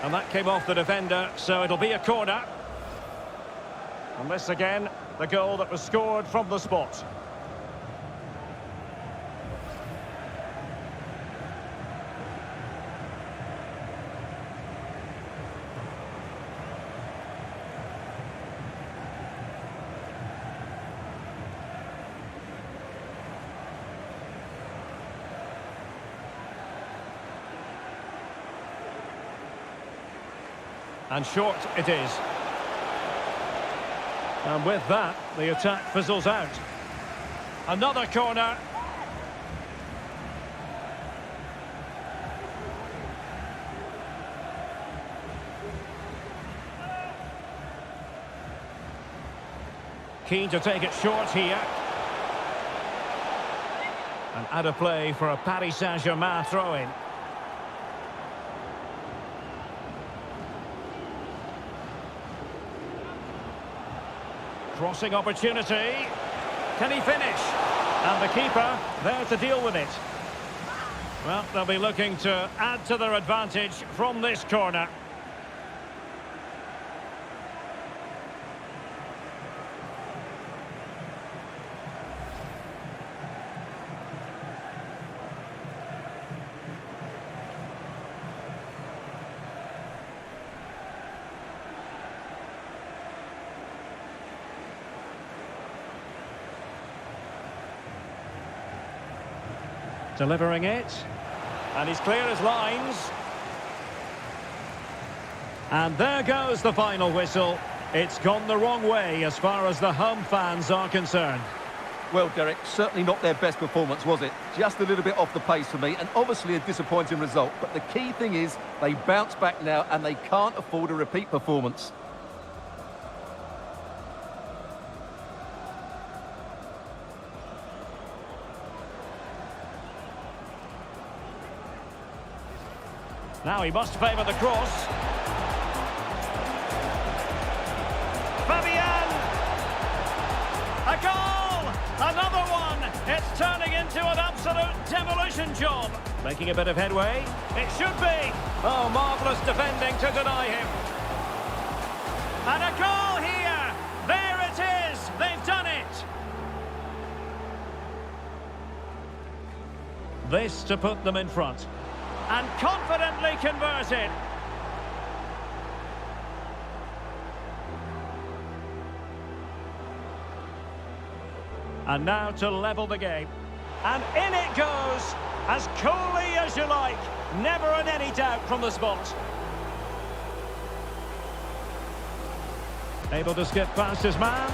And that came off the defender, so it'll be a corner. And this again, the goal that was scored from the spot. And short it is. And with that, the attack fizzles out. Another corner. Keen to take it short here. And out of play for a Paris Saint-Germain throw-in. Crossing opportunity. Can he finish? And the keeper there to deal with it. Well, they'll be looking to add to their advantage from this corner. Delivering it, and he's clear as lines. And there goes the final whistle. It's gone the wrong way as far as the home fans are concerned. Well, Derek, certainly not their best performance, was it? Just a little bit off the pace for me, and obviously a disappointing result. But the key thing is they bounce back now, and they can't afford a repeat performance. Now he must favour the cross. Fabian! A goal! Another one! It's turning into an absolute demolition job. Making a bit of headway. It should be. Oh, marvellous defending to deny him. And a goal here! There it is! They've done it! This to put them in front. And confidently converted. And now to level the game. And in it goes, as coolly as you like. Never in any doubt from the spot. Able to skip past his man.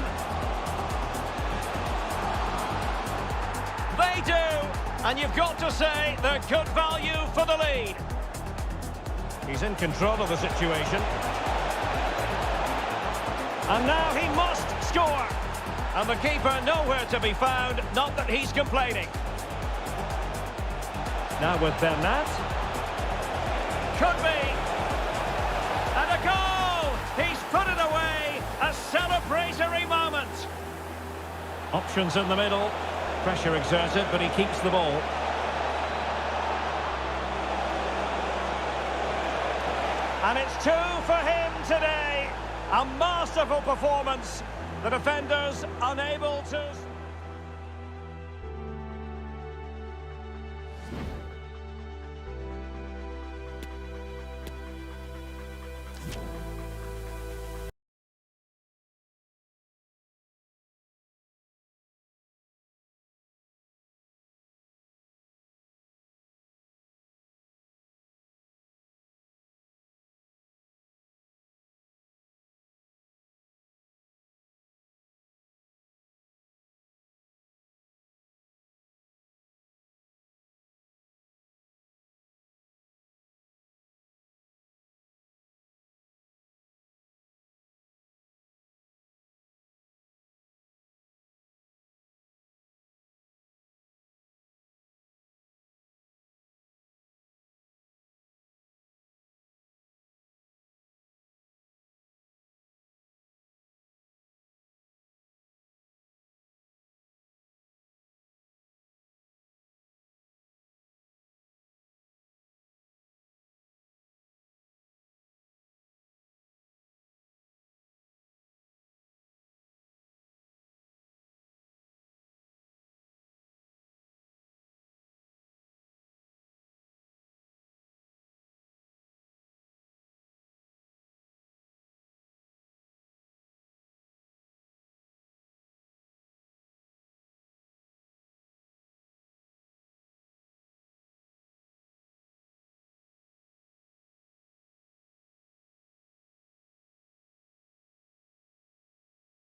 They do! And you've got to say they're good value for the lead. He's in control of the situation. And now he must score. And the keeper nowhere to be found, not that he's complaining. Now with Bernat. Could be. And a goal! He's put it away. A celebratory moment. Options in the middle. Pressure exerted, but he keeps the ball. And it's 2 for him today. A masterful performance. The defenders unable to...